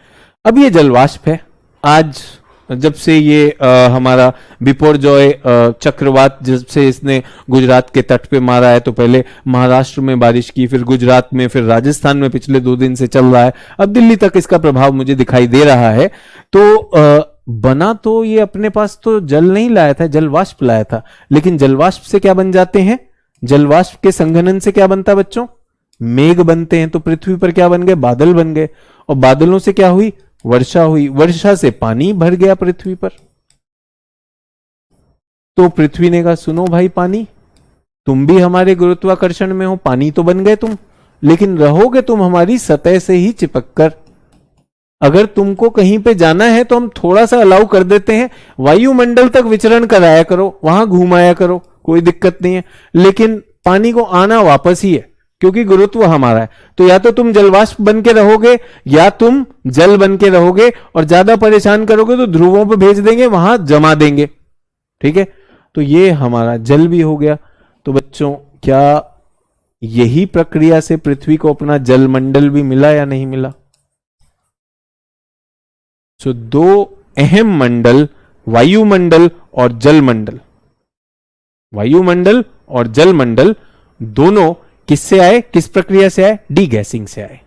अब ये जलवाष्प है। आज जब से ये हमारा बिपोरजॉय चक्रवात जब से इसने गुजरात के तट पे मारा है, तो पहले महाराष्ट्र में बारिश की, फिर गुजरात में, फिर राजस्थान में पिछले 2 दिन से चल रहा है, अब दिल्ली तक इसका प्रभाव मुझे दिखाई दे रहा है। तो बना तो ये अपने पास तो जल नहीं लाया था, जलवाष्प लाया था। लेकिन जलवाष्प से क्या बन जाते हैं? जलवाष्प के संघनन से क्या बनता बच्चों? मेघ बनते हैं। तो पृथ्वी पर क्या बन गए? बादल बन गए। और बादलों से क्या हुई? वर्षा हुई। वर्षा से पानी भर गया पृथ्वी पर। तो पृथ्वी ने कहा, सुनो भाई पानी, तुम भी हमारे गुरुत्वाकर्षण में हो, पानी तो बन गए तुम, लेकिन रहोगे तुम हमारी सतह से ही चिपक कर। अगर तुमको कहीं पे जाना है तो हम थोड़ा सा अलाउ कर देते हैं, वायुमंडल तक विचरण कराया करो, वहां घुमाया करो, कोई दिक्कत नहीं है, लेकिन पानी को आना वापस ही है, क्योंकि गुरुत्व हमारा है। तो या तो तुम जलवाष्प बन के रहोगे या तुम जल बन के रहोगे, और ज्यादा परेशान करोगे तो ध्रुवों पे भेज देंगे, वहां जमा देंगे। ठीक है, तो ये हमारा जल भी हो गया। तो बच्चों, क्या यही प्रक्रिया से पृथ्वी को अपना जलमंडल भी मिला या नहीं मिला? सो 2 अहम मंडल, वायुमंडल और जलमंडल। वायुमंडल और जलमंडल दोनों किससे आए? किस प्रक्रिया से आए? डीगैसिंग से आए।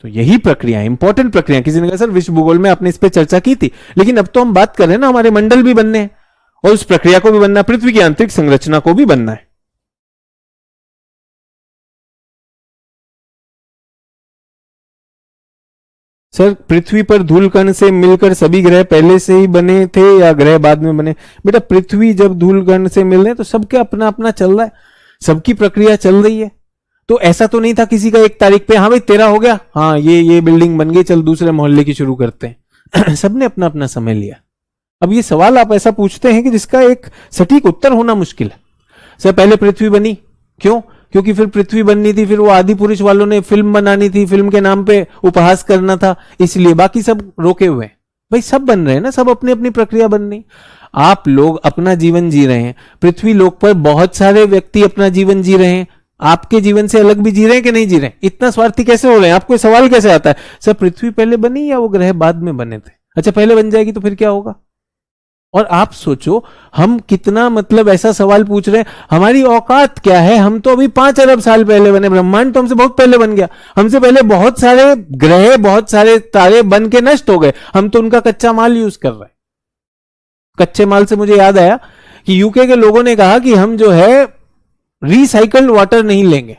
तो यही प्रक्रिया, इंपॉर्टेंट प्रक्रिया। किसी ने कहा सर विश्व भूगोल में आपने इस पे चर्चा की थी, लेकिन अब तो हम बात कर रहे हैं ना, हमारे मंडल भी बनने हैं और उस प्रक्रिया को भी बनना है, पृथ्वी की आंतरिक संरचना को भी बनना है। सर पृथ्वी पर धूलकण से मिलकर सभी ग्रह पहले से ही बने थे या ग्रह बाद में बने? बेटा पृथ्वी जब धूलकण से मिल रहे हैं तो सबके अपना अपना चल रहा है, सबकी प्रक्रिया चल रही है। तो ऐसा तो नहीं था किसी का 1 तारीख पे, हाँ भाई तेरा हो गया, हाँ ये बिल्डिंग बन गई, चल दूसरे मोहल्ले की शुरू करते हैं। सबने अपना अपना समय लिया। अब ये सवाल आप ऐसा पूछते हैं कि जिसका एक सटीक उत्तर होना मुश्किल है। सर पहले पृथ्वी बनी, क्यों? क्योंकि फिर पृथ्वी बननी थी, फिर वो आदि पुरुष वालों ने फिल्म बनानी थी, फिल्म के नाम पे उपहास करना था, इसलिए बाकी सब रोके हुए हैं। भाई सब बन रहे हैं ना, सब अपनी अपनी प्रक्रिया बन रही। आप लोग अपना जीवन जी रहे हैं, पृथ्वी लोक पर बहुत सारे व्यक्ति अपना जीवन जी रहे हैं, आपके जीवन से अलग भी जी रहे हैं कि नहीं जी रहे हैं? इतना स्वार्थी कैसे हो रहे हैं? आपको सवाल कैसे आता है? सर पृथ्वी पहले बनी या वो ग्रह बाद में बने थे? अच्छा पहले बन जाएगी तो फिर क्या होगा? और आप सोचो हम कितना मतलब ऐसा सवाल पूछ रहे हैं, हमारी औकात क्या है? हम तो अभी 5 अरब साल पहले बने, ब्रह्मांड तो हमसे बहुत पहले बन गया, हमसे पहले बहुत सारे ग्रह, बहुत सारे तारे बन के नष्ट हो गए, हम तो उनका कच्चा माल यूज कर रहे हैं। कच्चे माल से मुझे याद आया कि यूके के लोगों ने कहा कि हम जो है रिसाइकल्ड वाटर नहीं लेंगे,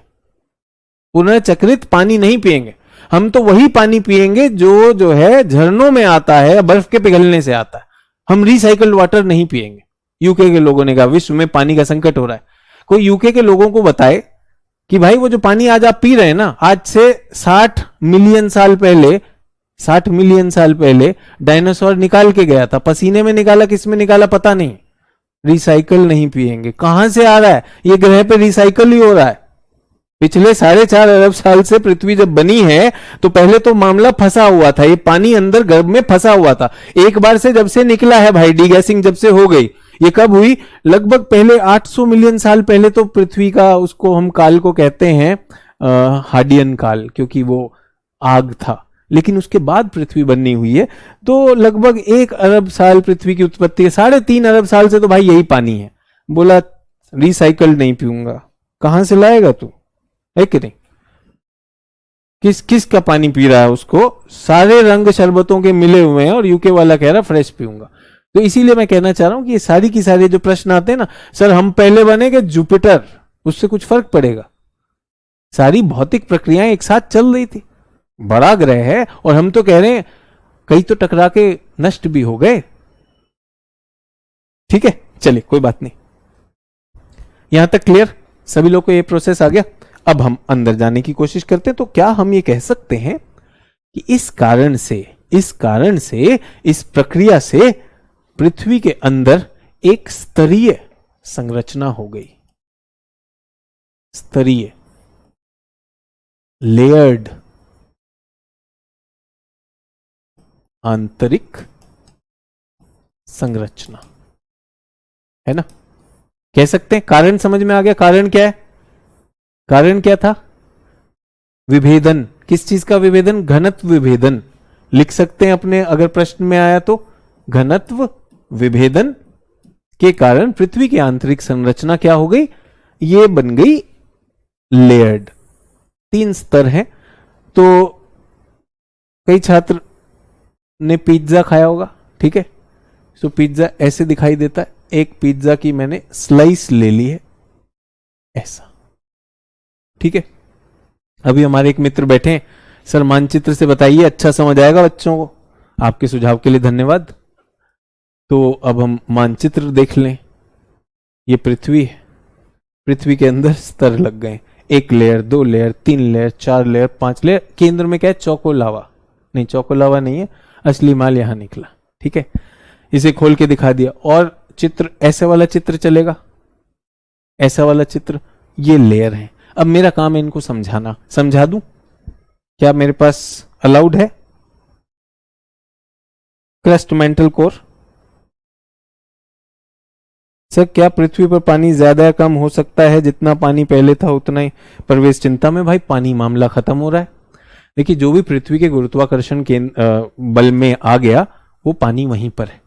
पुनर्चक्रित पानी नहीं पिएंगे, हम तो वही पानी पिएंगे जो है झरनों में आता है, बर्फ के पिघलने से आता है, हम रिसाइकल्ड वाटर नहीं पिएंगे। यूके के लोगों ने कहा विश्व में पानी का संकट हो रहा है। कोई यूके के लोगों को बताए कि भाई वो जो पानी आज आप पी रहे हैं ना, आज से 60 मिलियन साल पहले, 60 मिलियन साल पहले डायनासोर निकाल के गया था, पसीने में निकाला, किस में निकाला पता नहीं, रिसाइकल नहीं पिएंगे। कहां से आ रहा है? ये ग्रह पे रिसाइकल ही हो रहा है। पिछले 4.5 अरब साल से पृथ्वी जब बनी है तो पहले तो मामला फंसा हुआ था, ये पानी अंदर गर्भ में फंसा हुआ था। एक बार से जब से निकला है भाई, डीगैसिंग जब से हो गई, ये कब हुई? लगभग पहले 800 मिलियन साल पहले तो पृथ्वी का, उसको हम काल को कहते हैं हार्डियन काल, क्योंकि वो आग था। लेकिन उसके बाद पृथ्वी बननी हुई है, तो लगभग 1 अरब साल पृथ्वी की उत्पत्ति है, 3.5 अरब साल से तो भाई यही पानी है। बोला रिसाइकल्ड नहीं पीऊंगा, कहां से लाएगा तू? है कि नहीं? किस का पानी पी रहा है? उसको सारे रंग शरबतों के मिले हुए हैं और यूके वाला कह रहा फ्रेश पीऊंगा। तो इसीलिए मैं कहना चाह रहा हूं कि ये सारी की सारी जो प्रश्न आते हैं ना, सर हम पहले बने कि जुपिटर, उससे कुछ फर्क पड़ेगा? सारी भौतिक प्रक्रियाएं एक साथ चल रही थी, बड़ा ग्रह है और हम तो कह रहे हैं कई तो टकरा के नष्ट भी हो गए। ठीक है, चलिए कोई बात नहीं, यहां तक क्लियर? सभी लोग को ये प्रोसेस आ गया। अब हम अंदर जाने की कोशिश करते हैं। तो क्या हम ये कह सकते हैं कि इस कारण से इस प्रक्रिया से पृथ्वी के अंदर एक स्तरीय संरचना हो गई, स्तरीय, लेयर्ड आंतरिक संरचना, है ना? कह सकते हैं कारण समझ में आ गया। कारण क्या है? कारण क्या था? विभेदन। किस चीज का विभेदन? घनत्व विभेदन। लिख सकते हैं अपने, अगर प्रश्न में आया तो, घनत्व विभेदन के कारण पृथ्वी की आंतरिक संरचना क्या हो गई? ये बन गई लेयर्ड। 3 स्तर हैं। तो कई छात्र ने पिज्जा खाया होगा, ठीक है? तो पिज्जा ऐसे दिखाई देता है। एक पिज्जा की मैंने स्लाइस ले ली है, ऐसा, ठीक है? अभी हमारे एक मित्र बैठे हैं, सर मानचित्र से बताइए, अच्छा समझ आएगा बच्चों को। आपके सुझाव के लिए धन्यवाद। तो अब हम मानचित्र देख लें। ये पृथ्वी है, पृथ्वी के अंदर स्तर लग गए, 1 layer, 2 layer, 3 layer, 4 layer, 5 layer. केंद्र में क्या है? चौको लावा। नहीं, चौको लावा नहीं है, असली माल यहां निकला, ठीक है? इसे खोल के दिखा दिया। और चित्र, ऐसे वाला चित्र चलेगा, ऐसा वाला चित्र, ये लेयर है। अब मेरा काम है इनको समझाना। समझा दूं? क्या मेरे पास अलाउड है? Crust mantle core. सर क्या पृथ्वी पर पानी ज्यादा या कम हो सकता है? जितना पानी पहले था उतना ही। परवेश चिंता में भाई, पानी मामला खत्म हो रहा है। देखिए, जो भी पृथ्वी के गुरुत्वाकर्षण के बल में आ गया, वो पानी वहीं पर है,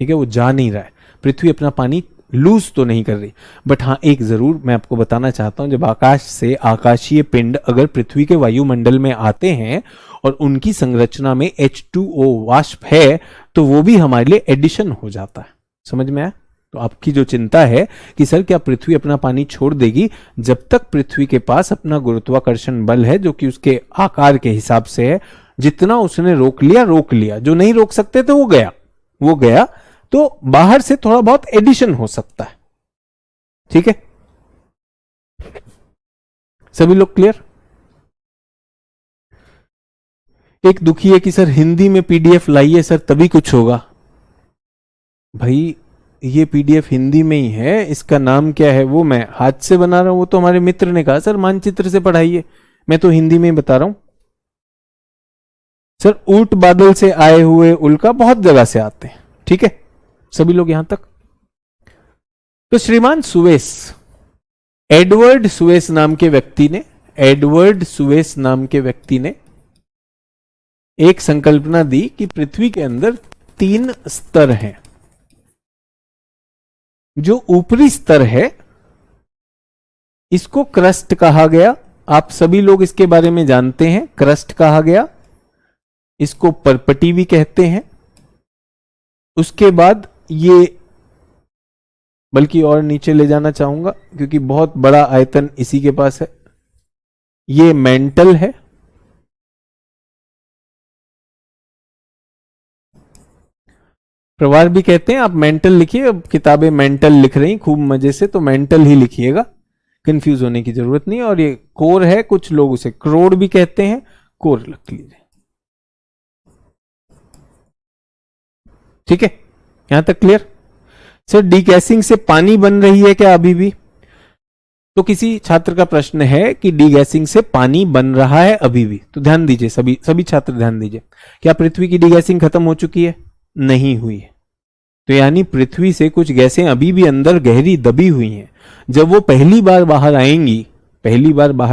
ठीक है? वो जा नहीं रहा है। पृथ्वी अपना पानी लूज तो नहीं कर रही। बट हाँ, एक जरूर मैं आपको बताना चाहता हूं, जब आकाश से आकाशीय पिंड अगर पृथ्वी के वायुमंडल में आते हैं और उनकी संरचना में H2O वाष्प है, तो वो भी हमारे लिए एडिशन हो जाता है। समझ में आया? तो आपकी जो चिंता है कि सर क्या पृथ्वी अपना पानी छोड़ देगी, जब तक पृथ्वी के पास अपना गुरुत्वाकर्षण बल है, जो कि उसके आकार के हिसाब से है, जितना उसने रोक लिया, जो नहीं रोक सकते थे वो गया। तो बाहर से थोड़ा बहुत एडिशन हो सकता है, ठीक है? सभी लोग क्लियर? एक दुखी है कि सर हिंदी में पीडीएफ लाइए सर, तभी कुछ होगा। भाई ये पीडीएफ हिंदी में ही है, इसका नाम क्या है वो मैं हाथ से बना रहा हूं। वो तो हमारे मित्र ने कहा सर मानचित्र से पढ़ाइए, मैं तो हिंदी में ही बता रहा हूं। सर ऊंट बादल से आए हुए उल्का बहुत जगह से आते हैं, ठीक है? सभी लोग यहां तक? तो श्रीमान सुवेस, एडवर्ड सुवेस नाम के व्यक्ति ने एक संकल्पना दी कि पृथ्वी के अंदर 3 स्तर हैं। जो ऊपरी स्तर है इसको क्रस्ट कहा गया। आप सभी लोग इसके बारे में जानते हैं, क्रस्ट कहा गया। इसको परपटी भी कहते हैं। उसके बाद ये, बल्कि और नीचे ले जाना चाहूंगा क्योंकि बहुत बड़ा आयतन इसी के पास है, ये मेंटल है। प्रवार भी कहते हैं। आप मेंटल लिखिए, अब किताबें मेंटल लिख रही खूब मजे से, तो मेंटल ही लिखिएगा, कंफ्यूज होने की जरूरत नहीं। और ये कोर है, कुछ लोग उसे क्रोड भी कहते हैं, कोर लिख लीजिए, ठीक है? यहां तक क्लियर? सर डीगैसिंग से पानी बन रही है क्या अभी भी? तो किसी छात्र का प्रश्न है कि डीगैसिंग से पानी बन रहा है अभी भी, तो ध्यान दीजिए, सभी छात्र ध्यान दीजिए। क्या पृथ्वी की डीगैसिंग खत्म हो चुकी है? नहीं हुई है। तो यानी पृथ्वी से कुछ गैसें अभी भी अंदर गहरी दबी हुई हैं। जब वो पहली बार बाहर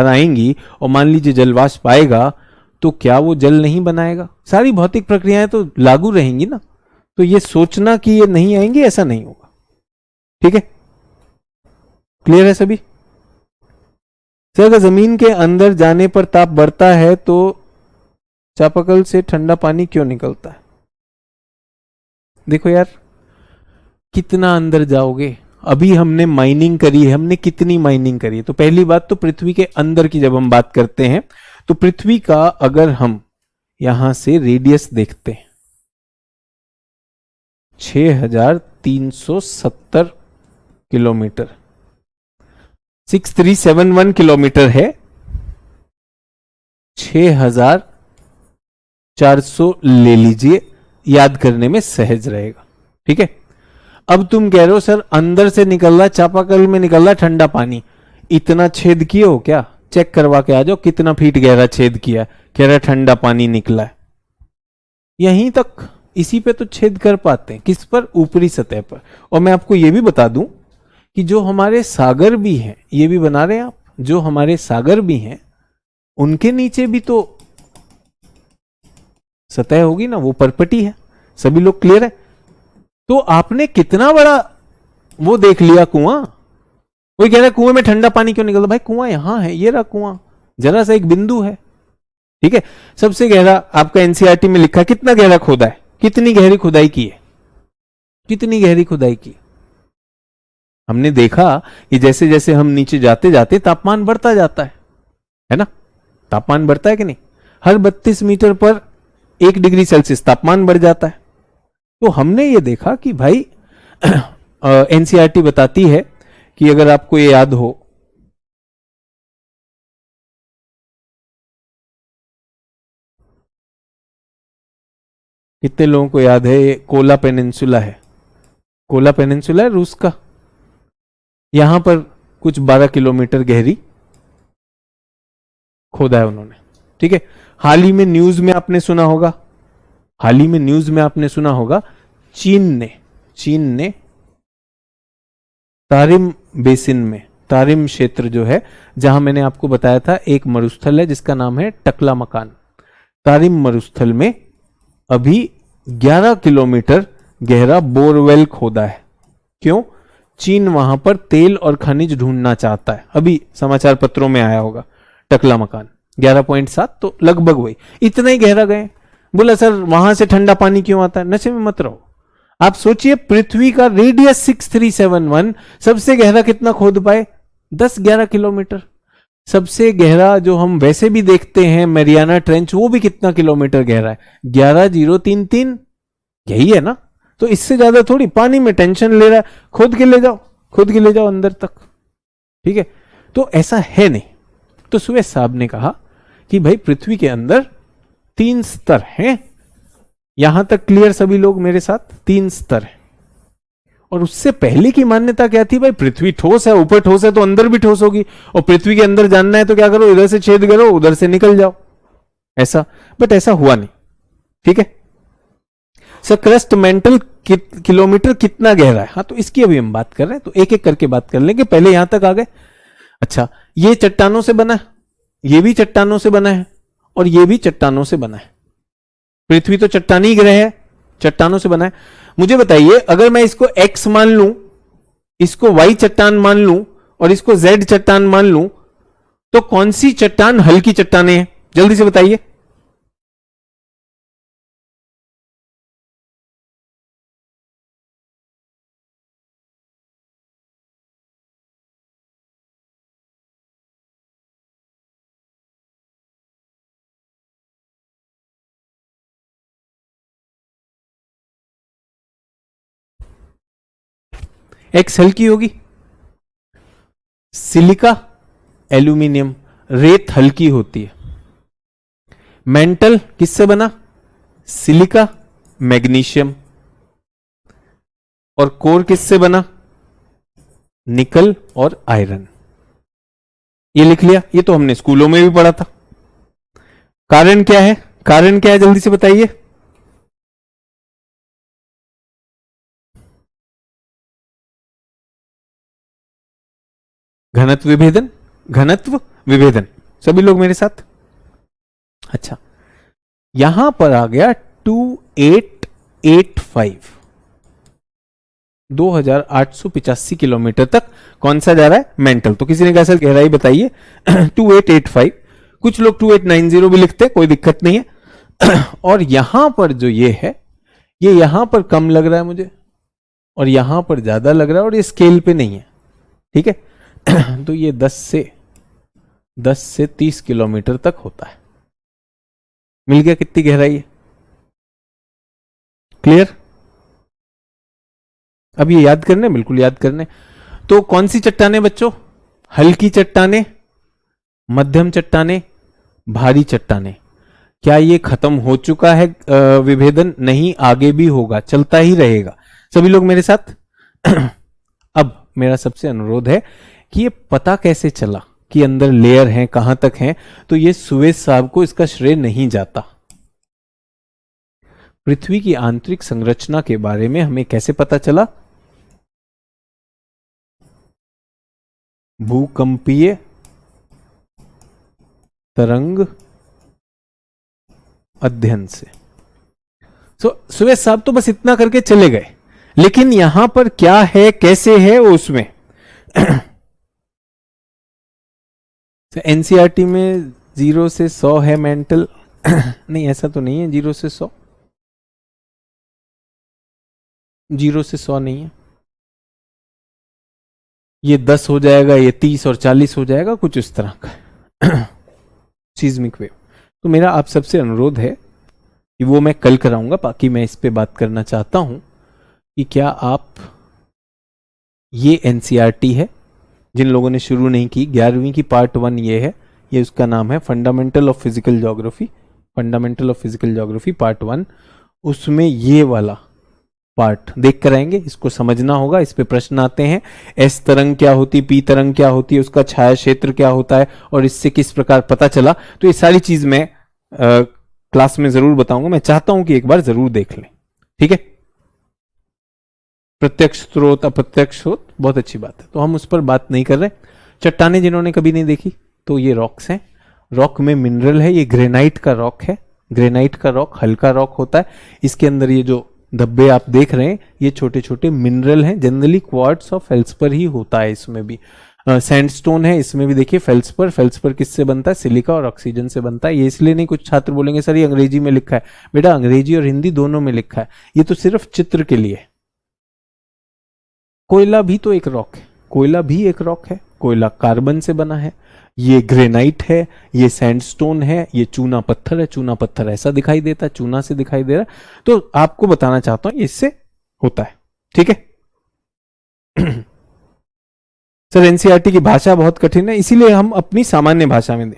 आएंगी और मान लीजिए जलवाष्प आएगा, तो क्या वो जल नहीं बनाएगा? सारी भौतिक प्रक्रियाएं तो लागू रहेंगी ना। तो ये सोचना कि ये नहीं आएंगे, ऐसा नहीं होगा, ठीक है? क्लियर है सभी? सर अगर जमीन के अंदर जाने पर ताप बढ़ता है तो चापाकल से ठंडा पानी क्यों निकलता है? देखो यार, कितना अंदर जाओगे? अभी हमने माइनिंग करी है, हमने कितनी माइनिंग करी है? तो पहली बात तो पृथ्वी के अंदर की जब हम बात करते हैं, तो पृथ्वी का अगर हम यहां से रेडियस देखते हैं 6370 किलोमीटर, 6371 किलोमीटर है, 6400 ले लीजिए, याद करने में सहज रहेगा, ठीक है? अब तुम कह रहे हो सर अंदर से निकल रहा, चापाकल में निकल रहा ठंडा पानी, इतना छेद किए हो क्या? चेक करवा के आ जाओ कितना फीट गहरा छेद किया, कह रहा ठंडा पानी निकला है। यहीं तक इसी पे तो छेद कर पाते हैं। किस पर? ऊपरी सतह पर। और मैं आपको यह भी बता दूं कि जो हमारे सागर भी हैं, ये भी बना रहे हैं आप, जो हमारे सागर भी हैं उनके नीचे भी तो सतह होगी ना, वो परपटी है। सभी लोग क्लियर है? तो आपने कितना बड़ा वो देख लिया कुआं। कोई कह रहा है कुएं में ठंडा पानी क्यों निकलता? भाई कुआं यहां है, ये रहा कुआं, जरा सा एक बिंदु है, ठीक है। सबसे गहरा आपका एनसीईआरटी में लिखा है, कितना गहरा खोदा है, कितनी गहरी खुदाई की है, कितनी गहरी खुदाई की। हमने देखा कि जैसे जैसे हम नीचे जाते जाते तापमान बढ़ता जाता है ना? तापमान बढ़ता है कि नहीं? हर 32 मीटर पर 1 डिग्री सेल्सियस तापमान बढ़ जाता है। तो हमने ये देखा कि भाई एनसीईआरटी बताती है कि अगर आपको ये याद हो, कितने लोगों को याद है, ये कोला पेनिनसुला है, कोला पेनिनसुला है रूस का। यहां पर कुछ 12 किलोमीटर गहरी खोदा है उन्होंने, ठीक है। हाल ही में न्यूज में आपने सुना होगा, हाल ही में न्यूज में आपने सुना होगा, चीन ने तारिम बेसिन में, तारिम क्षेत्र जो है, जहां मैंने आपको बताया था एक मरुस्थल है जिसका नाम है टकला मकान, तारिम मरुस्थल में अभी 11 किलोमीटर गहरा बोरवेल खोदा है। क्यों? चीन वहां पर तेल और खनिज ढूंढना चाहता है। अभी समाचार पत्रों में आया होगा, टकला मकान 11.7, तो लगभग वही, इतना ही गहरा गए। बोला सर वहां से ठंडा पानी क्यों आता है? नशे में मत रहो। आप सोचिए पृथ्वी का रेडियस 6371, सबसे गहरा कितना खोद पाए? 10-11 किलोमीटर। सबसे गहरा जो हम वैसे भी देखते हैं मैरियाना ट्रेंच, वो भी कितना किलोमीटर गहरा है? 11,033, यही है ना? तो इससे ज्यादा थोड़ी। पानी में टेंशन ले रहा है, खोद के ले जाओ, खोद के ले जाओ अंदर तक, ठीक है। तो ऐसा है नहीं। तो सुएज साहब ने कहा कि भाई पृथ्वी के अंदर 3 स्तर हैं। यहां तक क्लियर सभी लोग मेरे साथ? 3 स्तर है। और उससे पहले की मान्यता क्या थी? भाई पृथ्वी ठोस है, ऊपर ठोस है तो अंदर भी ठोस होगी, और पृथ्वी के अंदर जानना है तो क्या करो, इधर से छेद करो, उधर से निकल जाओ, ऐसा। बट ऐसा हुआ नहीं, ठीक है। सर क्रस्ट मेंटल किलोमीटर कितना गहरा है? हाँ, तो इसकी अभी हम बात कर रहे हैं, तो एक एक करके बात कर लेंगे। पहले यहां तक आ गए। अच्छा, ये चट्टानों से बना है, ये भी चट्टानों से बना है, और ये भी चट्टानों से बना है। पृथ्वी तो चट्टानी ग्रह है, चट्टानों से बना है। मुझे बताइए, अगर मैं इसको एक्स मान लूं, इसको वाई चट्टान मान लूं, और इसको जेड चट्टान मान लूं, तो कौन सी चट्टान हल्की चट्टाने हैं? जल्दी से बताइए। एक्स हल्की होगी, सिलिका एल्यूमिनियम, रेत हल्की होती है। मेंटल किससे बना? Silica magnesium. और कोर किससे बना? निकल और आयरन। ये लिख लिया, ये तो हमने स्कूलों में भी पढ़ा था। कारण क्या है? कारण क्या है, जल्दी से बताइए। घनत्व विभेदन, घनत्व विभेदन। सभी लोग मेरे साथ? अच्छा, यहां पर आ गया 2885, 2885 किलोमीटर तक कौन सा जा रहा है? मेंटल। तो किसी ने कहा सर गहराई बताइए। 2885, कुछ लोग 2890 भी लिखते हैं, कोई दिक्कत नहीं है। और यहां पर जो ये है, ये यहां पर कम लग रहा है मुझे, और यहां पर ज्यादा लग रहा है, और ये स्केल पे नहीं है, ठीक है। तो ये 10 से 30 किलोमीटर तक होता है। मिल गया कितनी गहराई है? क्लियर? अब ये याद करने, बिल्कुल याद करने। तो कौन सी चट्टाने बच्चों? हल्की चट्टाने, मध्यम चट्टाने, भारी चट्टाने। क्या ये खत्म हो चुका है विभेदन? नहीं, आगे भी होगा, चलता ही रहेगा। सभी लोग मेरे साथ? अब मेरा सबसे अनुरोध है कि ये पता कैसे चला कि अंदर लेयर हैं, कहां तक हैं? तो ये सुएज साहब को इसका श्रेय नहीं जाता। पृथ्वी की आंतरिक संरचना के बारे में हमें कैसे पता चला? भूकंपीय तरंग अध्ययन से। सुरेश साहब तो बस इतना करके चले गए, लेकिन यहां पर क्या है, कैसे है वो उसमें एनसीईआरटी में 0 से 100 है मेंटल नहीं, ऐसा तो नहीं है 0 से 100, 0 से 100 नहीं है, ये 10 हो जाएगा, ये 30 और 40 हो जाएगा, कुछ इस तरह का सीस्मिक वेव। तो मेरा आप सबसे अनुरोध है कि वो मैं कल कराऊंगा, बाकी मैं इस पे बात करना चाहता हूं कि क्या आप, ये एनसीईआरटी है, जिन लोगों ने शुरू नहीं की, 11वीं की पार्ट 1 ये है, ये उसका नाम है fundamental of physical geography, fundamental of physical geography part 1। उसमें ये वाला पार्ट देख कर आएंगे, इसको समझना होगा, इस पे प्रश्न आते हैं, एस तरंग क्या होती, पी तरंग क्या होती है, उसका छाया क्षेत्र क्या होता है और इससे किस प्रकार पता चला। तो ये सारी चीज मैं क्लास में जरूर बताऊंगा, मैं चाहता हूं कि एक बार जरूर देख लें, ठीक है। प्रत्यक्ष स्रोत अप्रत्यक्ष स्रोत बहुत अच्छी बात है, तो हम उस पर बात नहीं कर रहे। चट्टाने जिन्होंने कभी नहीं देखी, तो ये रॉक्स हैं, रॉक में मिनरल है, ये ग्रेनाइट का रॉक है, ग्रेनाइट का रॉक हल्का रॉक होता है, इसके अंदर ये जो धब्बे आप देख रहे हैं ये छोटे छोटे मिनरल हैं, जनरली क्वार्ट्स और फेल्सपर ही होता है, इसमें भी सैंडस्टोन है, इसमें भी देखिए फेल्सपर, फेल्सपर किससे बनता है, सिलिका और ऑक्सीजन से बनता है। ये इसलिए नहीं, कुछ छात्र बोलेंगे सर ये अंग्रेजी में लिखा है, बेटा अंग्रेजी और हिंदी दोनों में लिखा है, ये तो सिर्फ चित्र के लिए। कोयला भी तो एक रॉक है, कोयला भी एक रॉक है, कोयला कार्बन से बना है, ये ग्रेनाइट है, ये सैंडस्टोन है, ये चूना पत्थर है, चूना पत्थर ऐसा दिखाई देता है, चूना से दिखाई दे रहा है, तो आपको बताना चाहता हूं इससे होता है, ठीक है। सर एनसीईआरटी की भाषा बहुत कठिन है, इसीलिए हम अपनी सामान्य भाषा में दें।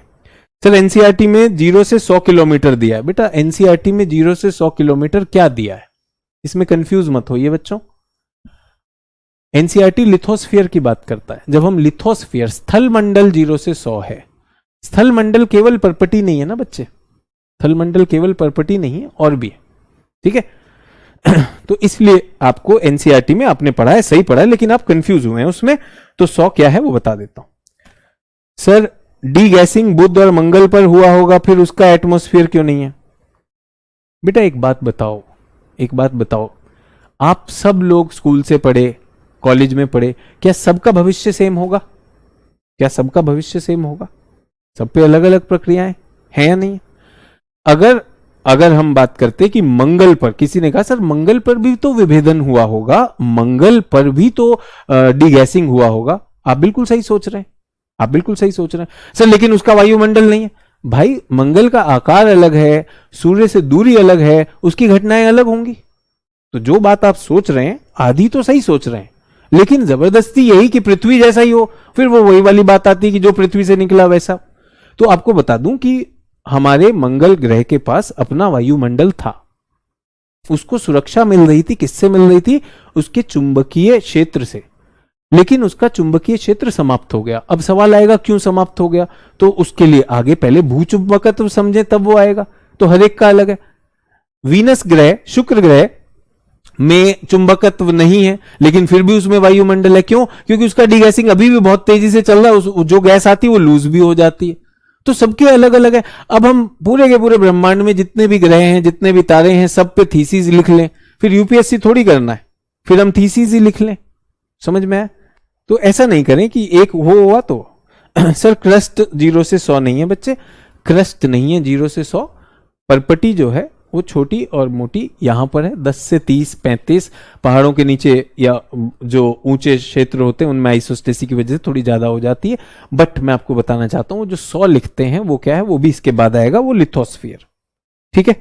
सर एनसीईआरटी में 0 से 100 किलोमीटर दिया है, बेटा एनसीईआरटी में 0 से 100 किलोमीटर क्या दिया है, इसमें कंफ्यूज मत होइए बच्चों। एनसीईआरटी लिथोस्फीयर की बात करता है, जब हम लिथोस्फीयर स्थल मंडल 0 से 100 है, स्थल मंडल केवल परपटी नहीं है ना बच्चे, स्थल मंडल केवल परपटी नहीं है और भी है, ठीक है। तो इसलिए आपको एनसीईआरटी में आपने पढ़ा है, सही पढ़ा है, लेकिन आप कंफ्यूज हुए हैं उसमें, तो 100 क्या है वो बता देता हूं। सर डी गैसिंग बुध और मंगल पर हुआ होगा, फिर उसका एटमॉस्फेयर क्यों नहीं है? बेटा एक बात बताओ, एक बात बताओ, आप सब लोग स्कूल से पढ़े, कॉलेज में पढ़े, क्या सबका भविष्य सेम होगा? क्या सबका भविष्य सेम होगा? सब पे अलग अलग प्रक्रियाएं हैं या नहीं? अगर हम बात करते कि मंगल पर, किसी ने कहा सर मंगल पर भी तो विभेदन हुआ होगा, मंगल पर भी तो डीगैसिंग हुआ होगा, आप बिल्कुल सही सोच रहे हैं, आप बिल्कुल सही सोच रहे हैं सर, लेकिन उसका वायुमंडल नहीं है। भाई मंगल का आकार अलग है, सूर्य से दूरी अलग है, उसकी घटनाएं अलग होंगी। तो जो बात आप सोच रहे हैं आधी तो सही सोच रहे हैं, लेकिन जबरदस्ती यही कि पृथ्वी जैसा ही हो, फिर वो वही वाली बात आती है कि जो पृथ्वी से निकला वैसा। तो आपको बता दूं कि हमारे मंगल ग्रह के पास अपना वायुमंडल था, उसको सुरक्षा मिल रही थी, किससे मिल रही थी? उसके चुंबकीय क्षेत्र से, लेकिन उसका चुंबकीय क्षेत्र समाप्त हो गया। अब सवाल आएगा क्यों समाप्त हो गया, तो उसके लिए आगे पहले भूचुंबकत्व समझे तब वो आएगा, तो हर एक का अलग है। वीनस ग्रह, शुक्र ग्रह में चुंबकत्व नहीं है, लेकिन फिर भी उसमें वायुमंडल है, क्यों? क्योंकि उसका डीगैसिंग अभी भी बहुत तेजी से चल रहा है, जो गैस आती है वो लूज भी हो जाती है। तो सबके अलग अलग है। अब हम पूरे के पूरे ब्रह्मांड में जितने भी ग्रह हैं, जितने भी तारे हैं, सब पे थीसिस लिख लें, फिर यूपीएससी थोड़ी करना है, फिर हम थीसिस ही लिख लें, समझ में आया? तो ऐसा नहीं करें कि एक हुआ तो सर क्रस्ट 0 से 100 नहीं है बच्चे, क्रस्ट नहीं है 0 से 100, परपटी जो है वो छोटी और मोटी यहां पर है, 10 से 30 35 पहाड़ों के नीचे या जो ऊंचे क्षेत्र होते हैं उनमें आइसोस्टेसी की वजह से थोड़ी ज्यादा हो जाती है। बट मैं आपको बताना चाहता हूं जो 100 लिखते हैं वो क्या है, वो भी इसके बाद आएगा, वो लिथोस्फीयर, ठीक है।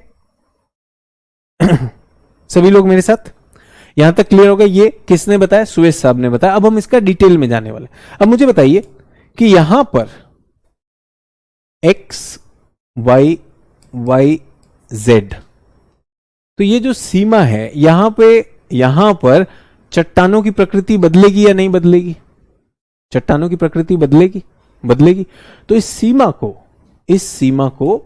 सभी लोग मेरे साथ यहां तक क्लियर हो गया? ये किसने बताया? सुरेश साहब ने बताया। अब हम इसका डिटेल में जाने वाले। अब मुझे बताइए कि यहां पर एक्स वाई वाई जेड, तो ये जो सीमा है यहां पर चट्टानों की प्रकृति बदलेगी या नहीं बदलेगी? चट्टानों की प्रकृति बदलेगी। तो इस सीमा को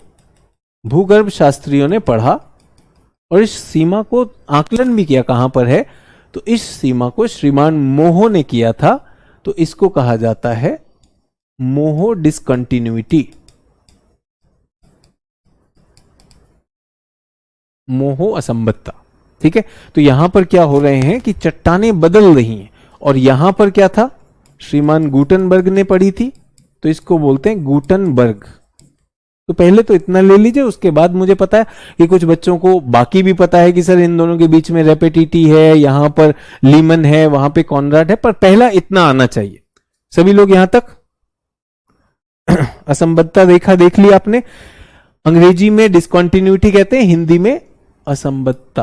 भूगर्भ शास्त्रियों ने पढ़ा और इस सीमा को आकलन भी किया कहां पर है, तो इस सीमा को श्रीमान मोहो ने किया था, तो इसको कहा जाता है मोहो डिसकंटिन्यूटी, मोहो असंबद्धता। ठीक है, तो यहां पर क्या हो रहे हैं कि चट्टानें बदल रही हैं, और यहां पर क्या था, श्रीमान गुटनबर्ग ने पढ़ी थी, तो इसको बोलते हैं गुटनबर्ग। तो पहले तो इतना ले लीजिए, उसके बाद मुझे पता है कि कुछ बच्चों को बाकी भी पता है कि सर इन दोनों के बीच में रेपेटिटी है, यहां पर लीमन है, वहां पे कॉनराड है, पर पहला इतना आना चाहिए। सभी लोग यहां तक असंबद्धता रेखा देख ली आपने। अंग्रेजी में डिसकंटिन्यूटी कहते हैं, हिंदी में असंबद्धता।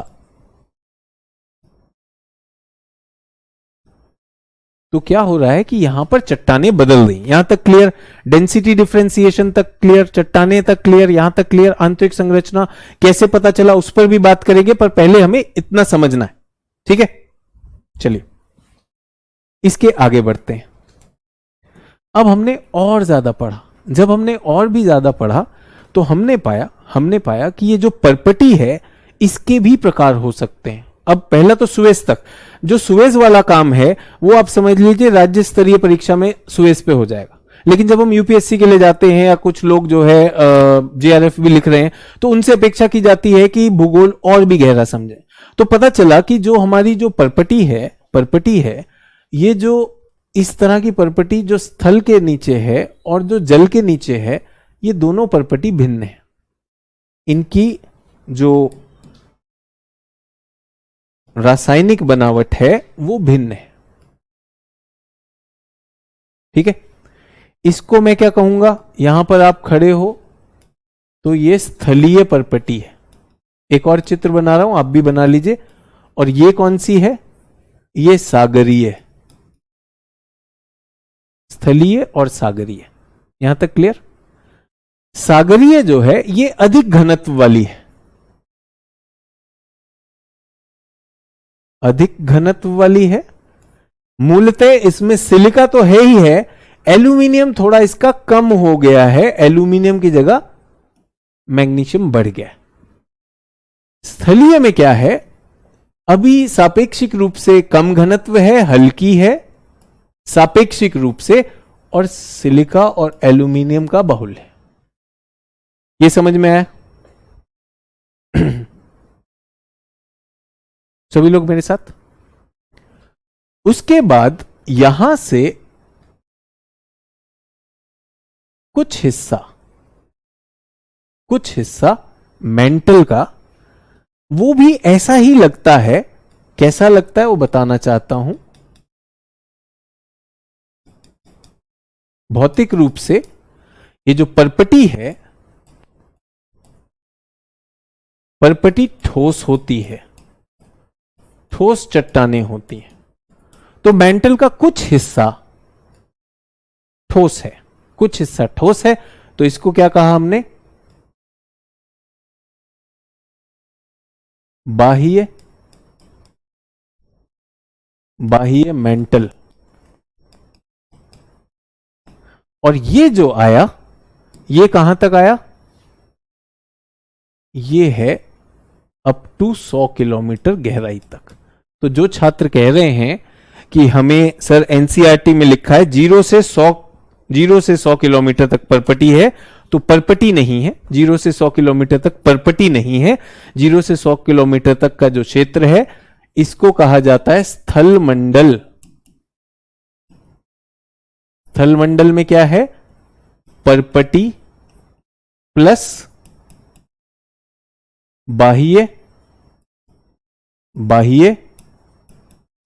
तो क्या हो रहा है कि यहां पर चट्टानें बदल रही, यहां तक क्लियर, डेंसिटी डिफरेंशिएशन तक क्लियर, चट्टानें तक क्लियर, यहां तक क्लियर, आंतरिक संरचना कैसे पता चला उस पर भी बात करेंगे, पर पहले हमें इतना समझना है। ठीक है, चलिए इसके आगे बढ़ते हैं। अब हमने और ज्यादा पढ़ा, जब हमने और भी ज्यादा पढ़ा तो हमने पाया कि ये जो परपटी है इसके भी प्रकार हो सकते हैं। अब पहला तो सुएज तक, जो सुएज वाला काम है वो आप समझ लीजिए राज्य स्तरीय परीक्षा में सुएज पे हो जाएगा, लेकिन जब हम यूपीएससी के लिए जाते हैं या कुछ लोग जो है जेआरएफ भी लिख रहे हैं, तो उनसे अपेक्षा की जाती है कि भूगोल और भी गहरा समझें। तो पता चला कि जो हमारी जो परपटी है, ये जो इस तरह की परपटी जो स्थल के नीचे है और जो जल के नीचे है, ये दोनों परपटी भिन्न है। इनकी जो रासायनिक बनावट है वो भिन्न है। ठीक है, इसको मैं क्या कहूंगा, यहां पर आप खड़े हो तो ये स्थलीय परपटी है। एक और चित्र बना रहा हूं, आप भी बना लीजिए। और ये कौन सी है, ये सागरीय, स्थलीय और सागरीय। यहां तक क्लियर। सागरीय जो है ये अधिक घनत्व वाली है, अधिक घनत्व वाली है। मूलतः इसमें सिलिका तो है ही है, एल्यूमिनियम थोड़ा इसका कम हो गया है, एल्यूमिनियम की जगह मैग्नीशियम बढ़ गया। स्थलीय में क्या है, अभी सापेक्षिक रूप से कम घनत्व है, हल्की है सापेक्षिक रूप से, और सिलिका और एल्यूमिनियम का बाहुल्य है। ये समझ में आया सभी लोग मेरे साथ। उसके बाद यहां से कुछ हिस्सा मेंटल का, वो भी ऐसा ही लगता है। कैसा लगता है वो बताना चाहता हूं। भौतिक रूप से ये जो परपटी है, परपटी ठोस होती है, ठोस चट्टानें होती हैं। तो मेंटल का कुछ हिस्सा ठोस है, कुछ हिस्सा ठोस है, तो इसको क्या कहा हमने, बाह्य मेंटल। और ये जो आया, ये कहां तक आया, ये है अप टू 100 किलोमीटर गहराई तक। तो जो छात्र कह रहे हैं कि हमें सर एनसीईआरटी में लिखा है 0 से 100 किलोमीटर तक परपटी है, तो परपटी नहीं है। 0 से 100 किलोमीटर तक परपटी नहीं है। 0 से 100 किलोमीटर तक का जो क्षेत्र है इसको कहा जाता है स्थल मंडल। स्थल मंडल में क्या है, परपटी प्लस बाह्य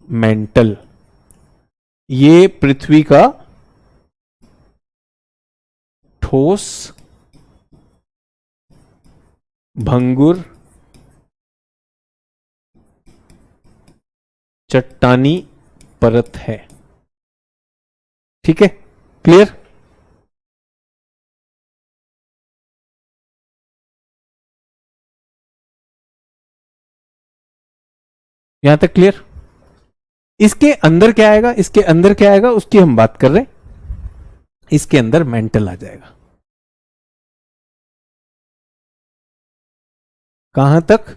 मेंटल। ये पृथ्वी का ठोस भंगुर चट्टानी परत है। ठीक है, क्लियर। यहां तक क्लियर। इसके अंदर क्या आएगा, इसके अंदर क्या आएगा उसकी हम बात कर रहे हैं। इसके अंदर मेंटल आ जाएगा। कहां तक,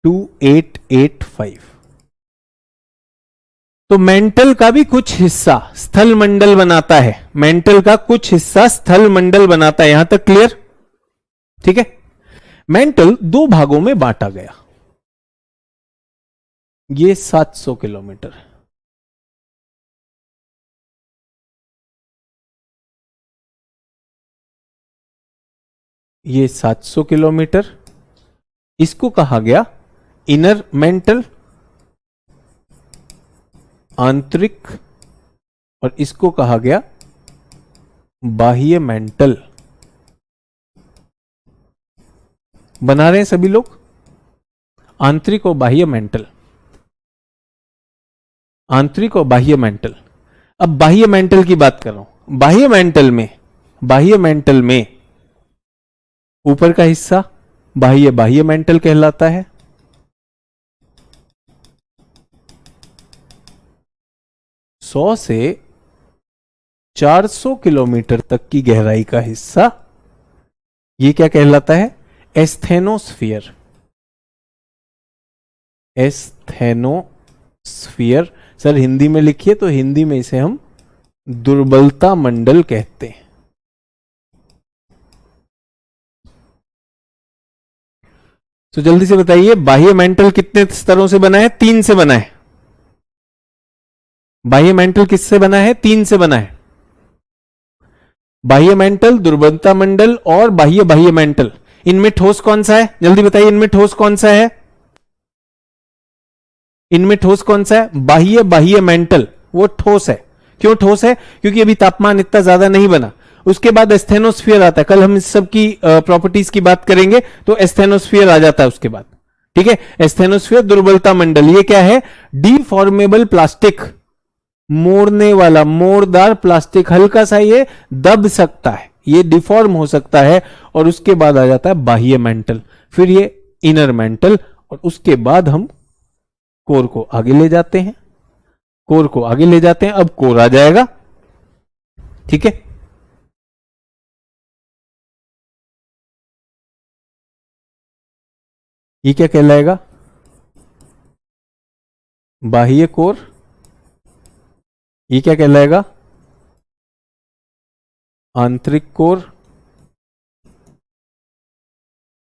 2885। तो मेंटल का भी कुछ हिस्सा स्थल मंडल बनाता है, मेंटल का कुछ हिस्सा स्थल मंडल बनाता है। यहां तक क्लियर? ठीक है। मेंटल दो भागों में बांटा गया। ये 700 किलोमीटर, ये 700 किलोमीटर, इसको कहा गया इनर मेंटल, आंतरिक, और इसको कहा गया बाह्य मेंटल। बना रहे हैं सभी लोग? आंतरिक और बाह्य मेंटल, आंतरिक और बाह्य मेंटल। अब बाह्य मेंटल की बात कर रहा हूं। बाह्य मेंटल में ऊपर का हिस्सा बाह्य मेंटल कहलाता है। सौ से 400 किलोमीटर तक की गहराई का हिस्सा, ये क्या कहलाता है? एस्थेनोस्फीयर। एस्थेनोस्फीयर सर हिंदी में लिखिए तो हिंदी में इसे हम दुर्बलता मंडल कहते हैं। तो जल्दी से बताइए, बाह्य मेंटल कितने स्तरों से बना है? 3 से बना है। बाह्य मेंटल किससे बना है? 3 से बना है। बाह्य मेंटल, दुर्बलता मंडल और बाह्य मेंटल। इनमें ठोस कौन सा है? जल्दी बताइए, इनमें ठोस कौन सा है? इनमें ठोस कौन सा है? बाह्य मेंटल, वो ठोस है। क्यों ठोस है? क्योंकि अभी तापमान इतना ज्यादा नहीं बना। उसके बाद एस्थेनोस्फीयर आता है। कल हम इस सब की प्रॉपर्टीज की बात करेंगे तो एस्थेनोस्फीयर आ जाता है उसके बाद। ठीक है। एस्थेनोस्फीयर, दुर्बलता मंडल, ये क्या है? डिफॉर्मेबल प्लास्टिक, मोड़ने वाला, मोड़दार प्लास्टिक, हल्का सा ये दब सकता है, ये डिफॉर्म हो सकता है। और उसके बाद आ जाता है बाह्य मेंटल, फिर ये इनर मेंटल, और उसके बाद हम कोर को आगे ले जाते हैं। कोर को आगे ले जाते हैं। अब कोर आ जाएगा। ठीक है। ये क्या कहलाएगा? बाह्य कोर। ये क्या कहलाएगा? आंतरिक कोर।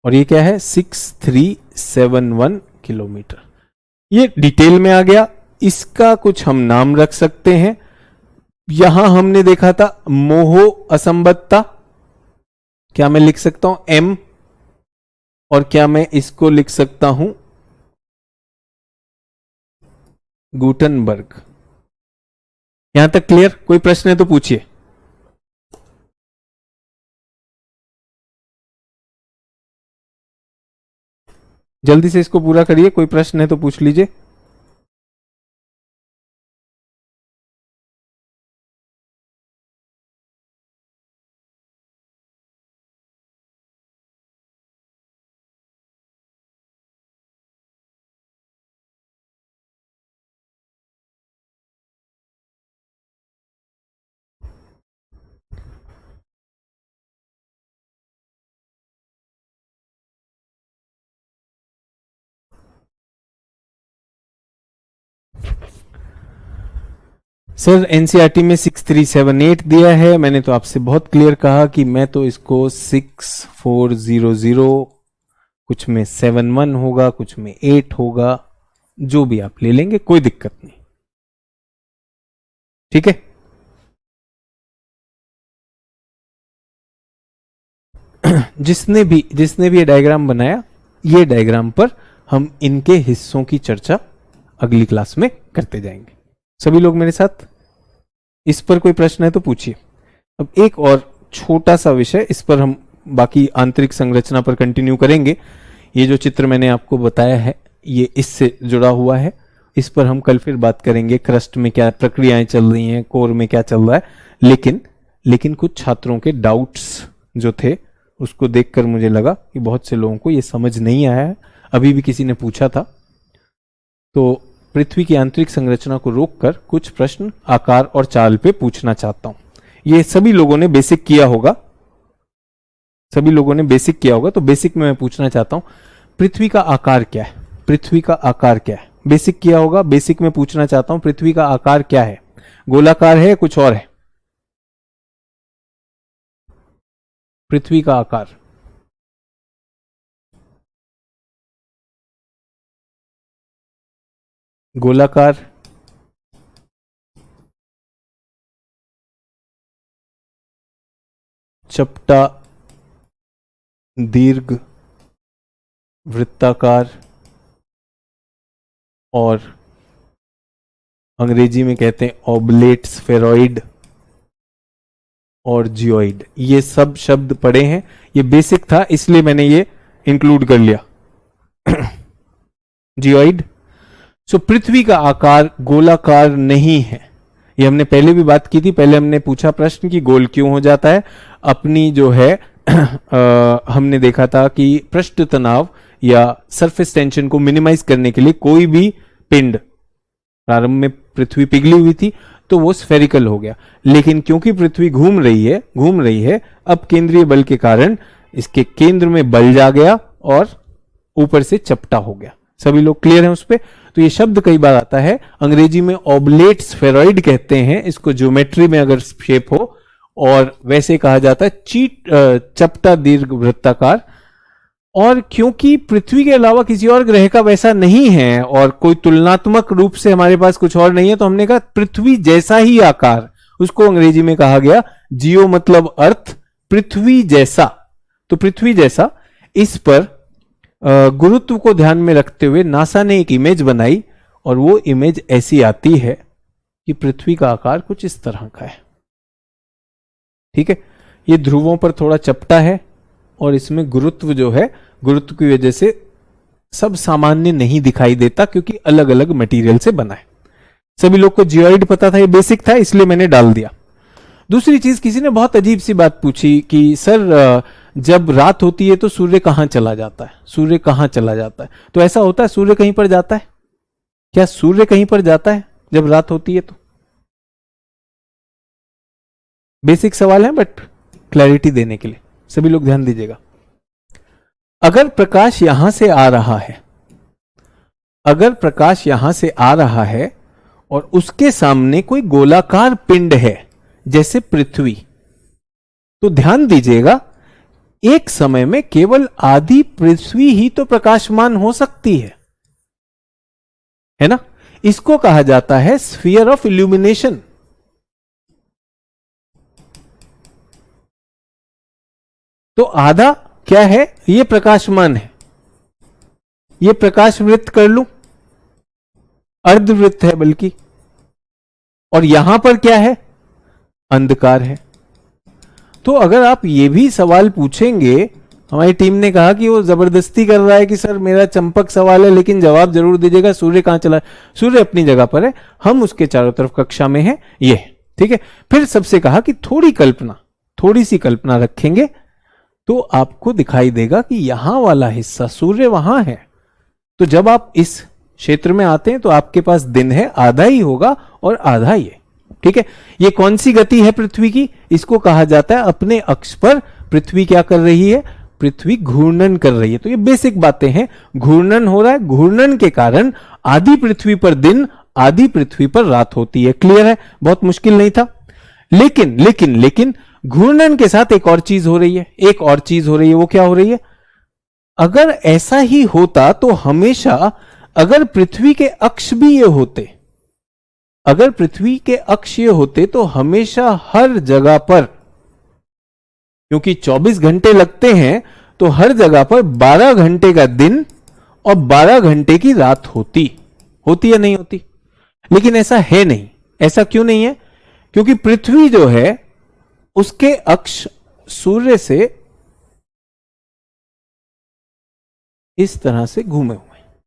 और ये क्या है? 6371 किलोमीटर। ये डिटेल में आ गया। इसका कुछ हम नाम रख सकते हैं। यहां हमने देखा था मोहो असंबद्धता, क्या मैं लिख सकता हूं एम? और क्या मैं इसको लिख सकता हूं गुटनबर्ग? यहां तक क्लियर? कोई प्रश्न है तो पूछिए। जल्दी से इसको पूरा करिए, कोई प्रश्न है तो पूछ लीजिए। सर एनसीईआरटी में 6378 दिया है। मैंने तो आपसे बहुत क्लियर कहा कि मैं तो इसको 6400, कुछ में 71 होगा, कुछ में 8 होगा, जो भी आप ले लेंगे, कोई दिक्कत नहीं। ठीक है। जिसने भी ये डायग्राम बनाया, ये डायग्राम पर हम इनके हिस्सों की चर्चा अगली क्लास में करते जाएंगे। सभी लोग मेरे साथ? इस पर कोई प्रश्न है तो पूछिए। अब एक और छोटा सा विषय, इस पर हम बाकी आंतरिक संरचना पर कंटिन्यू करेंगे। ये जो चित्र मैंने आपको बताया है ये इससे जुड़ा हुआ है। इस पर हम कल फिर बात करेंगे, क्रस्ट में क्या प्रक्रियाएं चल रही हैं, कोर में क्या चल रहा है। लेकिन कुछ छात्रों के डाउट्स जो थे उसको देखकर मुझे लगा कि बहुत से लोगों को ये समझ नहीं आया है। अभी भी किसी ने पूछा था, तो पृथ्वी की आंतरिक संरचना को रोककर कुछ प्रश्न आकार और चाल पे पूछना चाहता हूं। ये सभी लोगों ने बेसिक किया होगा, तो बेसिक में मैं पूछना चाहता हूं, पृथ्वी का आकार क्या है? पृथ्वी का आकार क्या है? बेसिक किया होगा, बेसिक में पूछना चाहता हूं पृथ्वी का आकार क्या है? गोलाकार है, कुछ और है? पृथ्वी का आकार गोलाकार, चपटा, दीर्घ, वृत्ताकार और अंग्रेजी में कहते हैं ऑबलेट, स्फेरॉइड और जियोइड। ये सब शब्द पढ़े हैं, ये बेसिक था इसलिए मैंने ये इंक्लूड कर लिया। जियोइड। सो पृथ्वी का आकार गोलाकार नहीं है, ये हमने पहले भी बात की थी। पहले हमने पूछा प्रश्न कि गोल क्यों हो जाता है। अपनी जो है हमने देखा था कि पृष्ठ तनाव या सरफेस टेंशन को मिनिमाइज करने के लिए कोई भी पिंड, प्रारंभ में पृथ्वी पिघली हुई थी तो वो स्फेरिकल हो गया, लेकिन क्योंकि पृथ्वी घूम रही है, अब केंद्रीय बल के कारण इसके केंद्र में बल जा गया और ऊपर से चपटा हो गया। सभी लोग क्लियर हैं उस पे? तो ये शब्द कई बार आता है, अंग्रेजी में ऑबलेट स्फेरॉइड कहते हैं इसको, ज्योमेट्री में अगर शेप हो, और वैसे कहा जाता है चपटा दीर्घ वृत्ताकार। और क्योंकि पृथ्वी के अलावा किसी और ग्रह का वैसा नहीं है और कोई तुलनात्मक रूप से हमारे पास कुछ और नहीं है, तो हमने कहा पृथ्वी जैसा ही आकार, उसको अंग्रेजी में कहा गया जियो मतलब अर्थ, पृथ्वी जैसा। तो पृथ्वी जैसा, इस पर गुरुत्व को ध्यान में रखते हुए नासा ने एक इमेज बनाई और वो इमेज ऐसी आती है कि पृथ्वी का आकार कुछ इस तरह का है। ठीक है, ये ध्रुवों पर थोड़ा चपटा है और इसमें गुरुत्व जो है, गुरुत्व की वजह से सब सामान्य नहीं दिखाई देता क्योंकि अलग अलग मटेरियल से बना है। सभी लोग को जियोइड पता था, ये बेसिक था इसलिए मैंने डाल दिया। दूसरी चीज, किसी ने बहुत अजीब सी बात पूछी कि सर जब रात होती है तो सूर्य कहां चला जाता है? सूर्य कहां चला जाता है? तो ऐसा होता है, सूर्य कहीं पर जाता है क्या? सूर्य कहीं पर जाता है जब रात होती है? तो बेसिक सवाल है बट क्लैरिटी देने के लिए सभी लोग ध्यान दीजिएगा। अगर प्रकाश यहां से आ रहा है, अगर प्रकाश यहां से आ रहा है और उसके सामने कोई गोलाकार पिंड है जैसे पृथ्वी, तो ध्यान दीजिएगा एक समय में केवल आधी पृथ्वी ही तो प्रकाशमान हो सकती है ना? इसको कहा जाता है स्फीयर ऑफ इल्यूमिनेशन। तो आधा क्या है? ये प्रकाशमान है, ये प्रकाश वृत्त कर लूं, अर्धवृत्त है बल्कि, और यहां पर क्या है? अंधकार है। तो अगर आप ये भी सवाल पूछेंगे, हमारी टीम ने कहा कि वो जबरदस्ती कर रहा है कि सर मेरा चंपक सवाल है लेकिन जवाब जरूर दीजिएगा, सूर्य कहां चला है? सूर्य अपनी जगह पर है, हम उसके चारों तरफ कक्षा में हैं, ये ठीक है। फिर सबसे कहा कि थोड़ी सी कल्पना रखेंगे तो आपको दिखाई देगा कि यहां वाला हिस्सा सूर्य वहां है। तो जब आप इस क्षेत्र में आते हैं तो आपके पास दिन है, आधा ही होगा और आधा ये, ठीक है। ये कौन सी गति है पृथ्वी की? इसको कहा जाता है अपने अक्ष पर पृथ्वी क्या कर रही है? पृथ्वी घूर्णन कर रही है। तो ये बेसिक बातें हैं, घूर्णन हो रहा है, घूर्णन के कारण आधी पृथ्वी पर दिन, आधी पृथ्वी पर रात होती है। क्लियर है? बहुत मुश्किल नहीं था। लेकिन घूर्णन के साथ एक और चीज हो रही है, वो क्या हो रही है? अगर ऐसा ही होता तो हमेशा, अगर पृथ्वी के अक्ष भी ये होते, अगर पृथ्वी के अक्ष ये होते तो हमेशा हर जगह पर, क्योंकि 24 घंटे लगते हैं तो हर जगह पर 12 घंटे का दिन और 12 घंटे की रात होती या नहीं होती? लेकिन ऐसा है नहीं। ऐसा क्यों नहीं है? क्योंकि पृथ्वी जो है उसके अक्ष सूर्य से इस तरह से घूमे हुए हैं।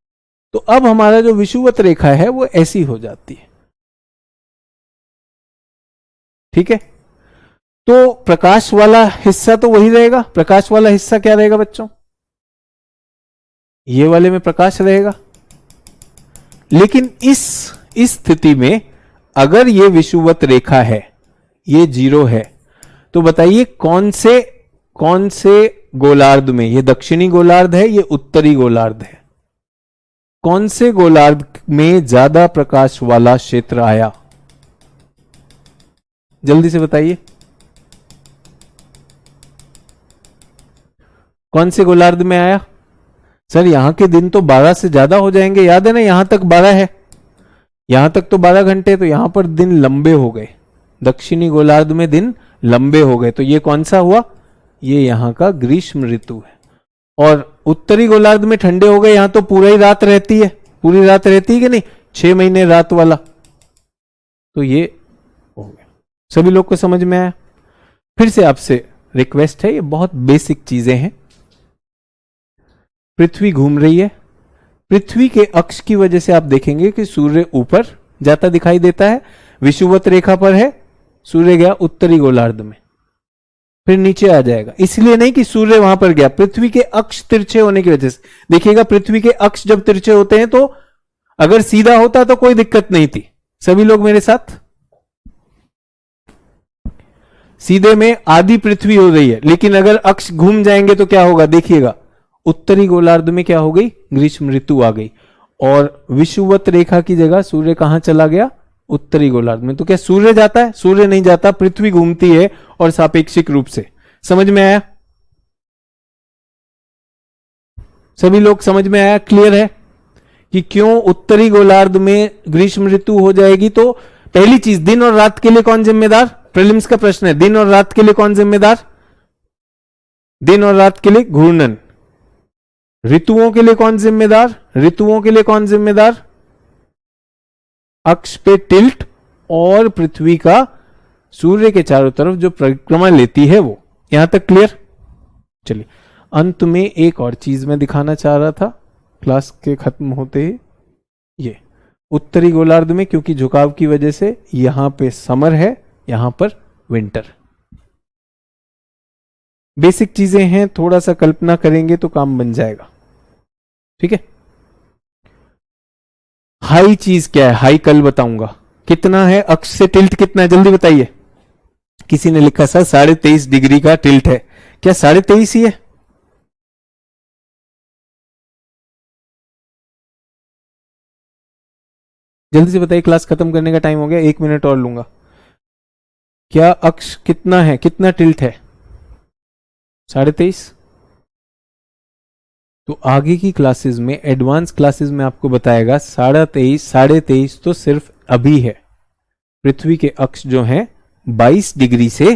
तो अब हमारा जो विषुवत रेखा है वो ऐसी हो जाती है, ठीक है। तो प्रकाश वाला हिस्सा तो वही रहेगा। प्रकाश वाला हिस्सा क्या रहेगा बच्चों? ये वाले में प्रकाश रहेगा। लेकिन इस स्थिति में अगर ये विषुवत रेखा है, ये 0 है, तो बताइए कौन से गोलार्ध में? ये दक्षिणी गोलार्ध है, ये उत्तरी गोलार्ध है। कौन से गोलार्ध में ज्यादा प्रकाश वाला क्षेत्र आया? जल्दी से बताइए, कौन से गोलार्ध में आया? सर यहां के दिन तो 12 से ज्यादा हो जाएंगे, याद है ना, यहां तक 12 है, यहां तक तो 12 घंटे, तो यहां पर दिन लंबे हो गए, दक्षिणी गोलार्ध में दिन लंबे हो गए, तो ये कौन सा हुआ? ये यहां का ग्रीष्म ऋतु है। और उत्तरी गोलार्ध में ठंडे हो गए, यहां तो पूरा ही रात रहती है, पूरी रात रहती है कि नहीं, 6 महीने रात वाला, तो ये हो गया। सभी लोग को समझ में आया? फिर से आपसे रिक्वेस्ट है, ये बहुत बेसिक चीजें हैं। पृथ्वी घूम रही है, पृथ्वी के अक्ष की वजह से आप देखेंगे कि सूर्य ऊपर जाता दिखाई देता है, विषुवत रेखा पर है, सूर्य गया उत्तरी गोलार्ध में, फिर नीचे आ जाएगा। इसलिए नहीं कि सूर्य वहां पर गया, पृथ्वी के अक्ष तिरछे होने की वजह से। देखिएगा पृथ्वी के अक्ष जब तिरछे होते हैं तो अगर सीधा होता तो कोई दिक्कत नहीं थी। सभी लोग मेरे साथ, सीधे में आधी पृथ्वी हो रही है, लेकिन अगर अक्ष घूम जाएंगे तो क्या होगा? देखिएगा उत्तरी गोलार्ध में क्या हो गई? ग्रीष्म ऋतु आ गई, और विषुवत रेखा की जगह सूर्य कहां चला गया? उत्तरी गोलार्ध में। तो क्या सूर्य जाता है? सूर्य नहीं जाता, पृथ्वी घूमती है, और सापेक्षिक रूप से। समझ में आया? सभी लोग समझ में आया? क्लियर है कि क्यों उत्तरी गोलार्ध में ग्रीष्म ऋतु हो जाएगी? तो पहली चीज, दिन और रात के लिए कौन जिम्मेदार? प्रीलिम्स का प्रश्न है, दिन और रात के लिए कौन जिम्मेदार? दिन और रात के लिए घूर्णन। ऋतुओं के लिए कौन जिम्मेदार? ऋतुओं के लिए कौन जिम्मेदार? अक्ष पे टिल्ट, और पृथ्वी का सूर्य के चारों तरफ जो परिक्रमा लेती है वो। यहां तक क्लियर? चलिए, अंत में एक और चीज मैं दिखाना चाह रहा था क्लास के खत्म होते ही। ये उत्तरी गोलार्ध में क्योंकि झुकाव की वजह से यहां पे समर है, यहां पर विंटर। बेसिक चीजें हैं, थोड़ा सा कल्पना करेंगे तो काम बन जाएगा। ठीक है। हाई चीज क्या है? हाई कल बताऊंगा। कितना है अक्ष से टिल्ट? कितना है जल्दी बताइए। किसी ने लिखा सर 23.5 डिग्री का टिल्ट है। क्या 23.5 ही है? जल्दी से बताइए, क्लास खत्म करने का टाइम हो गया, 1 मिनट और लूंगा। क्या अक्ष कितना है? कितना टिल्ट है? 23.5। तो आगे की क्लासेस में, एडवांस क्लासेस में आपको बताएगा 23.5 तो सिर्फ अभी है। पृथ्वी के अक्ष जो है 22 डिग्री से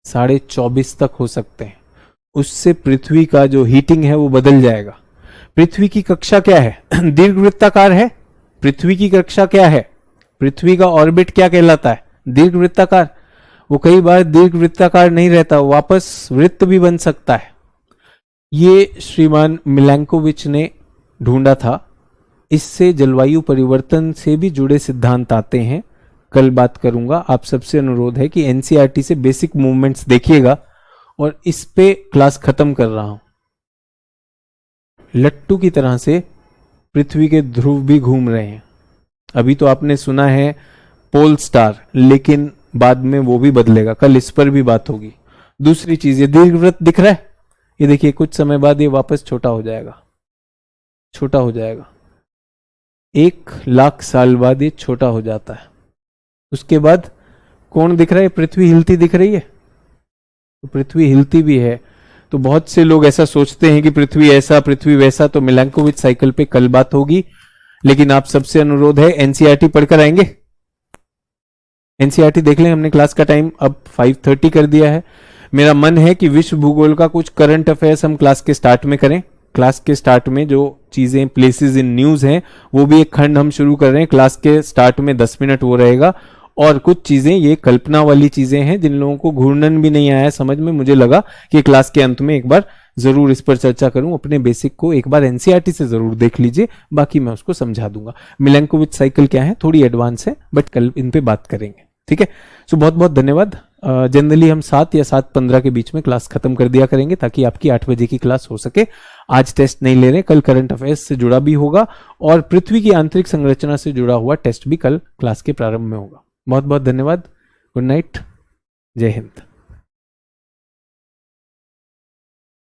24.5 तक हो सकते हैं। उससे पृथ्वी का जो हीटिंग है वो बदल जाएगा। पृथ्वी की कक्षा क्या है? दीर्घवृत्ताकार है। पृथ्वी की कक्षा क्या है? पृथ्वी का ऑर्बिट क्या कहलाता है? दीर्घवृत्ताकार। वो कई बार दीर्घवृत्ताकार नहीं रहता, वापस वृत्त भी बन सकता है। ये श्रीमान मिलैंकोविच ने ढूंढा था। इससे जलवायु परिवर्तन से भी जुड़े सिद्धांत आते हैं, कल बात करूंगा। आप सबसे अनुरोध है कि एनसीईआरटी से बेसिक मूवमेंट्स देखिएगा, और इस पे क्लास खत्म कर रहा हूं। लट्टू की तरह से पृथ्वी के ध्रुव भी घूम रहे हैं। अभी तो आपने सुना है पोल स्टार, लेकिन बाद में वो भी बदलेगा, कल इस पर भी बात होगी। दूसरी चीज, ये दीर्घवृत्त दिख रहा है, ये देखिए कुछ समय बाद ये वापस छोटा हो जाएगा, छोटा हो जाएगा। 1,00,000 साल बाद ये छोटा हो जाता है। उसके बाद कौन दिख रहा है? पृथ्वी हिलती दिख रही है। तो पृथ्वी हिलती भी है, तो बहुत से लोग ऐसा सोचते हैं कि पृथ्वी ऐसा पृथ्वी वैसा। तो मिलैंकोविच साइकिल पे कल बात होगी, लेकिन आप सबसे अनुरोध है एनसीईआरटी पढ़कर आएंगे। एनसीईआरटी देख लें। हमने क्लास का टाइम अब 5:30 कर दिया है। मेरा मन है कि विश्व भूगोल का कुछ करंट अफेयर्स हम क्लास के स्टार्ट में करें। क्लास के स्टार्ट में जो चीजें प्लेसेस इन न्यूज हैं वो भी एक खंड हम शुरू कर रहे हैं। क्लास के स्टार्ट में 10 मिनट वो रहेगा, और कुछ चीजें ये कल्पना वाली चीजें हैं जिन लोगों को घूर्णन भी नहीं आया समझ में, मुझे लगा कि क्लास के अंत में एक बार जरूर इस पर चर्चा करूं। अपने बेसिक को एक बार एनसीईआरटी से जरूर देख लीजिए, बाकी मैं उसको समझा दूंगा। मिलैंकोविच साइकिल क्या है, थोड़ी एडवांस है, बट कल इन पे बात करेंगे। ठीक है। सो बहुत बहुत धन्यवाद। जनरली हम 7 या 7:15 के बीच में क्लास खत्म कर दिया करेंगे, ताकि आपकी 8 बजे की क्लास हो सके। आज टेस्ट नहीं ले रहे, कल करंट अफेयर्स से जुड़ा भी होगा, और पृथ्वी की आंतरिक संरचना से जुड़ा हुआ टेस्ट भी कल क्लास के प्रारंभ में होगा। बहुत बहुत धन्यवाद। Good night. जय हिंद।